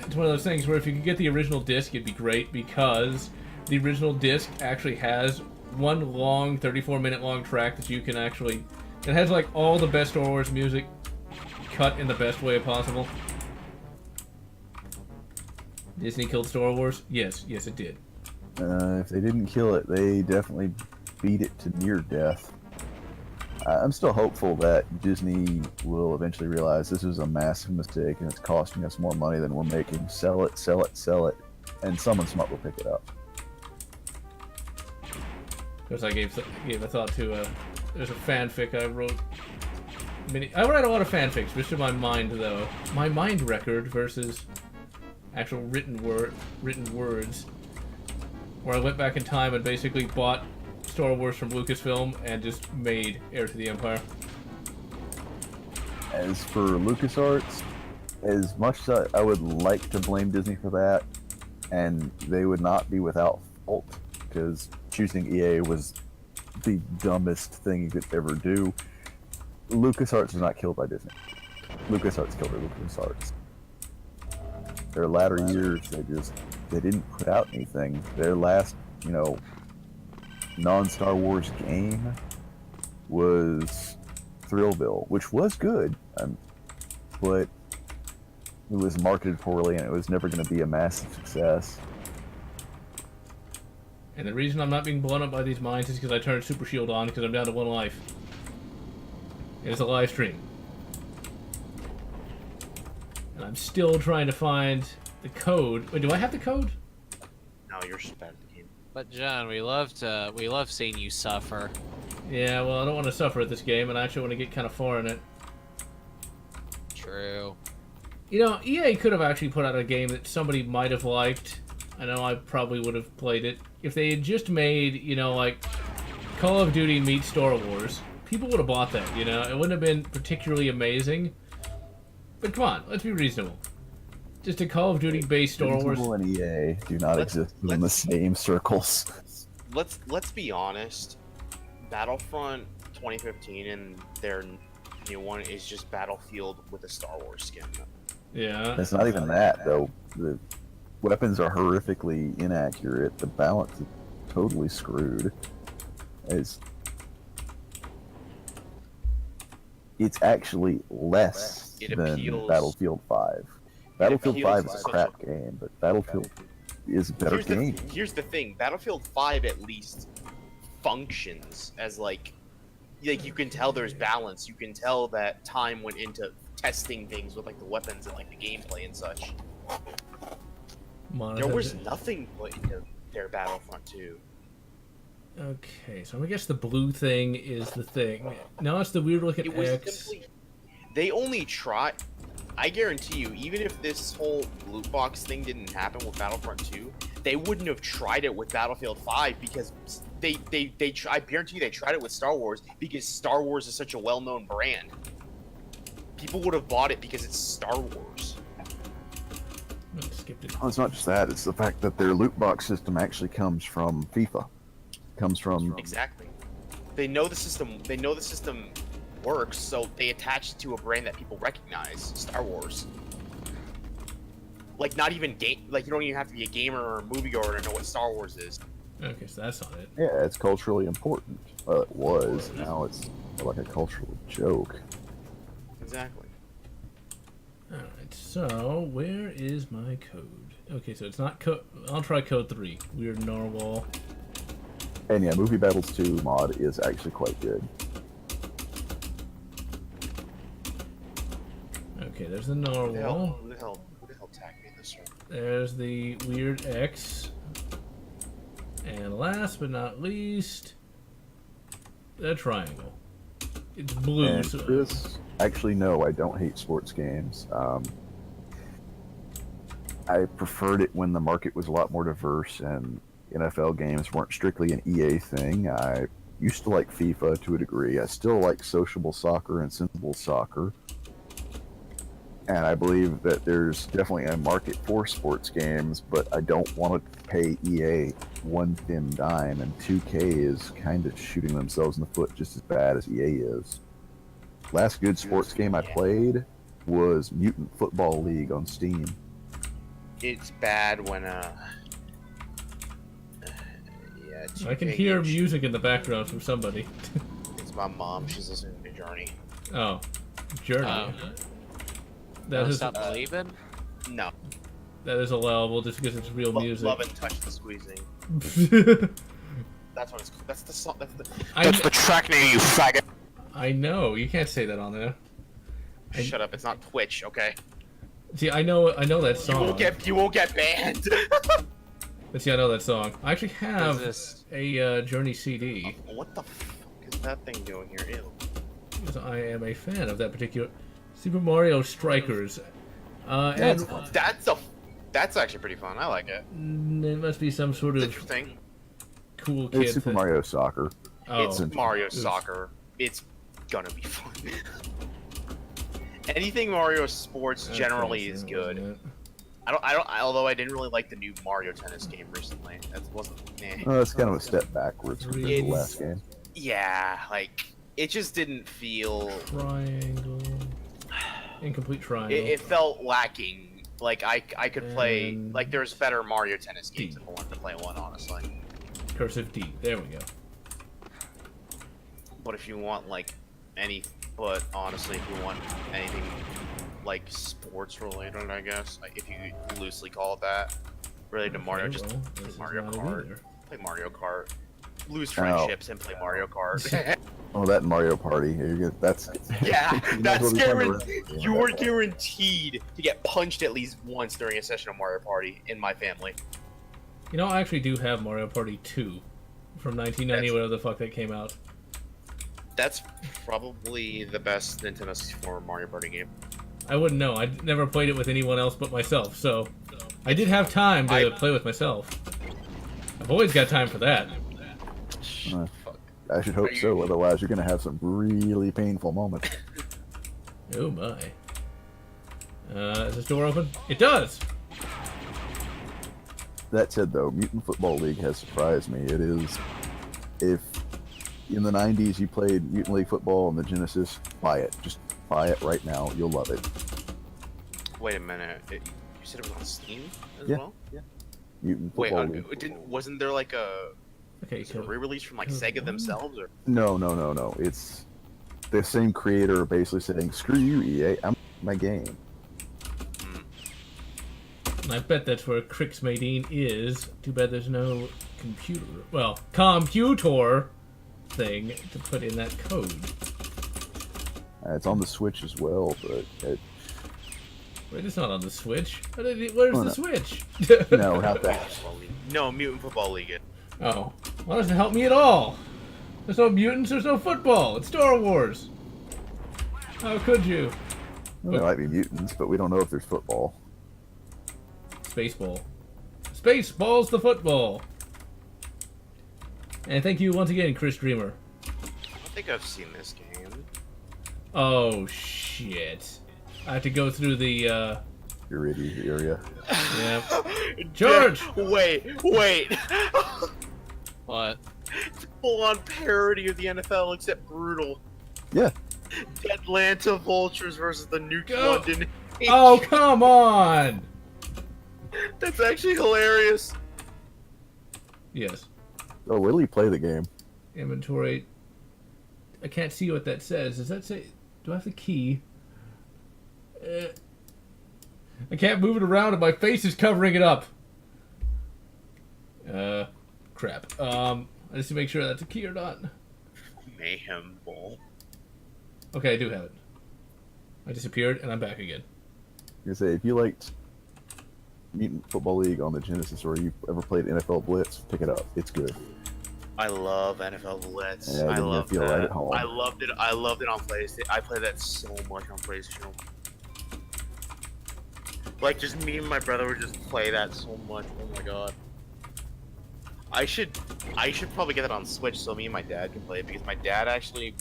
it's one of those things where if you could get the original disc, it'd be great, because the original disc actually has one long 34-minute long track that you can actually... It has like all the best Star Wars music cut in the best way possible. Disney killed Star Wars? Yes, it did. If they didn't kill it, they definitely beat it to near death. I'm still hopeful that Disney will eventually realize this is a massive mistake and it's costing us more money than we're making. Sell it, sell it, sell it, and someone smart will pick it up. Of course, I gave a thought to there's a fanfic I wrote. I write a lot of fanfics, just in my mind though. My mind record versus actual written words, where I went back in time and basically bought Star Wars from Lucasfilm and just made Heir to the Empire. As for LucasArts, as much as I would like to blame Disney for that, and they would not be without fault, because choosing EA was the dumbest thing you could ever do. LucasArts was not killed by Disney. LucasArts killed LucasArts. Their latter years, they didn't put out anything. Their last, non-Star Wars game was Thrillville, which was good, but it was marketed poorly and it was never going to be a massive success. And the reason I'm not being blown up by these mines is because I turned Super Shield on because I'm down to 1 life. It's a live stream. And I'm still trying to find the code. Wait, do I have the code? No, you're just bad at the game. But John, we love seeing you suffer. Yeah, well, I don't want to suffer at this game, and I actually want to get kind of far in it. True. EA could have actually put out a game that somebody might have liked. I know I probably would have played it. If they had just made, like, Call of Duty meets Star Wars, people would have bought that, It wouldn't have been particularly amazing. But come on, let's be reasonable. Just a Call of Duty-based Star Wars... Reasonable and EA do not exist in the same circles. Let's be honest. Battlefront 2015 and their new one is just Battlefield with a Star Wars skin. Yeah. It's not even that, though. The weapons are horrifically inaccurate. The balance is totally screwed. It's actually less than Battlefield 5. Battlefield 5 is a crap game, but Battlefield is a better game. Here's the thing. Battlefield 5 at least functions as like you can tell there's balance. You can tell that time went into testing things with like the weapons and like the gameplay and such. There was nothing put into their Battlefront 2. Okay, so I guess the blue thing is the thing. No, it's the weird looking X. They only try. I guarantee you, even if this whole loot box thing didn't happen with Battlefront 2, they wouldn't have tried it with Battlefield 5 because I guarantee you they tried it with Star Wars because Star Wars is such a well-known brand. People would have bought it because it's Star Wars. Skipped it. Oh, it's not just that, it's the fact that their loot box system actually comes from FIFA. Comes from... Exactly. They know the system works, so they attach it to a brand that people recognize, Star Wars. Like, not even like, you don't even have to be a gamer or a moviegoer to know what Star Wars is. Okay, so that's not it. Yeah, it's culturally important. Well, it was. Now it's like a cultural joke. Exactly. Alright, so where is my code? Okay, so it's not code. I'll try code 3. Weird narwhal. And yeah, Movie Battles 2 mod is actually quite good. Okay, there's the narwhal. Who the hell tagged me in this one? There's the weird X. And last but not least, the triangle. It's blue. And this, actually, no, I don't hate sports games. I preferred it when the market was a lot more diverse and NFL games weren't strictly an EA thing. I used to like FIFA to a degree. I still like sociable soccer and sensible soccer. And I believe that there's definitely a market for sports games, but I don't want to pay EA one thin dime, and 2K is kind of shooting themselves in the foot just as bad as EA is. Last good sports game I played was Mutant Football League on Steam. it's bad when yeah. I can 2K hear games- music in the background from somebody. It's my mom. She's listening to Journey. Oh, Journey. That Don't is stop believing. No. that is allowable just because it's real music. Love and touch the squeezing. That's what it's. That's the song. That's the track name, you faggot. I know you can't say that on there. Shut up. It's not Twitch, okay? See, I know that song. You won't get banned. But see, I know that song. I actually What have is this? a Journey CD What the fuck is that thing doing here? Ew. because I am a fan of that particular Super Mario Strikers. That's And fun. That's actually pretty fun. I like it. it must be some sort It's of interesting. cool kid. It's Super thing. Mario Soccer. Oh, It's Mario Oops. Soccer. It's gonna be fun. Anything Mario Sports That's generally awesome, is good. isn't it? Although I didn't really like the new Mario Tennis game recently. That wasn't. Eh. It's kind of a step backwards compared to the last game. Yeah, like it just didn't feel. Triangle. Incomplete triangle. It felt lacking. Like I could play. And- Like there's better Mario Tennis games if I wanted to play one, honestly. Cursive D. There we go. But if you want like but honestly, if you want anything like sports related, I guess, like, if you loosely call it that, related to Mario, Okay, just well, play this is Mario not it Kart. either. Play Mario Kart. Lose Ow. friendships and play Mario Kart. Oh, that Mario Party. That's Yeah, you might as that's well be playing the rest guaranteed. of the game You at are that point. guaranteed to get punched at least once during a session of Mario Party in my family. You know, I actually do have Mario Party 2 from 1990, That's- whatever the fuck that came out. That's probably the best Nintendo 64 Mario Party game. I wouldn't know. I never played it with anyone else but myself, so I did have time to play with myself. I've always got time for that. Uh, Fuck. I should hope so. Otherwise, you're gonna have some really painful moments. Oh my. Is this door open? It does! That said, though, Mutant Football League has surprised me. It is, if in the 90s you played Mutant League Football on the Genesis, buy it. Just buy it right now. You'll love it. Wait a minute. You said it was on Steam as Yeah. well? Yeah. Mutant Wait, Football League. wasn't there like a Okay, was it so... a re-release from like Sega themselves, or No. It's the same creator basically saying, "Screw you, EA. I'm my game." I bet that's where Crix Maydeen is. Too bad there's no computer... Well, computer thing to put in that code. It's on the Switch as well, but Wait, it's not on the Switch. Where's Oh, the no. Switch? no, not that. no Mutant Football League? Oh. Well, that doesn't help me at all. There's no mutants, there's no football. It's Star Wars. How could you? Well, there might be mutants, but we don't know if there's football. Spaceball. Spaceball's the football. And thank you once again, Chris Dreamer. I don't think I've seen this game. Oh, shit. I have to go through the, Iridia area. yeah. George! Wait. What? Full-on parody of the NFL, except brutal. Yeah. Atlanta Vultures versus the Nuke Go. London. Oh, come on! That's actually hilarious. Yes. Oh, really? Play the game. Inventory. I can't see what that says. Does that say... Do I have the key? I can't move it around and my face is covering it up. Crap. I just need to make sure that's a key or not. Mayhem Bowl. Okay, I do have it. I disappeared and I'm back again. You say if you liked Mutant Football League on the Genesis, or you ever played NFL Blitz, pick it up. It's good. I love NFL Blitz. Yeah, I you're gonna love feel that. right at home. I loved it. I loved it on PlayStation. I played that so much on PlayStation. Like, just me and my brother would just play that so much. Oh my god. I should probably get that on Switch so me and my dad can play it, because my dad actually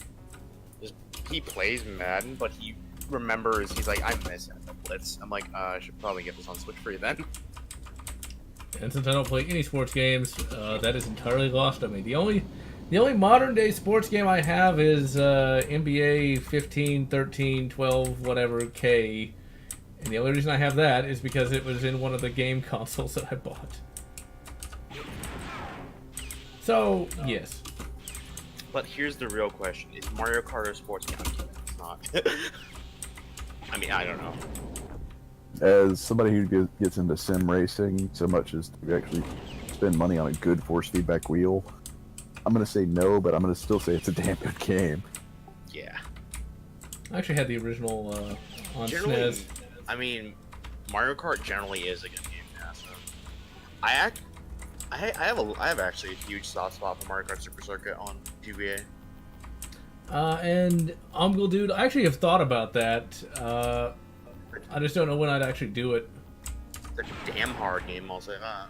he plays Madden, but he remembers, he's like, I miss NFL Blitz. I'm like, I should probably get this on Switch for you then. And since I don't play any sports games, that is entirely lost on me. The only modern day sports game I have is NBA 15, 13, 12, whatever, K. And the only reason I have that is because it was in one of the game consoles that I bought. So, yes. But here's the real question: is Mario Kart a sports game? It's not. I mean, I don't know. As somebody who gets into sim racing so much as to actually spend money on a good force feedback wheel, I'm gonna say no, but I'm gonna still say it's a damn good game. Yeah. I actually had the original on Generally, SNES. I mean, Mario Kart generally is a good game. Yeah. So, I have actually a huge soft spot for Mario Kart Super Circuit on GBA. And Dude, I actually have thought about that. I just don't know when I'd actually do it. It's a damn hard game, I'll say that.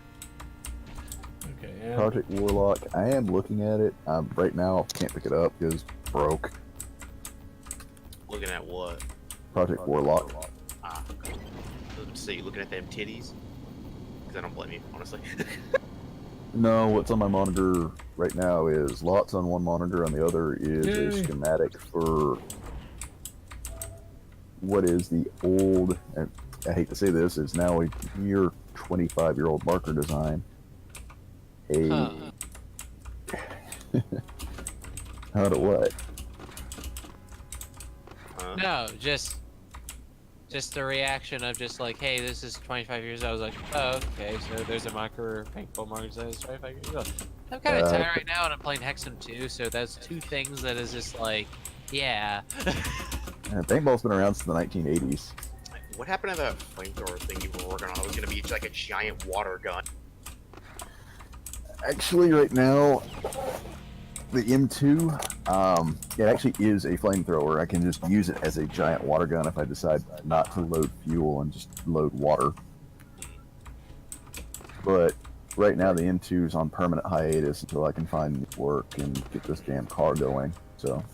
Okay, yeah. Project Warlock, I am looking at it. Right now, can't pick it up because it's broke. Looking at what? Project Warlock. Ah. Let's see, looking at them titties? Because I don't blame you, honestly. No, what's on my monitor right now is Lotz on one monitor, on the other is Yay. a schematic for what is the old, and I hate to say this, is now a near 25-year-old marker design. Huh. How to what? No, just the reaction of just like, hey, this is 25 years. I was like, oh, okay, so there's a marker, paintball marker that is 25 years old. I'm kind of tired right now, and I'm playing Hexen 2, so that's two things that is just like, yeah. Paintball's been around since the 1980s. What happened to that flamethrower thing you were working on? It was gonna be like a giant water gun. Actually, right now, the M2, it actually is a flamethrower. I can just use it as a giant water gun if I decide not to load fuel and just load water. But right now, the M2 is on permanent hiatus until I can find work and get this damn car going. So,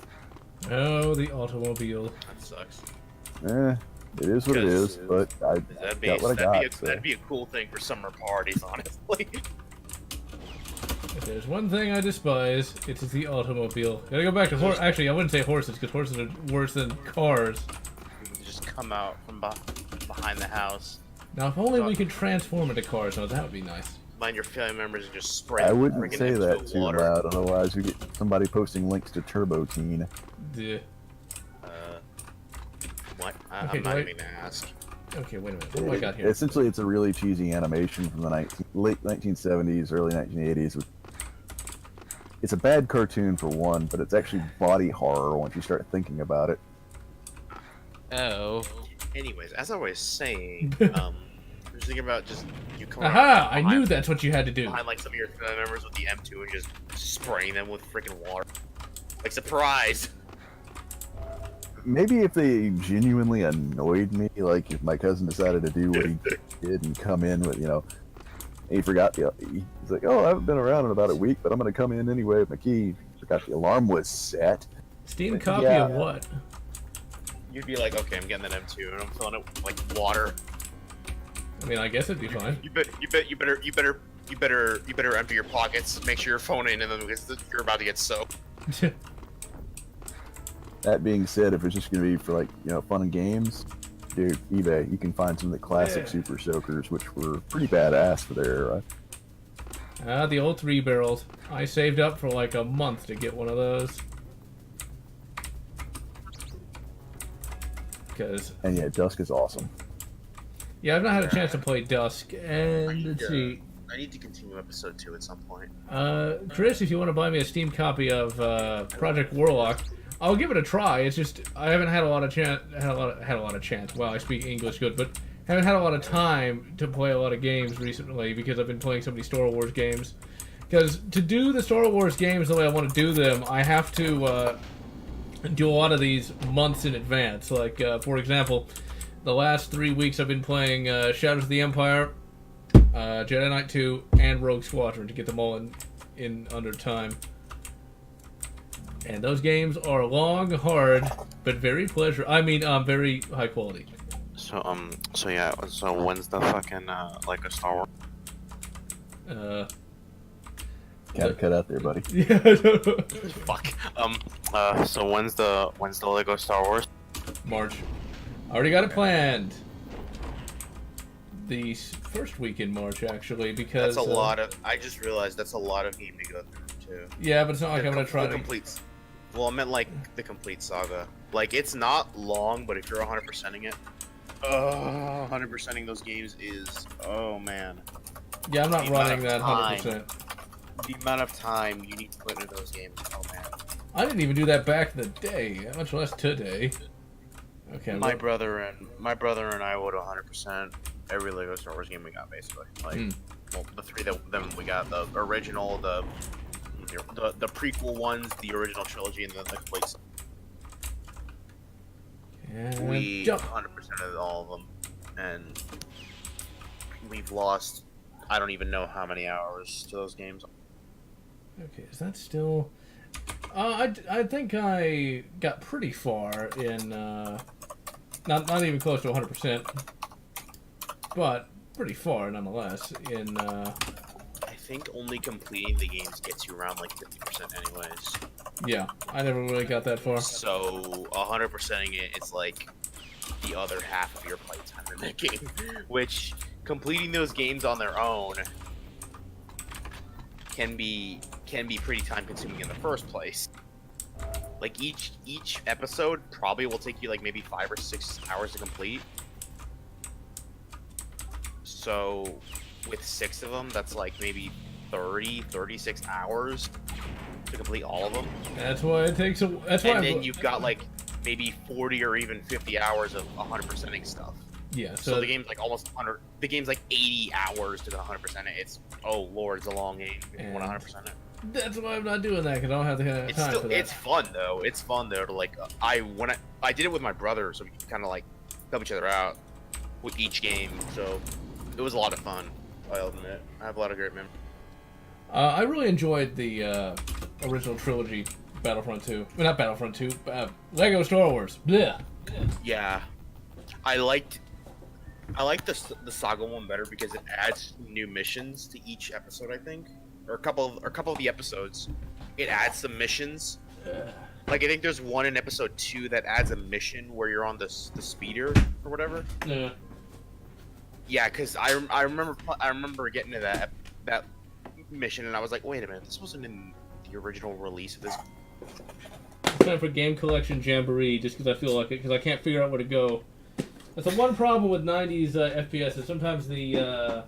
Oh, the automobile. That sucks. it is what it is. But I got what I got. So. That'd be a cool thing for summer parties, honestly. If there's one thing I despise, it is the automobile. Gotta go back to horse. Actually, I wouldn't say horses, because horses are worse than cars. People just come out from behind the house, Now, if only we could transform into cars, now that would be nice. find your family members, and just spray. I wouldn't friggin' say that X2 too water. loud, otherwise we get somebody posting links to Turbo Teen. Yeah. What? Okay, I'm not do I- even gonna ask. Okay, wait a minute. What do I got here? Essentially, it's a really cheesy animation from the late 1970s, early 1980s. It's a bad cartoon for one, but it's actually body horror once you start thinking about it. Oh. Anyways, as I was saying, I was thinking about just you coming Aha! I behind- knew that's what you had to do. behind like some of your family members with the M2 and just spraying them with freaking water. Like, surprise! Maybe if they genuinely annoyed me, like if my cousin decided to do what he did and come in with, he forgot he's like, oh, I haven't been around in about a week, but I'm going to come in anyway with my key. Forgot the alarm was set. Steam copy Yeah. of what? You'd be like, okay, I'm getting that M2 and I'm filling it with like water. I mean, I guess it'd be fine. You better empty your pockets, make sure your phone ain't in them because you're about to get soaked. That being said, if it's just going to be for like, fun and games, dude, eBay, you can find some of the classic Yeah. Super Soakers, which were pretty badass for their era. The old 3 barrels. I saved up for like a month to get one of those. Because, And yeah, Dusk is awesome. yeah, I've not had a chance to play Dusk. And let's see. I need to continue episode 2 at some point. Chris, if you want to buy me a Steam copy of Project Warlock, I'll give it a try. It's just I haven't had a lot of chance. Had a lot of chance. Wow, I speak English good, but haven't had a lot of time to play a lot of games recently because I've been playing so many Star Wars games. Because to do the Star Wars games the way I want to do them, I have to do a lot of these months in advance. Like, for example, the last 3 weeks I've been playing Shadows of the Empire, Jedi Knight 2, and Rogue Squadron to get them all in under time. And those games are long, hard, but very very high quality. So when's the fucking like a Star Wars? Gotta cut out there, buddy. Yeah, I don't know. Fuck. So when's the Lego Star Wars? March. Already got it planned. the first week in March, actually, because... That's a lot of... I just realized that's a lot of game to go through, too. Yeah, but it's not like I'm going to try to... complete... Well, I meant, like, the complete saga. Like, it's not long, but if you're 100%ing it... 100%ing those games is... Oh, man. Yeah, I'm not The running that amount 100%. The amount of time you need to put into those games, oh, man. I didn't even do that back in the day, much less today. Okay. My brother and I would 100% every Lego Star Wars game we got, basically. Like, well, the three that them we got: the original, the prequel ones, the original trilogy, and then the complete. And We jump. 100% of all of them, and we've lost. I don't even know how many hours to those games. Okay, is that still... I think I got pretty far in, not even close to 100%, but pretty far nonetheless in, I think only completing the games gets you around like 50% anyways. yeah, I never really got that far. So 100%ing it, it's like the other half of your playtime in that game, which completing those games on their own can be pretty time consuming in the first place. Like each episode probably will take you like maybe 5 or 6 hours to complete. So with 6 of them, that's like maybe 36 hours to complete all of them. That's why it takes a... That's why And then you've got like maybe 40 or even 50 hours of 100%ing stuff. yeah, So so the game's like almost 100. The game's like 80 hours to 100% it. It's, oh lord, it's a long game if you want to 100% it. that's why I'm not doing that, because I don't have the kind of It's time still, for that. it's fun though. It's fun though to like. I did it with my brother, so we could kind of like help each other out with each game. So it was a lot of fun. I'll admit, I have a lot of great memories. I really enjoyed the original trilogy, Battlefront 2. Well, not Battlefront 2, Lego Star Wars. Blech. Yeah, I liked the saga one better because it adds new missions to each episode. I think, or a couple of the episodes, it adds some missions. Like I think there's one in episode 2 that adds a mission where you're on the speeder or whatever. Yeah. Yeah, because I remember getting to that mission and I was like, wait a minute, this wasn't in the original release of this. Time for Game Collection Jamboree, just because I feel like it, because I can't figure out where to go. That's the one problem with 90s FPS, is sometimes the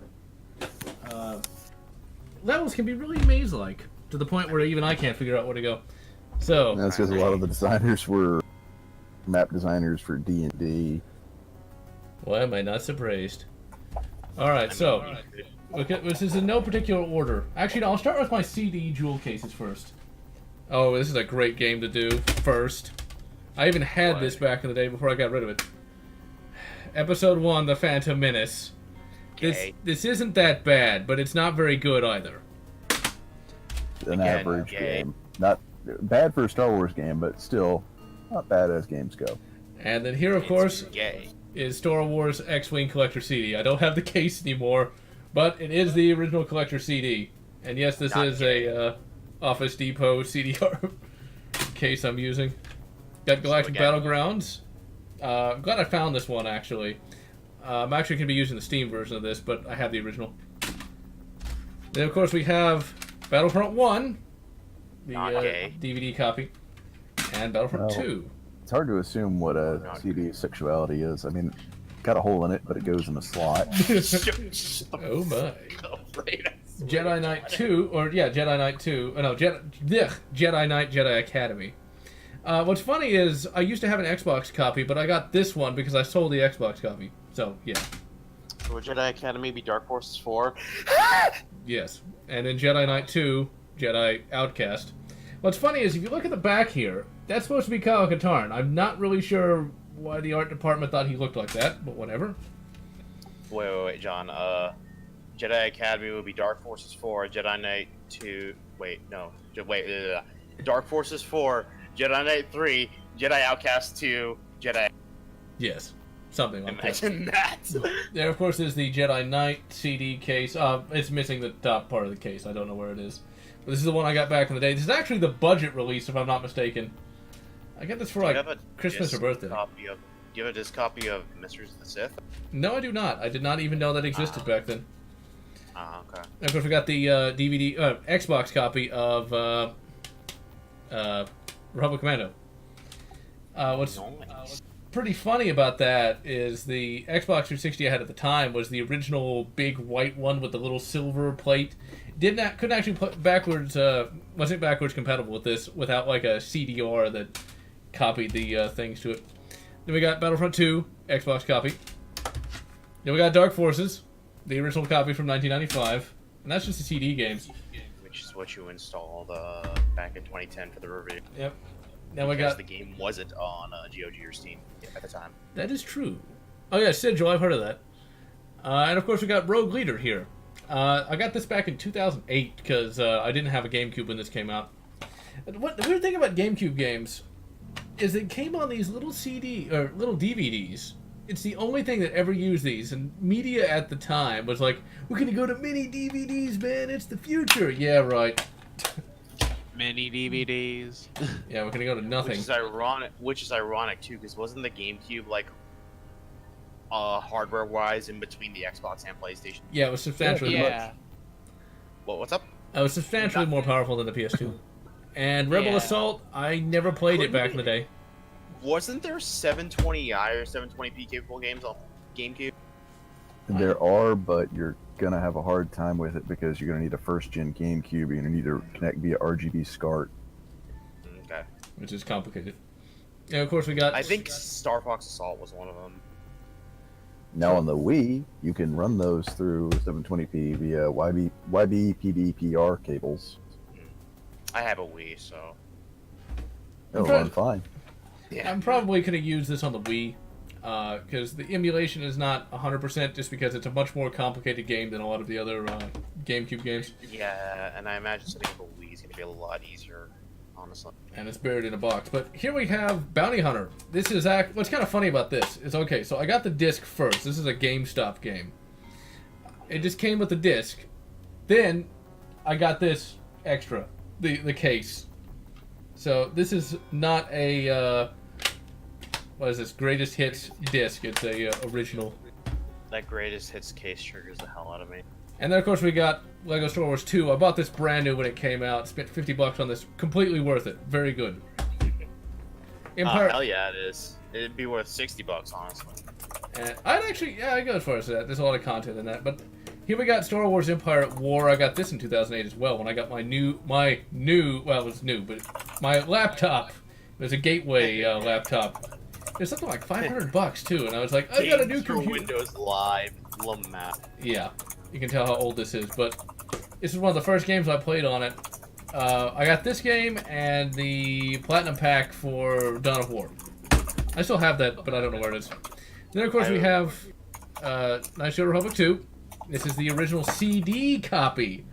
levels can be really maze-like, to the point where even I can't figure out where to go. So... And that's because a lot of the designers were map designers for D&D. Why am I not surprised? Alright, so... Okay, this is in no particular order. Actually, no, I'll start with my CD jewel cases first. Oh, this is a great game to do first. I even had this back in the day before I got rid of it. Episode 1, The Phantom Menace. This isn't that bad, but it's not very good either. An average game. Not bad for a Star Wars game, but still not bad as games go. And then here, of course, is Star Wars X-Wing Collector CD. I don't have the case anymore, but it is the original Collector CD. And yes, this is a Office Depot CDR case I'm using. Got Galactic Battlegrounds. I'm glad I found this one, actually. I'm actually going to be using the Steam version of this, but I have the original. Then, of course, we have Battlefront 1, the DVD copy, and Battlefront 2. It's hard to assume what a CD sexuality is. I mean, got a hole in it, but it goes in a slot. Oh my. Jedi Knight 2, or yeah, Jedi Knight 2. Oh, no, Jedi Knight Jedi Academy. What's funny is I used to have an Xbox copy, but I got this one because I sold the Xbox copy. So, yeah. So would Jedi Academy be Dark Forces 4? Yes. And in Jedi Knight 2, Jedi Outcast. What's funny is if you look at the back here, that's supposed to be Kyle Katarn. I'm not really sure why the art department thought he looked like that, but whatever. Wait, John. Jedi Academy would be Dark Forces 4, Jedi Knight 2. Wait, no. Dark Forces 4, Jedi Knight 3, Jedi Outcast 2, Jedi. Yes. Something like Imagine that. There, of course, is the Jedi Knight CD case. It's missing the top part of the case. I don't know where it is. But this is the one I got back in the day. This is actually the budget release, if I'm not mistaken. I got this for like Christmas or birthday. Copy of Do you have a disc copy of Mysteries of the Sith? No, I do not. I did not even know that existed back then. Okay. And of course, we got the DVD, Xbox copy of Republic Commando. What's pretty funny about that is the Xbox 360 I had at the time was the original big white one with the little silver plate. Couldn't actually put backwards. Wasn't backwards compatible with this without like a CDR that copied the things to it. Then we got Battlefront 2 Xbox copy. Then we got Dark Forces, the original copy from 1995, and that's just the CD games. Which is what you installed back in 2010 for the review. Yep. Now we Because got. the game wasn't on GOG or Steam at the time. That is true. Oh yeah, Sigil, I've heard of that. And of course we got Rogue Leader here. I got this back in 2008 because I didn't have a GameCube when this came out. What the weird thing about GameCube games is it came on these little CD or little DVDs. It's the only thing that ever used these, and media at the time was like, "We're gonna go to mini DVDs, man. It's the future." Yeah, right. Mini DVDs. Yeah, we're gonna go to nothing. Which is ironic too, because wasn't the GameCube like hardware-wise in between the Xbox and PlayStation? Yeah, it was substantially Yeah. What's up? It was substantially more powerful than the PS2. And Rebel Yeah. Assault, I never played it back in the day. Wasn't there 720i or 720p capable games on GameCube? There are, but you're gonna have a hard time with it because you're gonna need a first-gen GameCube. You're gonna need to connect via RGB SCART. Okay. Which is complicated. And of course we got... I think Star Fox Assault was one of them. Now on the Wii, you can run those through 720p via YBPDPR cables. I have a Wii, so It'll run fine. I'm probably going to use this on the Wii, because the emulation is not 100% just because it's a much more complicated game than a lot of the other GameCube games. yeah, and I imagine setting up a Wii is gonna be a lot easier, honestly. And it's buried in a box. But here we have Bounty Hunter. This is what's kind of funny about this is, okay, so I got the disc first. This is a GameStop game. It just came with the disc. Then I got this extra, the case. So this is not a what is this, greatest hits disc? It's a original. That greatest hits case triggers the hell out of me. And then of course we got Lego Star Wars 2. I bought this brand new when it came out. Spent $50 on this. Completely worth it. Very good. Hell yeah, it is. It'd be worth $60, honestly. And I'd go as far as that. There's a lot of content in that. But here we got Star Wars Empire at War. I got this in 2008 as well when I got my new, well, it was new, but my laptop. It was a Gateway laptop. It was something like $500 too, and I was like, I got a new computer. Windows Live, Lamap. Yeah, you can tell how old this is, but this is one of the first games I played on it. I got this game and the Platinum Pack for Dawn of War. I still have that, but I don't know where it is. Then, of course, we have Knights of the Republic 2. This is the original CD copy.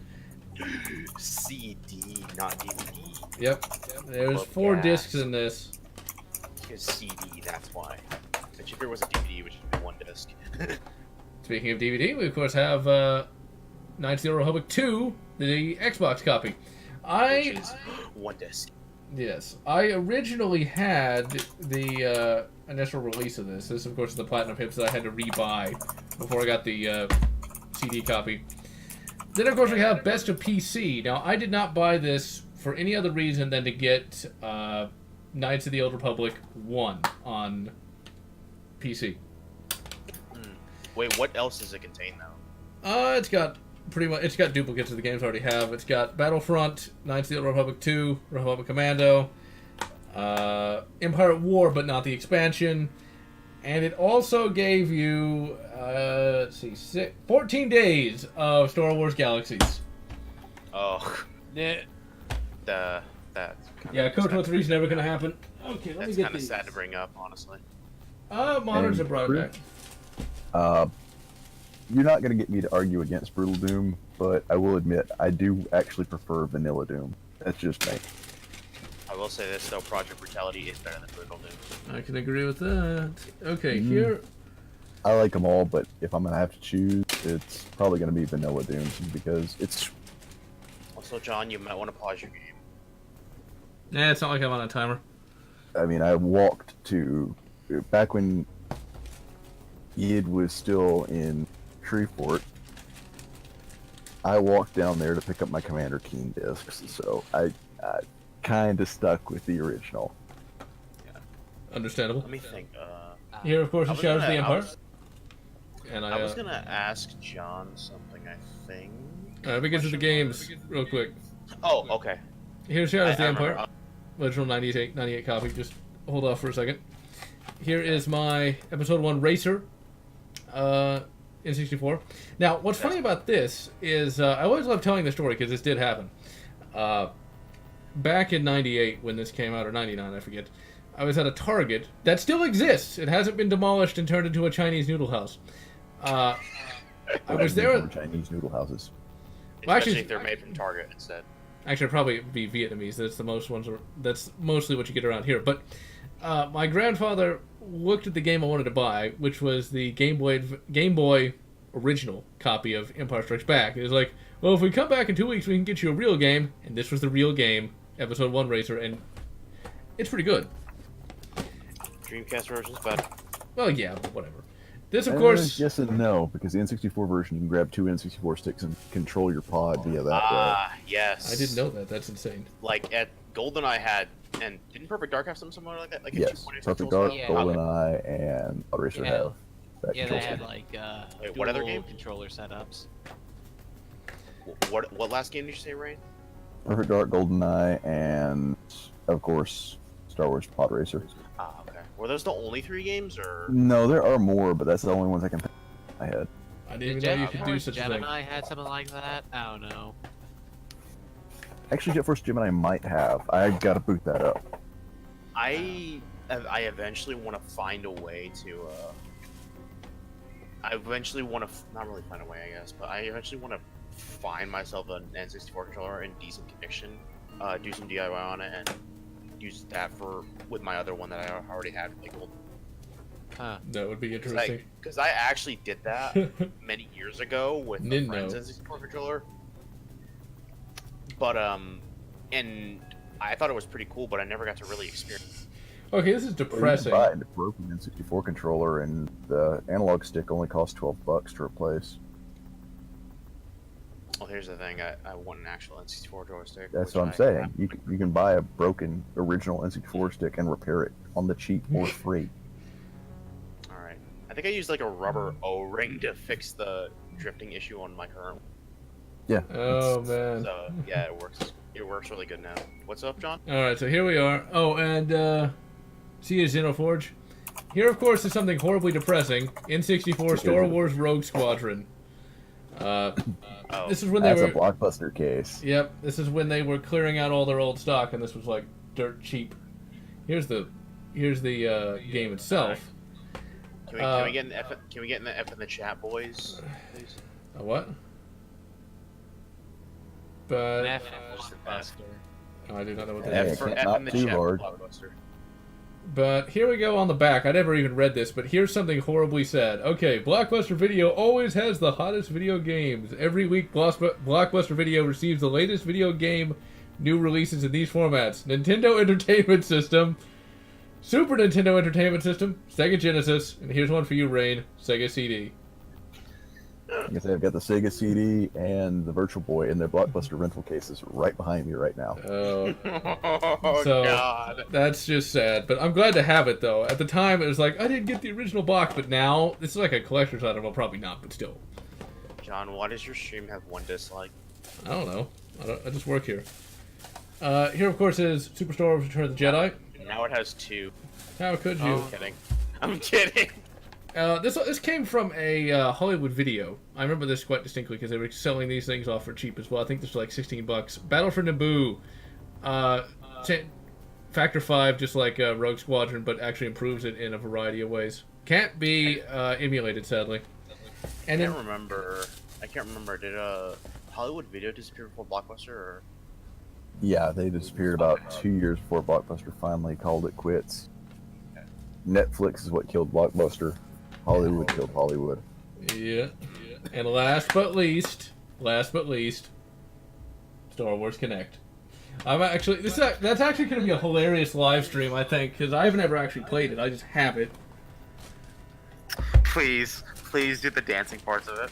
CD, not DVD. Yep. There's 4 discs in this. Because CD, that's why. If there was a DVD, which would be 1 disc. Speaking of DVD, we, of course, have Knights of the Republic 2, the Xbox copy. Which is 1 disc. Yes. I originally had the initial release of this. This, of course, is the Platinum Hips that I had to rebuy before I got the CD copy. Then, of course, we have Best of PC. Now, I did not buy this for any other reason than to get Knights of the Old Republic 1 on PC. Wait, what else does it contain, though? It's got duplicates of the games I already have. It's got Battlefront, Knights of the Old Republic 2, Republic Commando, Empire at War, but not the expansion. And it also gave you, 14 days of Star Wars Galaxies. Oh. Yeah. That's KOTOR 3 is never going to happen. Okay, let me That's get kind of these. sad to bring up, honestly. Moderns have brought it back. You're not going to get me to argue against Brutal Doom, but I will admit I do actually prefer Vanilla Doom. That's just me. I will say this, though, Project Brutality is better than Brutal Doom. I can agree with that. Okay, here... I like them all, but if I'm going to have to choose, it's probably going to be Vanilla Doom because it's... Also, John, you might want to pause your game. Nah, it's not like I'm on a timer. I mean, I walked to back when Id was still in Shreveport, I walked down there to pick up my Commander Keen discs, so I kind of stuck with the original. Understandable. Let me think. Here, of course, I is was Shadows of gonna- the I Empire. was- And I was gonna ask John something. I think. because of the games, real quick. Oh, okay. Here's Shadows of the I Empire. remember. Original 98 copy. Just hold off for a second. Here is my Episode 1 Racer in 64. Now, what's funny about this is I always love telling the story because this did happen. Back in 98 when this came out, or 99, I forget, I was at a Target that still exists. It hasn't been demolished and turned into a Chinese noodle house. I was there. Chinese noodle houses. Well, Especially actually- if they're made from Target instead. Actually, it'd probably be Vietnamese. That's the most ones. That's mostly what you get around here. But my grandfather looked at the game I wanted to buy, which was the Game Boy original copy of Empire Strikes Back. It was like, well, if we come back in 2 weeks, we can get you a real game. And this was the real game, Episode 1 Racer, and it's pretty good. Dreamcast version's better. Well, yeah, but whatever. This, of course, Yes and no, because the N64 version, you can grab 2 N64 sticks and control your pod via that way. Ah, yes. I didn't know that. That's insane. Like at GoldenEye had, and didn't Perfect Dark have something similar like that? Like a Yes, 2.8 Perfect control Dark, Yeah. GoldenEye, and Pod Racer Yeah. have that Yeah, control they had scheme. like Wait, what other dual game? controller setups. What last game did you say, Rain? Perfect Dark, GoldenEye, and of course, Star Wars Pod Racer. Ah, okay. Were those the only 3 games, or? No, there are more, but that's the only ones I can think of in my head. I didn't even know you could do Force such a thing. Gemini had something like that. I don't know. Actually, Jet Force Gemini might have. I gotta boot that up. I eventually want to find a way to. I eventually want to not really find a way, I guess, but I eventually want to find myself an N64 controller in decent condition, do some DIY on it, and use that with my other one that I already had. Like, Huh. That would be interesting. because I actually did that many years ago with a Nintendo. friend's N64 controller. But and I thought it was pretty cool, but I never got to really experience. Okay, this is You can depressing. buy a broken N64 controller, and the analog stick only costs $12 to replace. Well, here's the thing: I want an actual N64 joystick. That's which what I'm I saying. have. You can buy a broken original N64 stick and repair it on the cheap or free. All right. I think I used like a rubber O-ring to fix the drifting issue on my current. Yeah. Oh man. So yeah, it works. It works really good now. What's up, John? All right, so here we are. Oh, and see you, Xenoforge. Here, of course, is something horribly depressing. N64 Star Wars Rogue Squadron. Oh, This is when they That's a were. blockbuster case. Yep, this is when they were clearing out all their old stock, and this was like dirt cheap. Here's the game itself. can we get an F? Can we get an F in the chat, boys? Please. A what? But F just faster. oh, I do not know what that Hey, is. F for can't F not in the too chat. hard. Blockbuster. But here we go on the back. I never even read this, but here's something horribly sad. Okay, Blockbuster Video always has the hottest video games. Every week, Blockbuster Video receives the latest video game new releases in these formats: Nintendo Entertainment System, Super Nintendo Entertainment System, Sega Genesis, and here's one for you, Rain, Sega CD. Like I said, I've got the Sega CD and the Virtual Boy in their blockbuster rental cases right behind me right now. Oh, Oh So- God. that's just sad. But I'm glad to have it, though. At the time, it was like, I didn't get the original box, but now, this is like a collector's item. Well, probably not, but still. John, why does your stream have one dislike? I don't know. I just work here. Here, of course, is Super Star Wars Return of the Jedi. Now it has 2. How could you? I'm kidding. I'm kidding. This came from a Hollywood video. I remember this quite distinctly because they were selling these things off for cheap as well. I think this was like $16. Battle for Naboo. Factor 5, just like Rogue Squadron, but actually improves it in a variety of ways. Can't be emulated, sadly. And I then, can't remember. Did Hollywood Video disappear before Blockbuster? Or Yeah, they disappeared about 2 years before Blockbuster finally called it quits. Netflix is what killed Blockbuster. Hollywood killed Hollywood. yeah. And last but least, Star Wars Connect. I'm actually that's actually going to be a hilarious live stream, I think, because I've never actually played it. I just have it. Please do the dancing parts of it.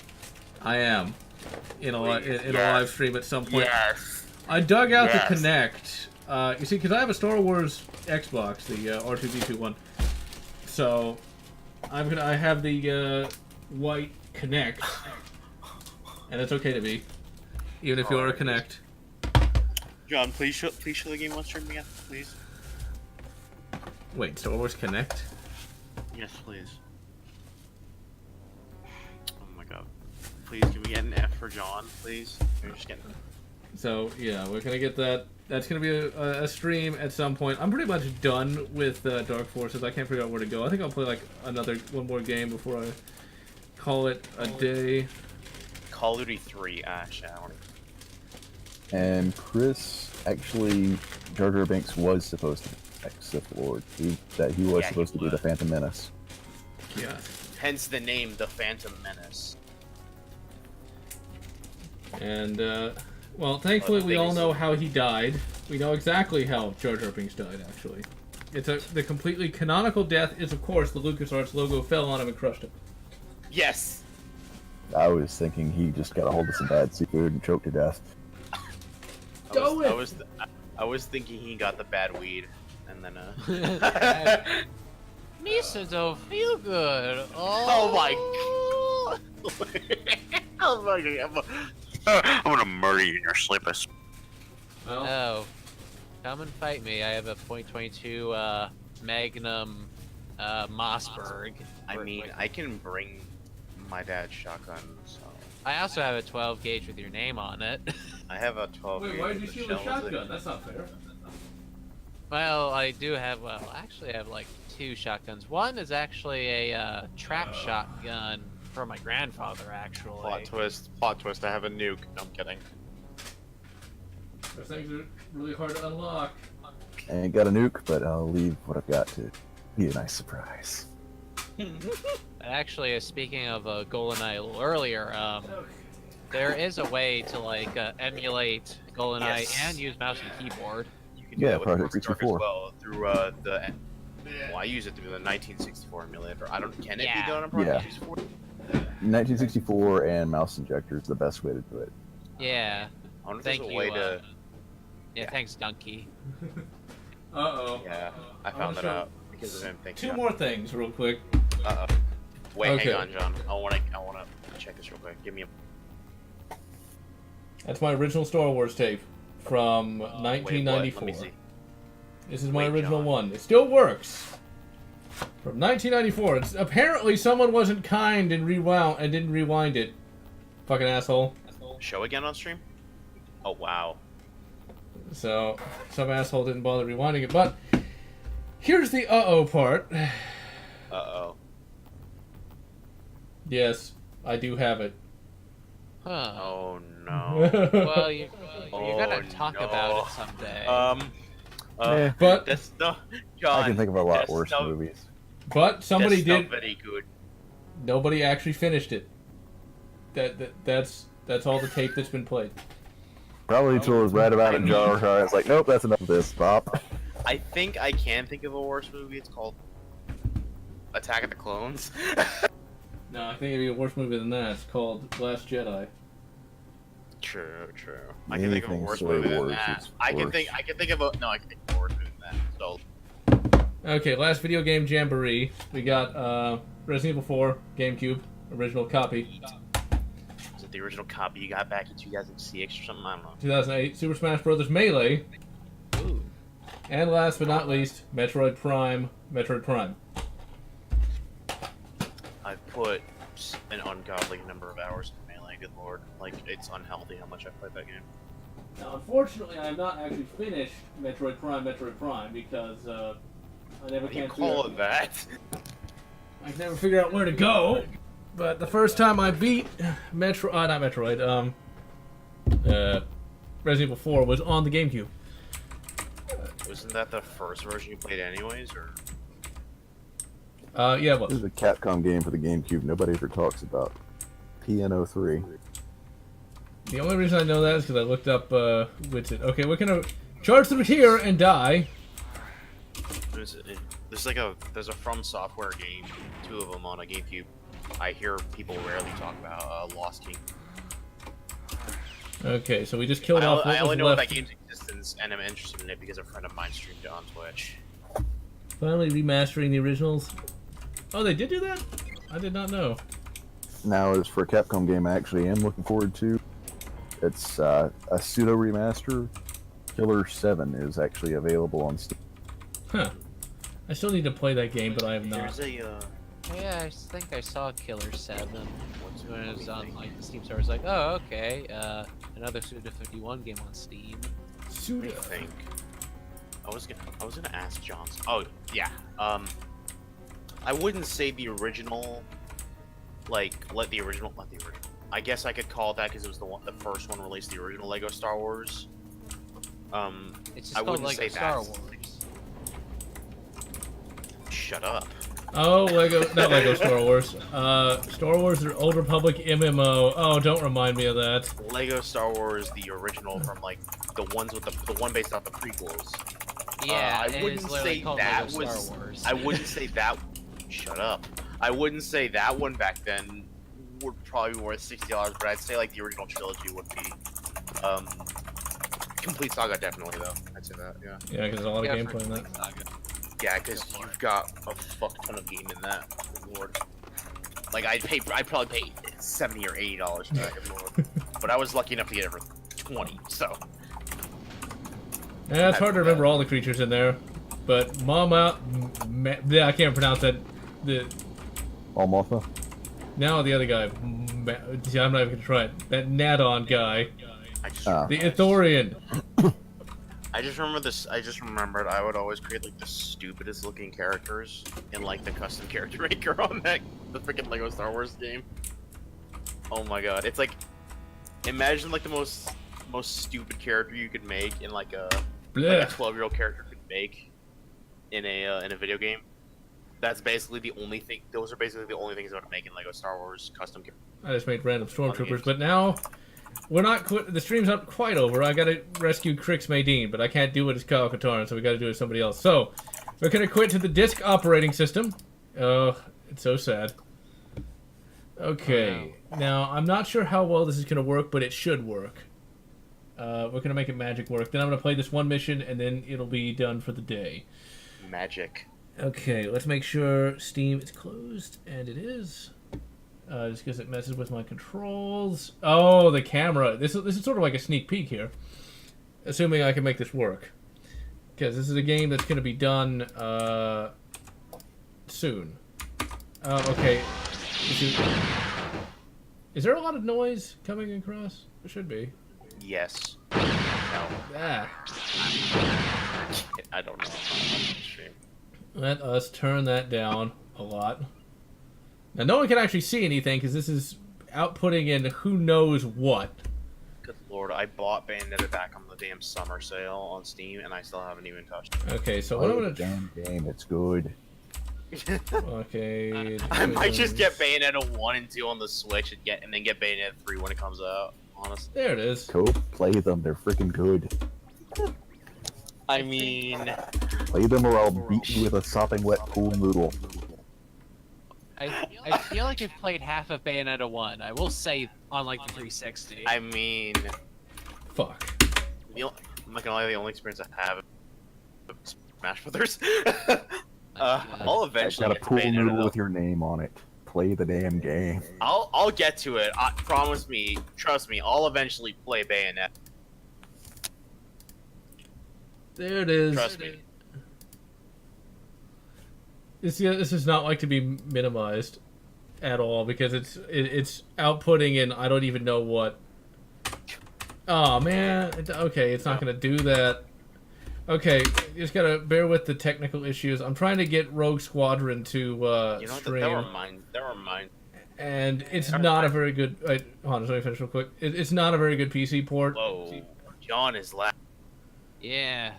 I am in a live stream at some point. Yes. I dug out the Yes. Kinect. You see, because I have a Star Wars Xbox, the R2D2 one. So I have the white Kinect, and it's okay to be, even if you're a Kinect. John, please show the game on stream again, please. Wait, Star Wars Kinect? Yes, please. Oh my god. Please, can we get an F for John, please? We're just getting... So yeah, we're gonna get that. That's gonna be a stream at some point. I'm pretty much done with Dark Forces. I can't figure out where to go. I think I'll play like one more game before I call it a day. Call of Duty 3, shit, I want to... And Chris, actually, Jar Jar Binks was supposed to be Sith Lord. He was supposed to be the Phantom Menace. Yeah. Hence the name, the Phantom Menace. And well, thankfully we all know how he died. We know exactly how Jar Jar Binks died. Actually, the completely canonical death is, of course, the LucasArts logo fell on him and crushed him. Yes! I was thinking he just got a hold of some bad seafood and choked to death. I was thinking he got the bad weed, and then Misa don't feel good. Oh my god! Oh my god! I'm gonna murder you in your sleepers. Well, Oh, come and fight me. I have a .22 Magnum Mossberg. I mean, I can bring my dad's shotgun, so I also have a 12 gauge with your name on it. I have a 12. wait, gauge why did you with steal the a shells shotgun? in- That's not fair. Well, I do have. Well, actually, I have like 2 shotguns. One is actually a trap shotgun for my grandfather, actually. Plot twist. Plot twist. I have a nuke. No, I'm kidding. Those things are really hard to unlock. I ain't got a nuke, but I'll leave what I've got to be a nice surprise. Actually, speaking of GoldenEye a little earlier, there is a way to like emulate GoldenEye Yes. and use mouse and keyboard. You can do Yeah, that with Project Dark as 64. well through the. Well, I use it through the 1964 emulator. I don't. Can it Yeah. be done on Project Yeah. 64? 1964 and mouse injector is the best way to do it. Yeah. I wonder if Thank there's a you. way to. Yeah, thanks, Donkey. Uh-oh. Yeah, I I'm found that sure- out because of him thinking. Two more things, real quick. Uh-oh. Wait, Okay. hang on, John. I wanna check this real quick. Give me a. That's my original Star Wars tape from Wait, what? 1994. Let me see. This is my Wait, original John. one. It still works. From 1994. It's apparently someone wasn't kind and didn't rewind it. Fucking asshole. Show again on stream? Oh wow. So some asshole didn't bother rewinding it. But here's the uh-oh part. Uh-oh. Yes, I do have it. Huh. Oh no. Well, you're gonna Oh, talk no. about it someday. Eh, But That's no, John. I can think of a lot that's worse no- movies. somebody that's did. not very good. Nobody actually finished it. That's all the tape that's been played. Probably until it was right about it, Jar Jar. It's like, nope, that's enough of this. Stop. I think I can think of a worse movie. It's called Attack of the Clones. No, I think it'd be a worse movie than that. It's called Last Jedi. True. I can think of a Anything worse Star movie than Wars that. is I can worse. think of a no. I can think of a worse movie than that. So Okay, last video game jamboree. We got Resident Evil 4 GameCube original copy. is it the original copy you got back in 2006 or something? I don't know. 2008 Super Smash Bros. Melee. Ooh. And last but not least, Metroid Prime. I've put an ungodly number of hours in Melee. Good lord, like it's unhealthy how much I played that game. Now, unfortunately, I have not actually finished Metroid Prime because I never What do you can call it that? I can never figure out where to go. But the first time I beat Resident Evil 4 was on the GameCube. Wasn't that the first version you played anyways, or? Yeah, it This was. is a Capcom game for the GameCube. Nobody ever talks about. PNO3. The only reason I know that is because I looked up which it. Okay, we're gonna charge through here and die. There's a From Software game, 2 of them on a GameCube. I hear people rarely talk about Lost King. Okay, so we just killed off what I only was know left. of that game's existence, and I'm interested in it because a friend of mine streamed it on Twitch. Finally remastering the originals. Oh, they did do that? I did not know. Now, as for a Capcom game I actually am looking forward to, it's a pseudo remaster. Killer 7 is actually available on Steam. Huh. I still need to play that game, but I have not. There's a Yeah, I think I saw Killer 7 when it was on like the Steam store. I was like, oh, okay, another Suda 51 game on Steam. I Pseudo. think I was gonna ask Johnson. Oh yeah. I wouldn't say the original, not the original. I guess I could call it that because it was the first one released, the original Lego Star Wars. It's just I called wouldn't Lego say Star that's- Wars. Shut up. Oh, not Lego Star Wars. Star Wars or Old Republic MMO. Oh, don't remind me of that. Lego Star Wars, the original from like the ones with the one based off the prequels. Yeah, I it wouldn't is literally say called that Lego was. Star Wars. I wouldn't say that. Shut up. I wouldn't say that one back then would probably be worth $60, but I'd say like the original trilogy would be. Complete Saga definitely though. I'd say that. Yeah. Yeah, because there's a lot of Yeah, gameplay in for that. Saga. Yeah, because you've got a fuck ton of game in that. Good Lord. Like I'd probably pay $70 or $80 for that. Good Lord. But I was lucky enough to get it for 20. So. Yeah, it's hard to remember all the creatures in there. But yeah, I can't pronounce that. Almotha? Now the other guy. See, I'm not even gonna try it. That Nadon guy. I just. The Ithorian. I just remember this. I just remembered I would always create like the stupidest looking characters in like the custom character maker on the freaking Lego Star Wars game. Oh my god, it's like imagine like the most stupid character you could make in like a 12-year-old character could make in a video game. That's basically the only thing. Those are basically the only things I would make in Lego Star Wars custom. I just made random stormtroopers, but now we're not. The stream's not quite over. I gotta rescue Crix Maydeen, but I can't do it as Kyle Katarn, so we gotta do it as somebody else. So we're gonna quit to the disk operating system. Oh, it's so sad. Okay, now I'm not sure how well this is gonna work, but it should work. We're gonna make it magic work. Then I'm gonna play this one mission, and then it'll be done for the day. Magic. Okay, let's make sure Steam is closed, and it is. Just because it messes with my controls. Oh, the camera. This is sort of like a sneak peek here. Assuming I can make this work. Because this is a game that's going to be done soon. Okay. Is there a lot of noise coming across? There should be. Yes. No. Ah. I don't know. I'm not on the stream. Let us turn that down a lot. Now, no one can actually see anything because this is outputting in who knows what. Good lord, I bought Bayonetta back on the damn summer sale on Steam, and I still haven't even touched it. Okay, so what I'm gonna. Damn game, it's good. Okay. I might just get Bayonetta 1 and 2 on the Switch and then get Bayonetta 3 when it comes out, honestly. There it is. Go play them, they're freaking good. I mean... Play them or I'll beat you with a sopping wet pool noodle. I feel like I've played half of Bayonetta 1. I will say on like the 360. I mean... Fuck. I'm not gonna lie, the only experience I have is Smash Brothers. I'll eventually Got a get to pool Bayonetta, noodle though. with your name on it. Play the damn game. I'll get to it. Promise me. Trust me. I'll eventually play Bayonetta. There it is. Trust me. This is not like to be minimized at all because it's outputting in I don't even know what. Oh man. Okay, it's not gonna do that. Okay, you just gotta bear with the technical issues. I'm trying to get Rogue Squadron to You know what? stream. Never mind. Never mind. And it's not a very good. Wait, hold on, let me finish real quick. It's not a very good PC port. Whoa. John is laughing. Yeah.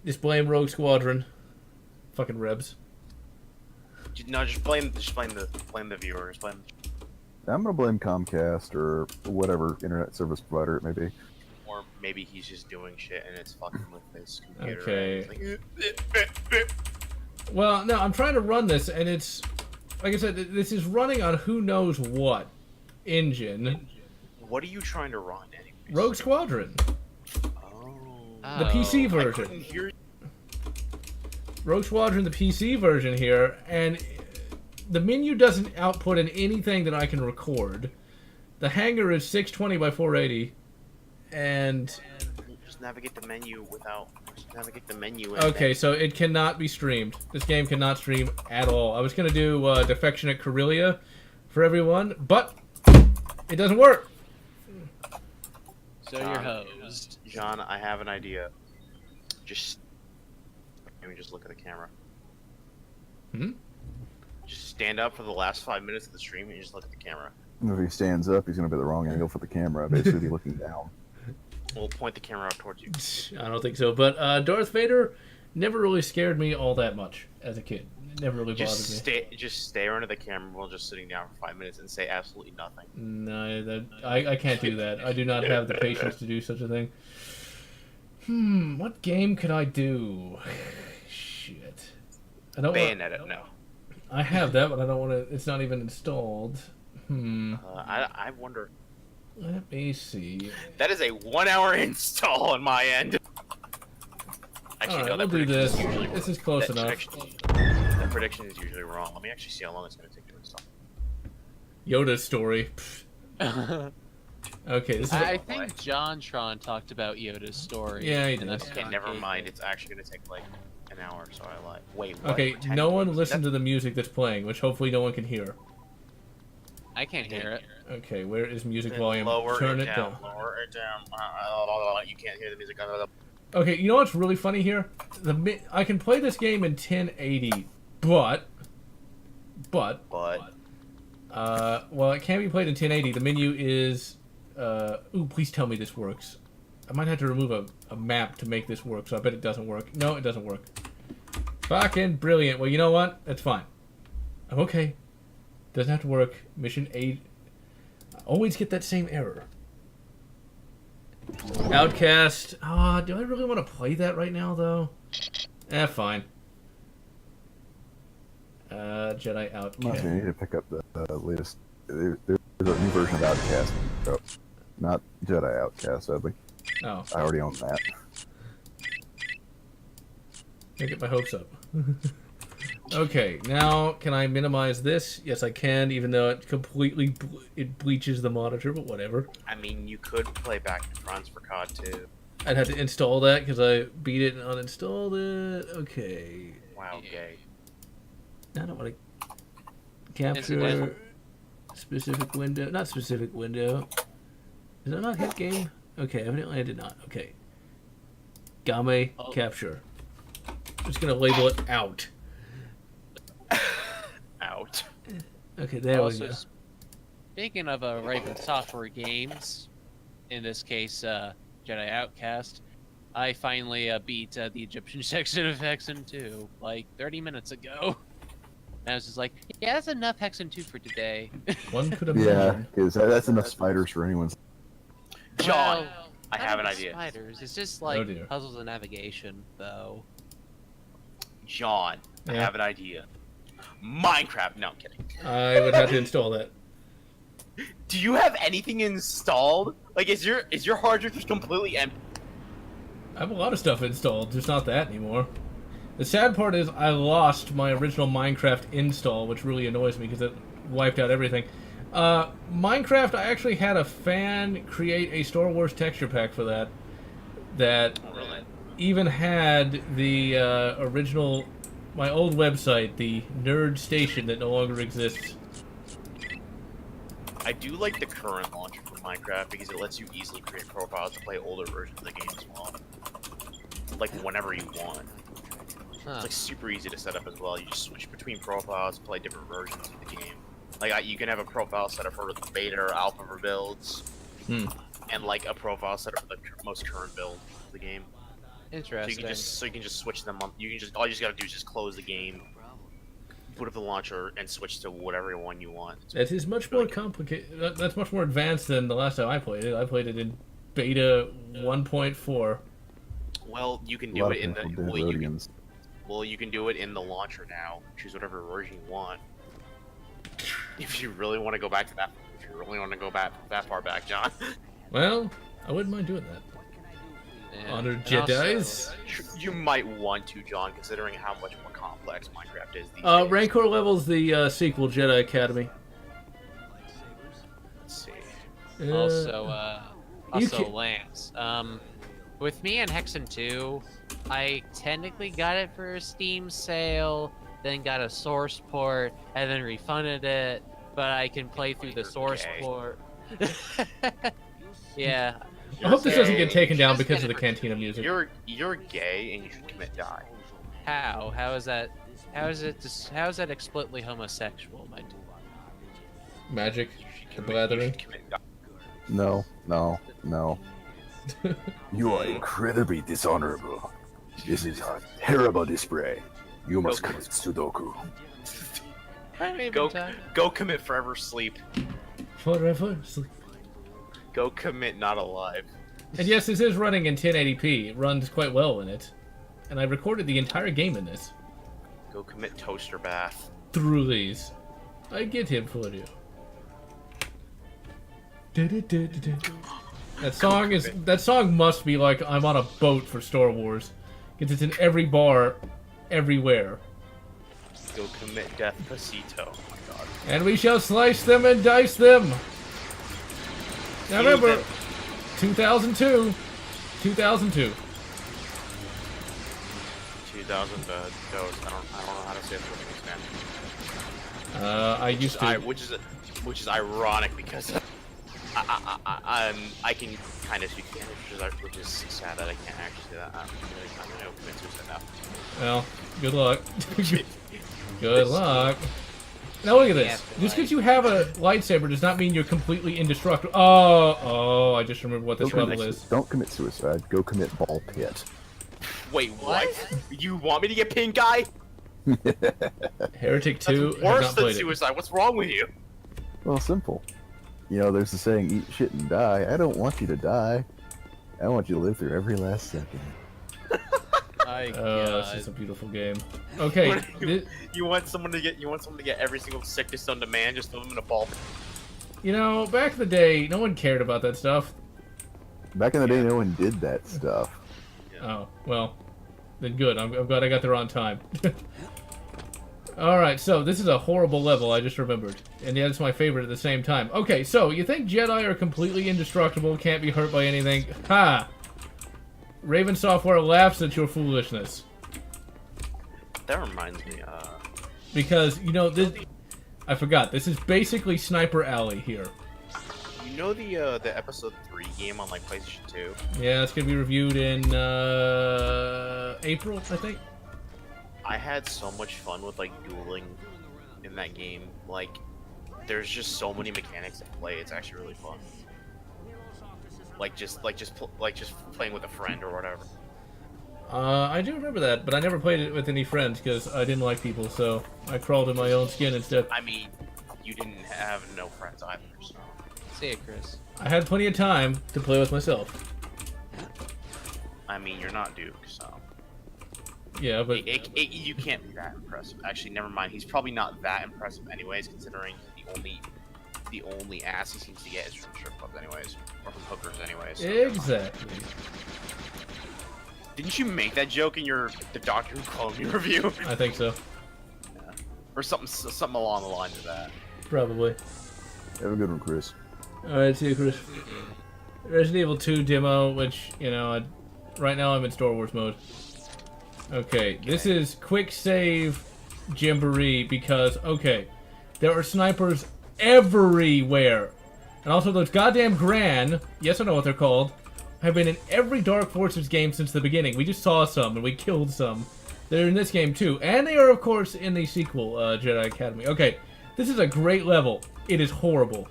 Just blame Rogue Squadron. Fucking Rebs. No, just blame the viewers. Blame. I'm gonna blame Comcast or whatever internet service provider it may be. Or maybe he's just doing shit and it's fucking with his computer. Okay. And he's like, Well, no, I'm trying to run this, and it's like I said, this is running on who knows what engine. what are you trying to run anyways? Rogue Squadron, Oh. the PC I version. couldn't hear you. Rogue Squadron, the PC version here, and the menu doesn't output in anything that I can record. The hangar is 620 by 480, and Just navigate the menu without. Just navigate the menu. And okay, so it cannot be streamed. This game cannot stream at all. I was gonna do Defection at Corellia for everyone, but it doesn't work. So you're hosed. John, I have an idea. Just. Let me just look at the camera. Hmm? Just stand up for the last 5 minutes of the stream and just look at the camera. If he stands up, he's going to be the wrong angle for the camera. Basically, be looking down. We'll point the camera up towards you. I don't think so, but Darth Vader never really scared me all that much as a kid. It never really bothered me. Just stare into the camera while just sitting down for 5 minutes and say absolutely nothing. No, I can't do that. I do not have the patience to do such a thing. What game could I do? Shit. I don't want. Bayonetta, no. I have that, but I don't want to. It's not even installed. I wonder. Let me see. That is a 1 hour install on my end. Actually, All right, no, we'll do this. Usually, This is close that enough. That prediction is usually wrong. Let me actually see how long it's going to take to install. Yoda's story. Okay, this is. I think JonTron talked about Yoda's story. Yeah, he in did. this Okay, never arcade mind. thing. It's actually going to take like an hour, so I lied. Wait, what? Okay, We're 10 no one minutes? listen to the music that's playing, which hopefully no one can hear. I can't hear it. Okay, where is music Then volume? Lower Turn it it down. down. Lower it down. You can't hear the music. Okay, you know what's really funny here? I can play this game in 1080, but well, it can be played in 1080. The menu is ooh, please tell me this works. I might have to remove a map to make this work, so I bet it doesn't work. No, it doesn't work. Fucking brilliant. Well, you know what? That's fine. I'm okay. Doesn't have to work. Mission 8. I always get that same error. Outcast. Do I really want to play that right now, though? Fine. Jedi Outcast. You need to pick up the latest. There's a new version of Outcast. So, not Jedi Outcast, sadly. Oh, I already own that. I get my hopes up. Okay, now can I minimize this? Yes, I can, even though it completely it bleaches the monitor, but whatever. I mean, you could play back to fronts for COD too. I'd have to install that because I beat it and uninstalled it. Okay. Wow, gay. I don't want to capture specific window. Not specific window. Is that not hit game? Okay, evidently I did not. Okay. Game capture. I'm just going to label it out. Out. Okay, there we go. Speaking of Raven Software games, in this case, Jedi Outcast, I finally beat the Egyptian section of Hexen 2 like 30 minutes ago. And I was just like, yeah, that's enough Hexen 2 for today. One could Yeah, imagine. because that's enough spiders for anyone's. John, Well, I not have an even idea. Spiders. It's just like dear. puzzles and navigation, though. John, I Yeah. have an idea. Minecraft. No, I'm kidding. I would have to install that. Do you have anything installed? Like, is your hard drive just completely empty? I have a lot of stuff installed, just not that anymore. The sad part is I lost my original Minecraft install, which really annoys me because it wiped out everything. Minecraft, I actually had a fan create a Star Wars texture pack for that. That Really? even had the original, my old website, the Nerd Station that no longer exists. I do like the current launcher for Minecraft because it lets you easily create profiles to play older versions of the game as well. Like whenever you want. Huh. It's like super easy to set up as well. You just switch between profiles, play different versions of the game. Like you can have a profile set up for the beta or alpha for builds, and like a profile set up for the most current build of the game. So Interesting. you can just switch them on. All you just gotta do is just close the game, boot up the launcher, and switch to whatever one you want. That is much more complicated. That's much more advanced than the last time I played it. I played it in beta 1.4. Well, you can A do lot it of in the people did well, you can, Rodians. well, you can do it in the launcher now. Choose whatever version you want. If you really want to go back to that, if you really want to go back that far back, John. Well, I wouldn't mind doing that. Yeah. Honor And Jedis. You might want to, John, considering how much more complex Minecraft is these days. Rancor Level's the sequel, Jedi Academy. Let's see. Also, you also can- Lance. With me and Hexen 2, I technically got it for a Steam sale, then got a source port, and then refunded it, but I can play through the source Okay. port. Yeah. I hope this doesn't gay. get taken down Just because of get the it. Cantina music. You're gay and you should commit die. How? How is that? How is it? How is that explicitly homosexual, my dude? Magic, You should the commit, you blathering. should commit die. No, no, no. You are incredibly dishonorable. This is a terrible display. You must commit Sudoku. Go commit forever sleep. Forever sleep. Go commit not alive. And yes, this is running in 1080p. It runs quite well in it. And I recorded the entire game in this. Go commit toaster bath. Through these. I get him for you. That song must be like I'm on a boat for Star Wars. Because it's in every bar, everywhere. Go commit death pasito. Oh my god. And we shall slice them and dice them. Now remember, 2002. 2002. 2000 dose. I don't know how to say it for man. I used to. Which is ironic because I can kind of speak Spanish, which is sad that I can't actually say that. I'm gonna commit suicide now. Well, good luck. Good luck. Now look at this. Yeah, Just because you have a lightsaber does not mean you're completely indestructible. Oh, I just remembered what this level is. Don't commit suicide. Go commit ball pit. Wait, what? You want me to get pink eye? Heretic That's 2, have worse not than played it. suicide. What's wrong with you? Well, simple. You know, there's the saying, eat shit and die. I don't want you to die. I want you to live through every last second. This is a beautiful game. Okay, What do you want someone to get every single sickness on demand, just throw them in a ball. you know, back in the day, no one cared about that stuff. Back in the day, no one did that stuff. Oh, well, then good. I'm glad I got there on time. Alright, so this is a horrible level, I just remembered. And yeah, it's my favorite at the same time. Okay, so you think Jedi are completely indestructible, can't be hurt by anything? Ha! Raven Software laughs at your foolishness. That reminds me, Because, you know, this... I forgot, this is basically Sniper Alley here. you know the episode 3 game on like PlayStation 2? Yeah, it's gonna be reviewed in, April, I think? I had so much fun with like dueling in that game. Like, there's just so many mechanics at play. It's actually really fun. Like just playing with a friend or whatever. I do remember that, but I never played it with any friends because I didn't like people, so I crawled in my own skin instead. I mean, you didn't have no friends either, so. See ya, Chris. I had plenty of time to play with myself. I mean, you're not Duke, so. Yeah, but You can't be that impressive. Actually, never mind. He's probably not that impressive anyways, considering the only ass he seems to get is from strip clubs anyways. Or from hookers anyways. So exactly. Didn't you make that joke in the Doctor Who Clone Me review? I think so. Yeah. Or something along the lines of that. Probably. Have a good one, Chris. Alright, see you, Chris. Resident Evil 2 demo, which, you know, right now I'm in Star Wars mode. Okay, this is quick save Jamboree because, okay, there are snipers everywhere. And also those goddamn Gran, yes I know what they're called, have been in every Dark Forces game since the beginning. We just saw some and we killed some. They're in this game too. And they are, of course, in the sequel, Jedi Academy. Okay, this is a great level. It is horrible.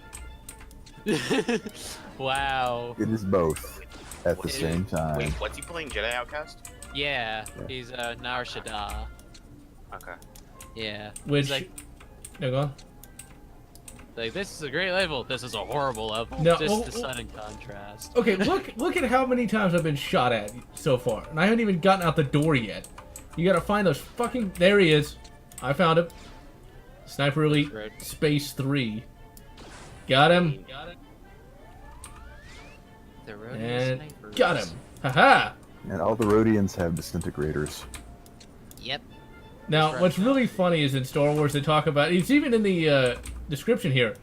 Wow. It is both at the Wait, same time. Wait, what's he playing? Jedi Outcast? Yeah, he's Nar Okay. Yeah. Which... He's like No, go on. Like, this is a great level. This is a horrible level. No, Just oh, the oh. sudden contrast. Okay, look at how many times I've been shot at so far, and I haven't even gotten out the door yet. You gotta find those fucking. There he is. I found him. Sniper Elite Right. Space 3. Got him. The rodeo And snipers. got him. Haha. And all the Rhodians have disintegrators. Yep. Now, Right. what's really funny is in Star Wars they talk about. It's even in the description here.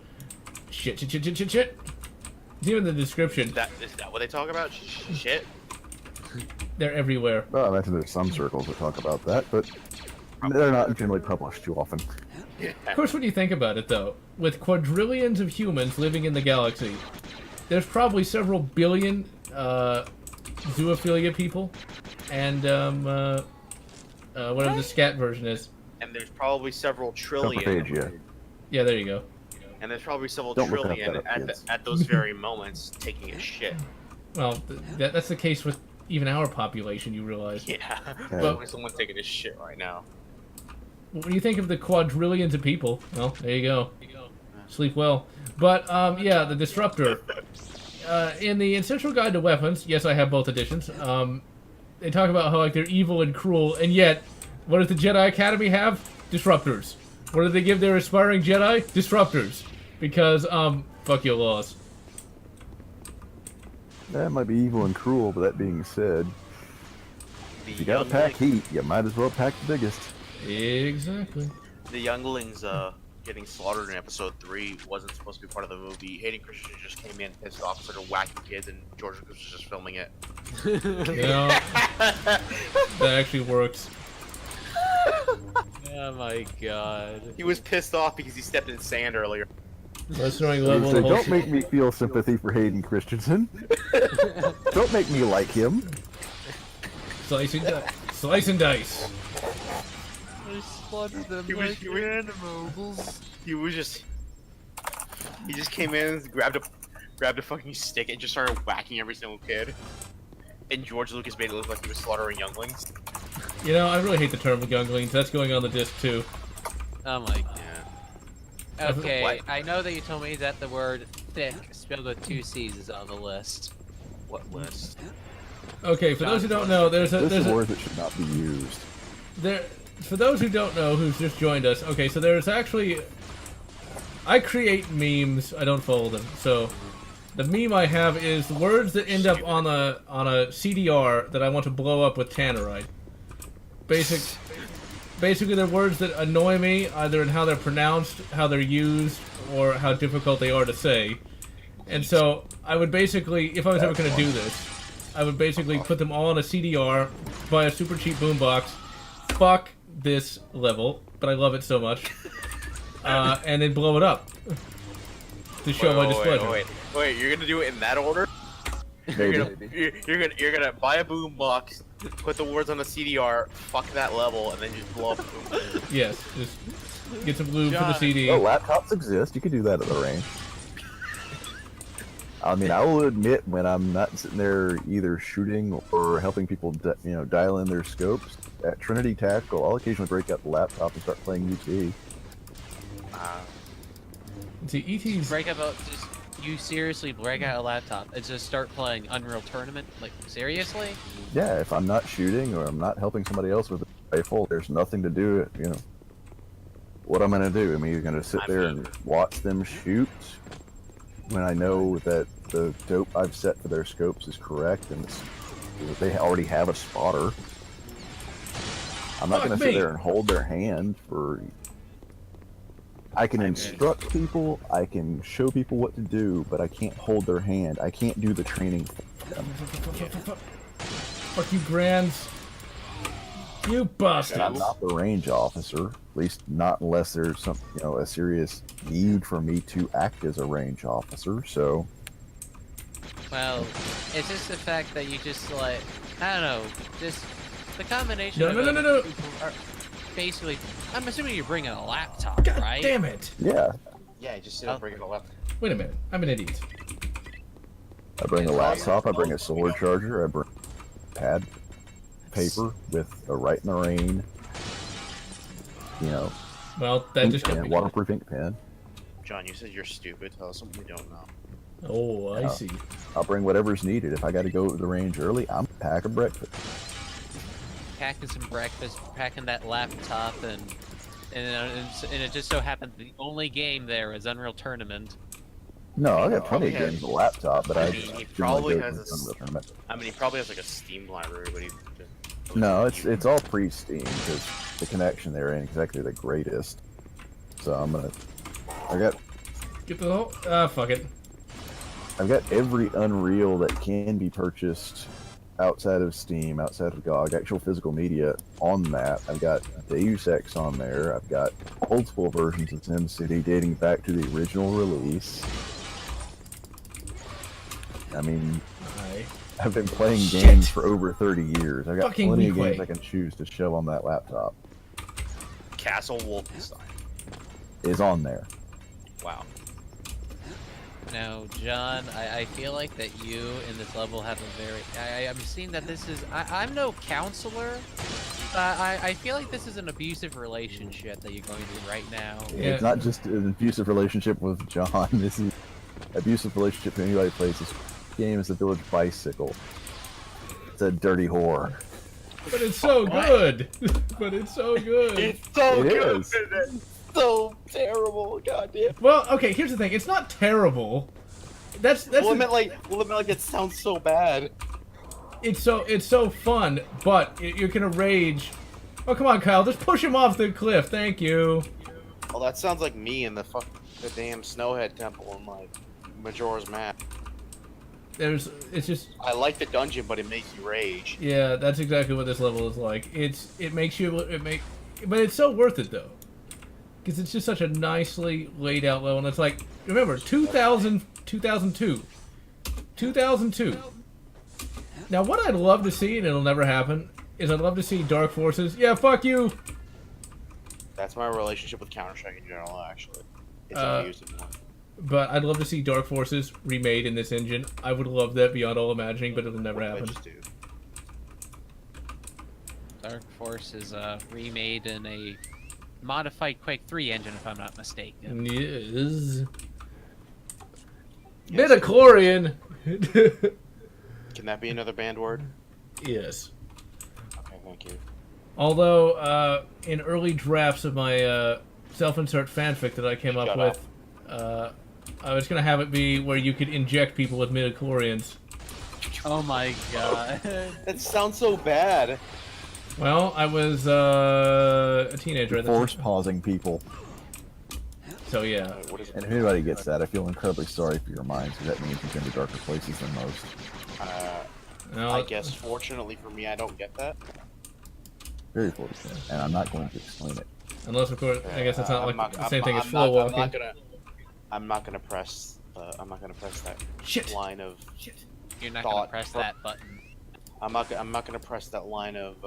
Shit. It's even in the description. Is that what they talk about? Shit. They're everywhere. Well, I imagine there's some circles that talk about that, but they're not generally published too often. Yeah. Of course, when you think about it, though, with quadrillions of humans living in the galaxy, there's probably several billion zoophilia people, and whatever the scat version is. And there's probably several trillion. Coprophagia. Yeah, there you go. And there's probably several Don't look trillion that up, kids. at those very moments taking a shit. Well, that's the case with even our population, you realize. Yeah. Okay. But someone's taking a shit right now. When you think of the quadrillions of people, well, there you go. Sleep well. But, yeah, the Disruptor. In the Essential Guide to Weapons, yes, I have both editions, they talk about how, like, they're evil and cruel, and yet, what does the Jedi Academy have? Disruptors. What do they give their aspiring Jedi? Disruptors. Because, fuck your laws. That might be evil and cruel, but that being said, The if you gotta pack heat, you might as well pack the biggest. Exactly. The younglings getting slaughtered in episode 3 wasn't supposed to be part of the movie. Hayden Christensen just came in, pissed off, started whacking kids, and George Lucas was just filming it. You know, that actually works. Oh my god. He was pissed off because he stepped in sand earlier. Let's throwing level So in the whole don't make me feel sympathy for Hayden Christensen. Don't make me like him. Slice and dice. I slaughtered them He was- like he was- animals. He just came in, grabbed a fucking stick, and just started whacking every single kid. And George Lucas made it look like he was slaughtering younglings. You know, I really hate the term younglings. That's going on the disc too. Oh my god. Okay, What? I know that you told me that the word thick spelled with 2 C's is on the list. What list? Okay, for those who don't know, This is a word that should not be used. for those who don't know who's just joined us. Okay, so there's actually I create memes. I don't follow them. So the meme I have is words that end up on a CDR that I want to blow up with tannerite. Basically, they're words that annoy me, either in how they're pronounced, how they're used, or how difficult they are to say. And so, I would basically, if I was ever going to do this, I would basically put them all on a CDR, buy a super cheap boombox, fuck this level, but I love it so much, and then blow it up to show my displeasure. Wait, you're gonna do it in that order? Maybe. You're gonna buy a boombox, put the words on the CDR, fuck that level, and then just blow up the boombox. Yes, just get some lube for the John. CD. Well, laptops exist. You could do that at the range. I mean, I will admit when I'm not sitting there either shooting or helping people, dial in their scopes at Trinity Tactical, I'll occasionally break out the laptop and start playing UT. See, ET's You seriously break out a laptop and just start playing Unreal Tournament? Like, seriously? Yeah, if I'm not shooting or I'm not helping somebody else with a rifle, there's nothing to do. What I'm gonna do? I'm either gonna sit there and watch them shoot when I know that the dope I've set for their scopes is correct and they already have a spotter. I'm not Fuck gonna me. sit there and hold their hand for. I can instruct people, I can show people what to do, but I can't hold their hand. I can't do the training for them. Fuck you, Grands. You bastard. And I'm not the range officer, at least not unless there's some, a serious need for me to act as a range officer. So Well, it's just the fact that you just, like, I don't know, just the combination No, of no, no, other no, no. people are basically, I'm assuming you're bringing a laptop, God right? damn it. yeah, Yeah, just sit up, bring it all up. Wait a minute. I'm an idiot. I bring a laptop, I bring a solar charger, I bring pad paper with a Write in the Rain, Well, that just got and me. waterproof ink pen. John, you said you're stupid. Tell us something we don't know. Oh, I Yeah. see. I'll bring whatever's needed. If I got to go to the range early, I'm pack a breakfast. Packing some breakfast, packing that laptop, and it just so happened the only game there is Unreal Tournament. No, I know, got plenty of yeah. games on the laptop, but I I mean, just he didn't probably like has go a to the Unreal Tournament. I mean, he probably has like a Steam library, but he. No, it's all pre-Steam because the connection there ain't exactly the greatest. So I got Get the whole. Fuck it. I've got every Unreal that can be purchased outside of Steam, outside of GOG, actual physical media on that. I've got Deus Ex on there. I've got multiple versions of SimCity dating back to the original release. I mean, I've been playing games for over 30 years. I've got Fucking plenty of replay. games I can choose to shove on that laptop. Castle Wolfenstein. Is on there. Wow. Now, John, I feel like that you in this level have a very. I'm seeing that this is. I'm no counselor. I feel like this is an abusive relationship that you're going through right now. Yeah. It's not just an abusive relationship with John. This is abusive relationship to anybody who plays this game. Is the Village Bicycle. It's a dirty whore. But it's so good. But it's so good. It's so It good. is. It's so terrible. Goddamn. Well, okay. Here's the thing. It's not terrible. That's Well, the- it meant like it sounds so bad. it's so fun, but you're gonna rage. Oh, come on, Kyle. Just push him off the cliff. Thank you. Well, that sounds like me in the damn Snowhead Temple in like Majora's Mask. It's just. I like the dungeon, but it makes you rage. Yeah, that's exactly what this level is like. It makes you but it's so worth it though, because it's just such a nicely laid out level. And it's like, remember, 2002. Now, what I'd love to see, and it'll never happen, is I'd love to see Dark Forces. Yeah, fuck you. That's my relationship with Counter-Strike in general, actually. It's Uh, abusive one. But I'd love to see Dark Forces remade in this engine. I would love that beyond all imagining, but it'll never happen. Bitch, dude. Dark Force is remade in a modified Quake 3 engine, if I'm not mistaken. Yes. Yes. Midichlorian. Can that be another banned word? Yes. Okay, thank you. Although, in early drafts of my self-insert fanfic that I came up Shut with, I was going to have it be where you could inject people with midichlorians. Oh my god. That sounds so bad. Well, I was a teenager at the Force time. pausing people. So, yeah. Wait, what is And if anybody gets that, I feel incredibly sorry for your minds, because that means you've been to darker places than most. No, I guess, fortunately for me, I don't get that. Very fortunate. And I'm not going to explain it. unless, of course, I guess it's not I'm like the same thing as I'm flow not- walking. I'm not gonna press. I'm not gonna press that Shit. line of. You're not gonna Thought press for- that button. I'm not gonna press that line of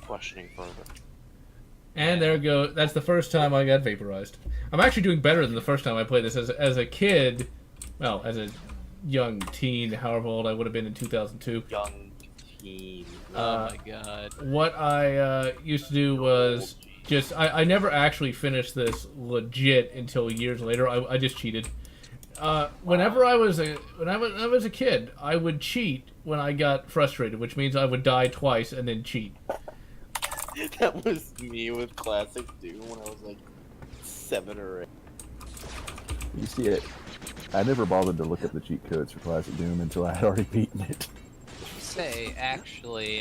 questioning further. And there goes. That's the first time I got vaporized. I'm actually doing better than the first time I played this. As a kid, well, as a young teen, however old I would have been in 2002. Young teen. Oh my god. What I used to do was just I never actually finished this legit until years later. I just cheated. Whenever I was a kid, I would cheat when I got frustrated, which means I would die twice and then cheat. That was me with Classic Doom when I was like 7 or 8. You see it. I never bothered to look up the cheat codes for Classic Doom until I had already beaten it. Say, actually,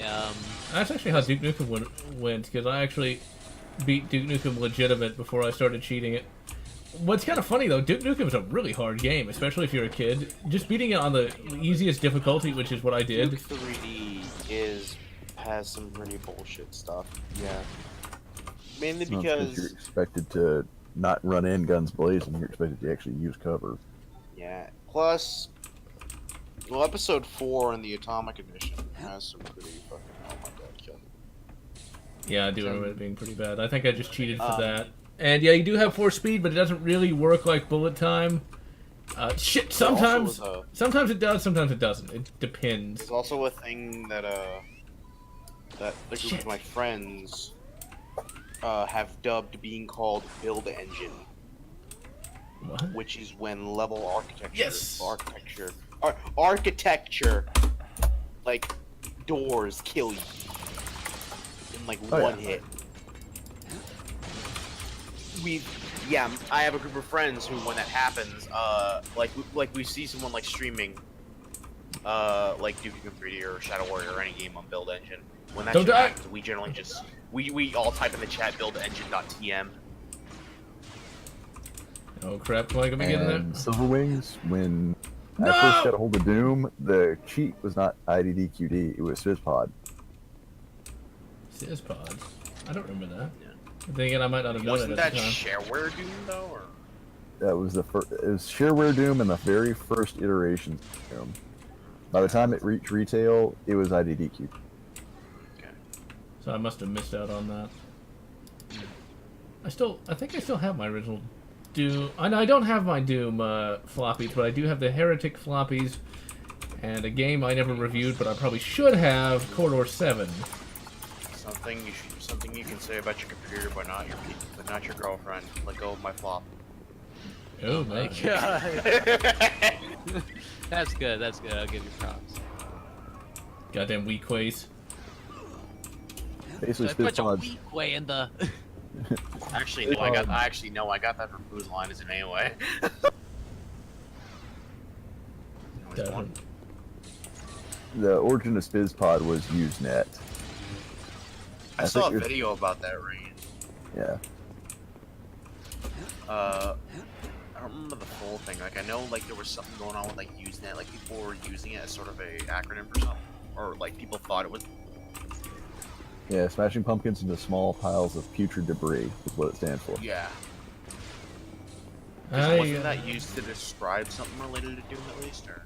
That's actually how Duke Nukem went, because I actually beat Duke Nukem legitimate before I started cheating it. What's kind of funny though, Duke Nukem is a really hard game, especially if you're a kid. Just beating it on the easiest difficulty, which is what I did. Duke 3D has some pretty bullshit stuff. Yeah. Mainly It's not because because you're expected to not run in guns blazing. You're expected to actually use cover. yeah. Plus, well, episode 4 in the Atomic Edition has some pretty fucking oh my god, kill me. Yeah, I do remember it being pretty bad. I think I just cheated for Um, that. And yeah, you do have force speed, but it doesn't really work like bullet time. Shit, sometimes Also, sometimes it does, sometimes it doesn't. It depends. there's also a thing that that the group Shit. of my friends have dubbed being called build engine. What? which is when level architecture, Yes. architecture, like doors kill you in like Oh, one yeah. hit. I have a group of friends who, when that happens, like we see someone like streaming, like Duke Nukem 3D or Shadow Warrior or any game on Build Engine. When that Don't shit die. happens, we generally just we all type in the chat buildengine.tm. Oh crap! Am I gonna be getting And that? Silverwings, when No! I first got a hold of Doom, the cheat was not IDDQD, it was SysPod. Sis pods. I don't remember that. Yeah. I'm thinking I might not have known Wasn't it at that the time. shareware Doom though? Or? That was the first. It was shareware Doom and the very first iteration of Doom. By the time it reached retail, it was IDDQD. So I must have missed out on that. I think I still have my original Doom. I don't have my Doom floppies, but I do have the Heretic floppies, and a game I never reviewed, but I probably should have, Corridor 7. Something you can say about your computer, but not your girlfriend. Let go of my flop. Oh My my. God. That's good. That's good. I'll give you props. Goddamn weak ways. Basically, So I put your SysPod. weak way in the. Actually, no, I got that from Whose Line Is It Anyway? Always one. Definitely. The origin of SysPod was Usenet. I I saw a think you're- video about that, Rain. Yeah. I don't remember the full thing. Like, I know, like, there was something going on with, like, Usenet. Like, people were using it as sort of a acronym for something. Or, like, people thought it was... Yeah, smashing pumpkins into small piles of putrid debris is what it stands for. Yeah. I, Wasn't that used to describe something related to Doom, at least? Or...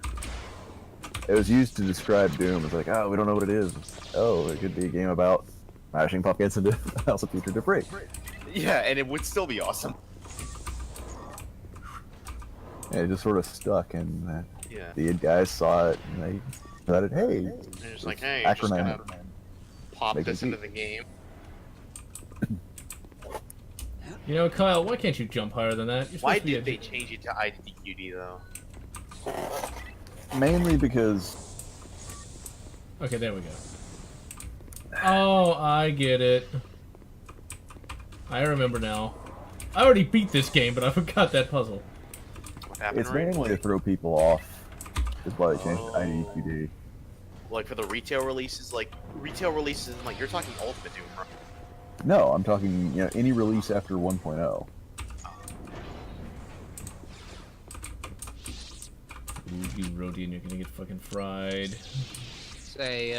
It was used to describe Doom. It's like, oh, we don't know what it is. Oh, it could be a game about smashing pumpkins into piles of putrid debris. Yeah, and it would still be awesome. And it just sort of stuck, and Yeah. the guys saw it, and they decided, hey, They're just like, hey, acronym just gonna it. pop Make it this into eat. the game. you know, Kyle, why can't you jump higher than that? You're Why supposed to be did a- they change it to IDQD, though? mainly because Okay, there we go. Oh, I get it. I remember now. I already beat this game, but I forgot that puzzle. What happened, it's Rain? mainly to throw people off. Is why they changed Oh. to IDQD. Like, for the retail releases, like, like, you're talking Ultimate Doom, right? No, I'm talking, any release after 1.0. Ooh, you Rodian, you're gonna get fucking fried. Say,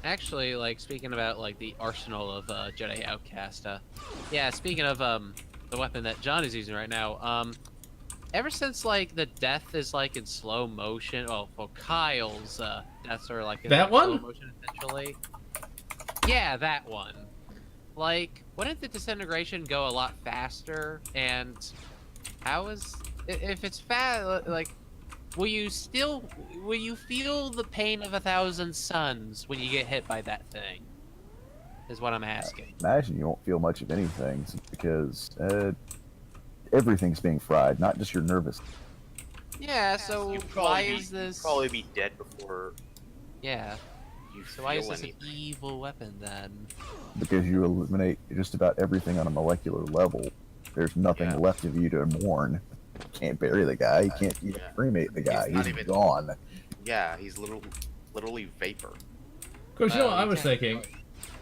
actually, like, speaking about, like, the arsenal of, Jedi Outcast, yeah, speaking of, the weapon that John is using right now, ever since, like, the death is, like, in slow motion, well, Kyle's, deaths are, like, in That like, one? slow motion, essentially. Yeah, that one. Like, wouldn't the disintegration go a lot faster, and how is... If it's fast, like... Will you feel the pain of 1,000 suns when you get hit by that thing? Is what I'm asking. Imagine you won't feel much of anything because everything's being fried, not just your nervous. Yeah, so You'd why probably is this... You'd probably be dead before Yeah, you so why is feel this an anything. evil weapon then? Because you eliminate just about everything on a molecular level. There's nothing Yeah. left of you to mourn. You can't bury the guy. You can't even Yeah. cremate the guy. He's not He's even- gone. Yeah, he's literally vapor. Of course, you know what I you was can't thinking?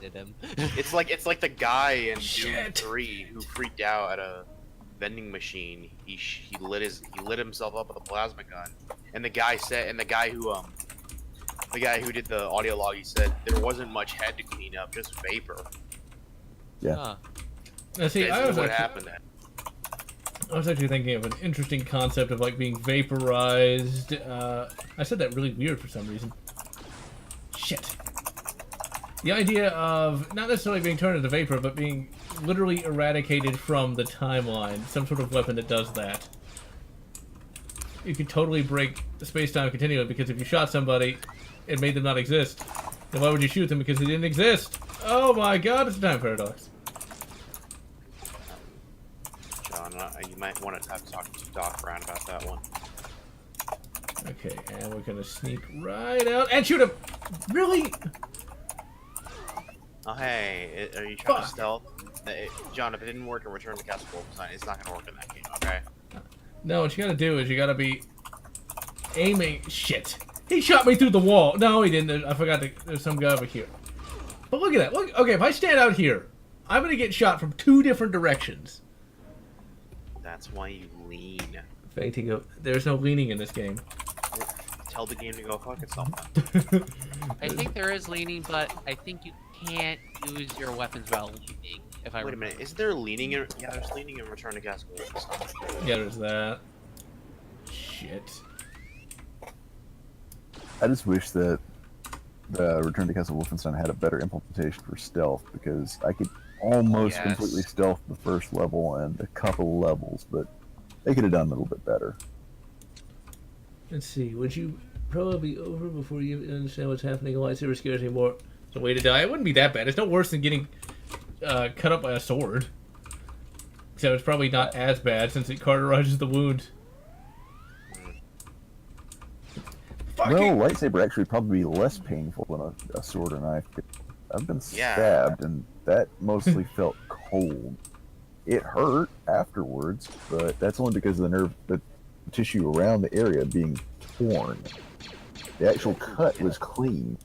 Did him. It's like the guy in Doom Shit. 3 who freaked out at a vending machine. He lit himself up with a plasma gun, and the guy who did the audio log, he said there wasn't much head to clean up, just vapor. Yeah. Huh. Now, see, Basically I was what actually, happened then. I was actually thinking of an interesting concept of like being vaporized. I said that really weird for some reason. Shit. The idea of not necessarily being turned into vapor, but being literally eradicated from the timeline. Some sort of weapon that does that. You could totally break the space-time continuum because if you shot somebody, it made them not exist. Then why would you shoot them? Because they didn't exist. Oh my god, it's a time paradox. John. You might want to talk to Doc Brown about that one. Okay, and we're gonna sneak right out and shoot him. Really? Oh, hey, are you trying Fuck. to stealth? John, if it didn't work in Return to Castle Wolfenstein, it's not gonna work in that game, okay? No, what you gotta do is you gotta be aiming. Shit. He shot me through the wall. No, he didn't. I forgot there's some guy over here. But look at that. Look. Okay, if I stand out here, I'm gonna get shot from 2 different directions. That's why you lean. Fainting up. There's no leaning in this game. Tell the game to go fuck itself. I think there is leaning, but I think you can't use your weapons while leaning. If I Wait a minute, is there leaning in... Yeah, there's leaning in Return to Castle Wolfenstein. Yeah, there's that. Shit. I just wish that the Return to Castle Wolfenstein had a better implementation for stealth, because I could almost Yes. completely stealth the first level and a couple levels, but they could have done a little bit better. Let's see. Would you probably be over before you understand what's happening? A lightsaber scares me more. It's a way to die. It wouldn't be that bad. It's no worse than getting cut up by a sword. So it's probably not as bad since it cauterizes the wound. Well, lightsaber actually probably be less painful than a sword or knife. I've been Yeah. stabbed, and that mostly felt cold. It hurt afterwards, but that's only because of the tissue around the area being torn. The actual cut was clean.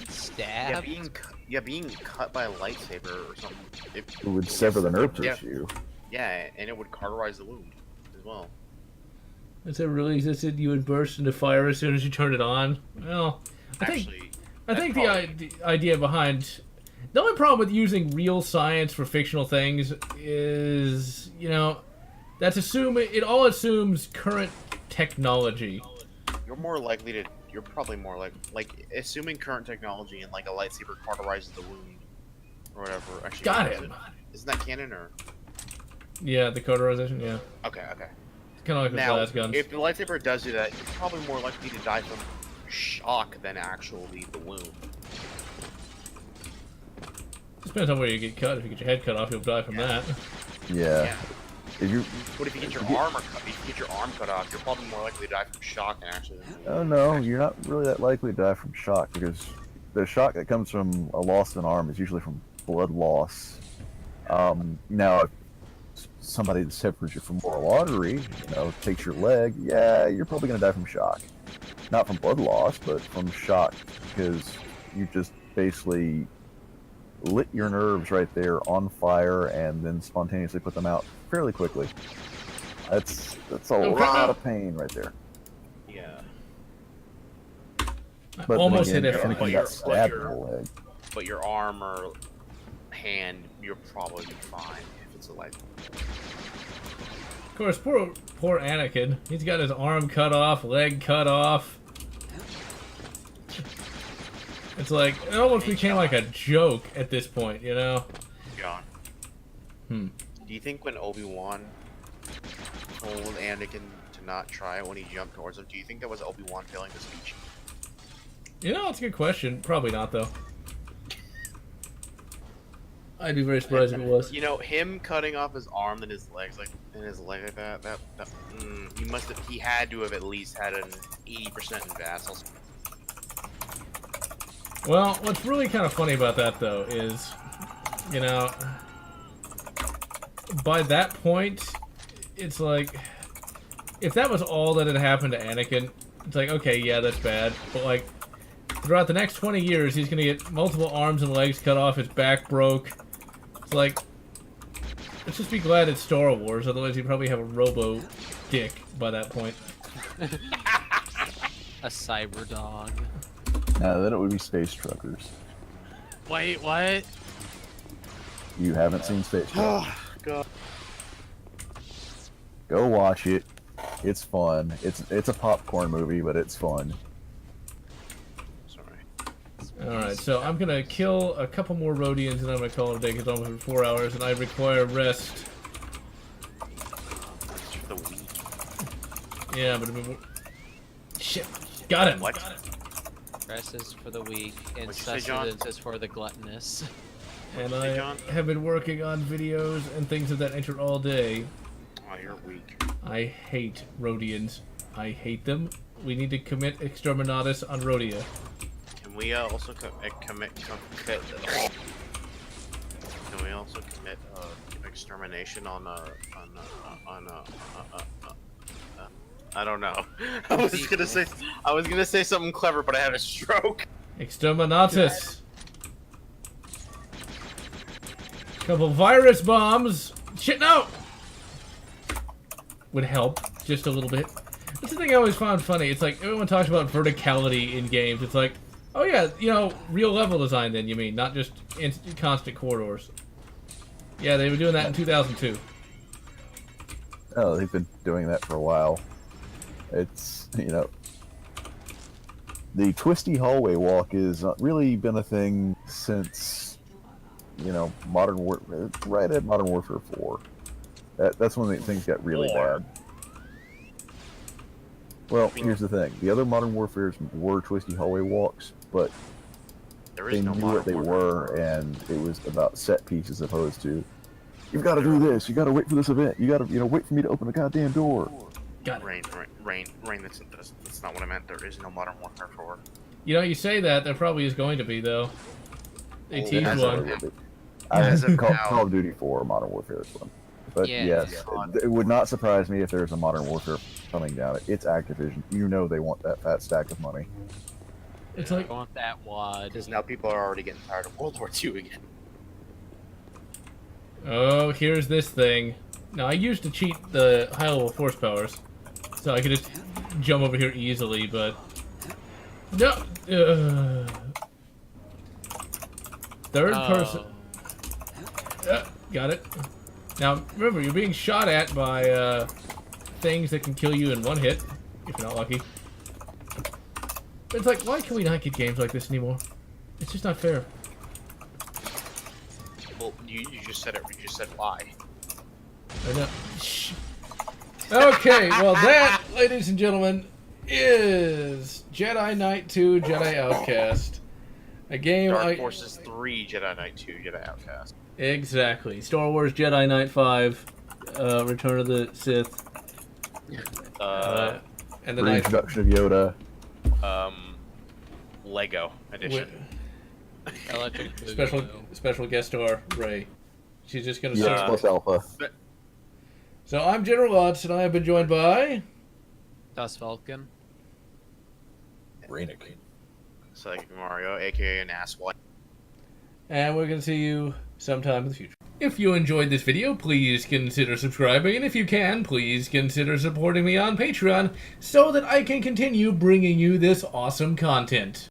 Stab. Being cut by a lightsaber or something. It would sever the nerve tissue. Yeah, and it would cauterize the wound as well. If it really existed, you would burst into fire as soon as you turned it on. Well, I think the idea behind... The only problem with using real science for fictional things is, you know, it all assumes current technology. You're probably more like assuming current technology and like a lightsaber cauterizes the wound or whatever. Actually, Got him. Isn't that canon or? Yeah, the cauterization, yeah. Okay. It's kind of like with Now, blast guns. if the lightsaber does do that, you're probably more likely to die from shock than actually the wound. Depends on where you get cut. If you get your head cut off, you'll die from that. Yeah. If you, But if you get your arm cut off, you're probably more likely to die from shock than actually. oh no, you're not really that likely to die from shock, because the shock that comes from a loss of an arm is usually from blood loss. Now, if somebody that separates you from moral artery, takes your leg, yeah, you're probably going to die from shock. Not from blood loss, but from shock, because you just basically lit your nerves right there on fire and then spontaneously put them out fairly quickly. That's a lot of pain right there. Yeah. But Almost then hit again, it. if anything got stabbed in the leg. But your arm or hand, you're probably fine if it's a light. Of course, poor Anakin. He's got his arm cut off, leg cut off. It's like, it almost became like a joke at this point, you know? John. Do you think when Obi-Wan told Anakin to not try it when he jumped towards him, do you think that was Obi-Wan failing the speech? You know, that's a good question. Probably not, though. I'd be very surprised if it was. You know, him cutting off his arm and his legs like that, he had to have at least had an 80% in vassals. Well, what's really kind of funny about that, though, is, you know, by that point, it's like, if that was all that had happened to Anakin, it's like, okay, yeah, that's bad. But, like, throughout the next 20 years, he's going to get multiple arms and legs cut off, his back broke. It's like, let's just be glad it's Star Wars, otherwise he'd probably have a robo-dick by that point. A cyber dog. No, then it would be Space Truckers. Wait, what? You haven't seen Space Truckers. God. Go watch it. It's fun. It's a popcorn movie, but it's fun. Sorry. Alright, so I'm gonna kill a couple more Rhodians and I'm gonna call it a day because it's almost been 4 hours and I require rest. It's for the week. Yeah, but... Shit. Got him! What? Rest is for the weak, and What'd you say, John? sustenance is for the gluttonous. And Hey, I John. have been working on videos and things of that nature all day. you're weak. I hate Rhodians. I hate them. We need to commit exterminatus on Rhodia. Can we also commit extermination on I don't know. I was gonna say something clever, but I had a stroke. Exterminatus. Couple virus bombs. Shit, no! Would help just a little bit. That's the thing I always found funny. It's like everyone talks about verticality in games. It's like, oh yeah, you know, real level design. Then you mean not just constant corridors? Yeah, they were doing that in 2002. Oh, they've been doing that for a while. It's, you know, the twisty hallway walk has really been a thing since, you know, right at Modern Warfare 4. That's when things got really bad. Well, here's the thing. The other Modern Warfares were twisty hallway walks, but they knew what they were, and it was about set pieces opposed to, you've got to do this, you got to wait for this event, you got to, you know, wait for me to open the goddamn door. Got it. Rain, that's not what I meant. There is no Modern Warfare 4. You know, you say that, there probably is going to be, though. They teased as one. As of now. Call of Duty 4 Modern Warfare is one. But Yeah. yes, it would not surprise me if there's a Modern Warfare coming down. It's Activision. You know they want that fat stack of money. It's like, I want that wad. Because now people are already getting tired of World War II again. oh, here's this thing. Now, I used to cheat the high-level force powers, so I could just jump over here easily, but... No! Third person... got it. Now, remember, you're being shot at by things that can kill you in one hit, if you're not lucky. It's like, why can we not get games like this anymore? It's just not fair. Well, you just said it. You just said why. I know. Shh. Okay, well that, ladies and gentlemen, is Jedi Knight 2 Jedi Outcast. A game Dark Forces 3 Jedi Knight 2 Jedi Outcast. Exactly. Star Wars Jedi Knight 5, Return of the Sith, and the Knight... Reintroduction of Yoda. Lego edition. Special guest star, Rey. She's just gonna Yes, serve. plus Alpha. So I'm Generallotz, and I have been joined by... Das Falcon. Renick. Psychic Mario, aka an asswipe. And we're going to see you sometime in the future. If you enjoyed this video, please consider subscribing, and if you can, please consider supporting me on Patreon so that I can continue bringing you this awesome content.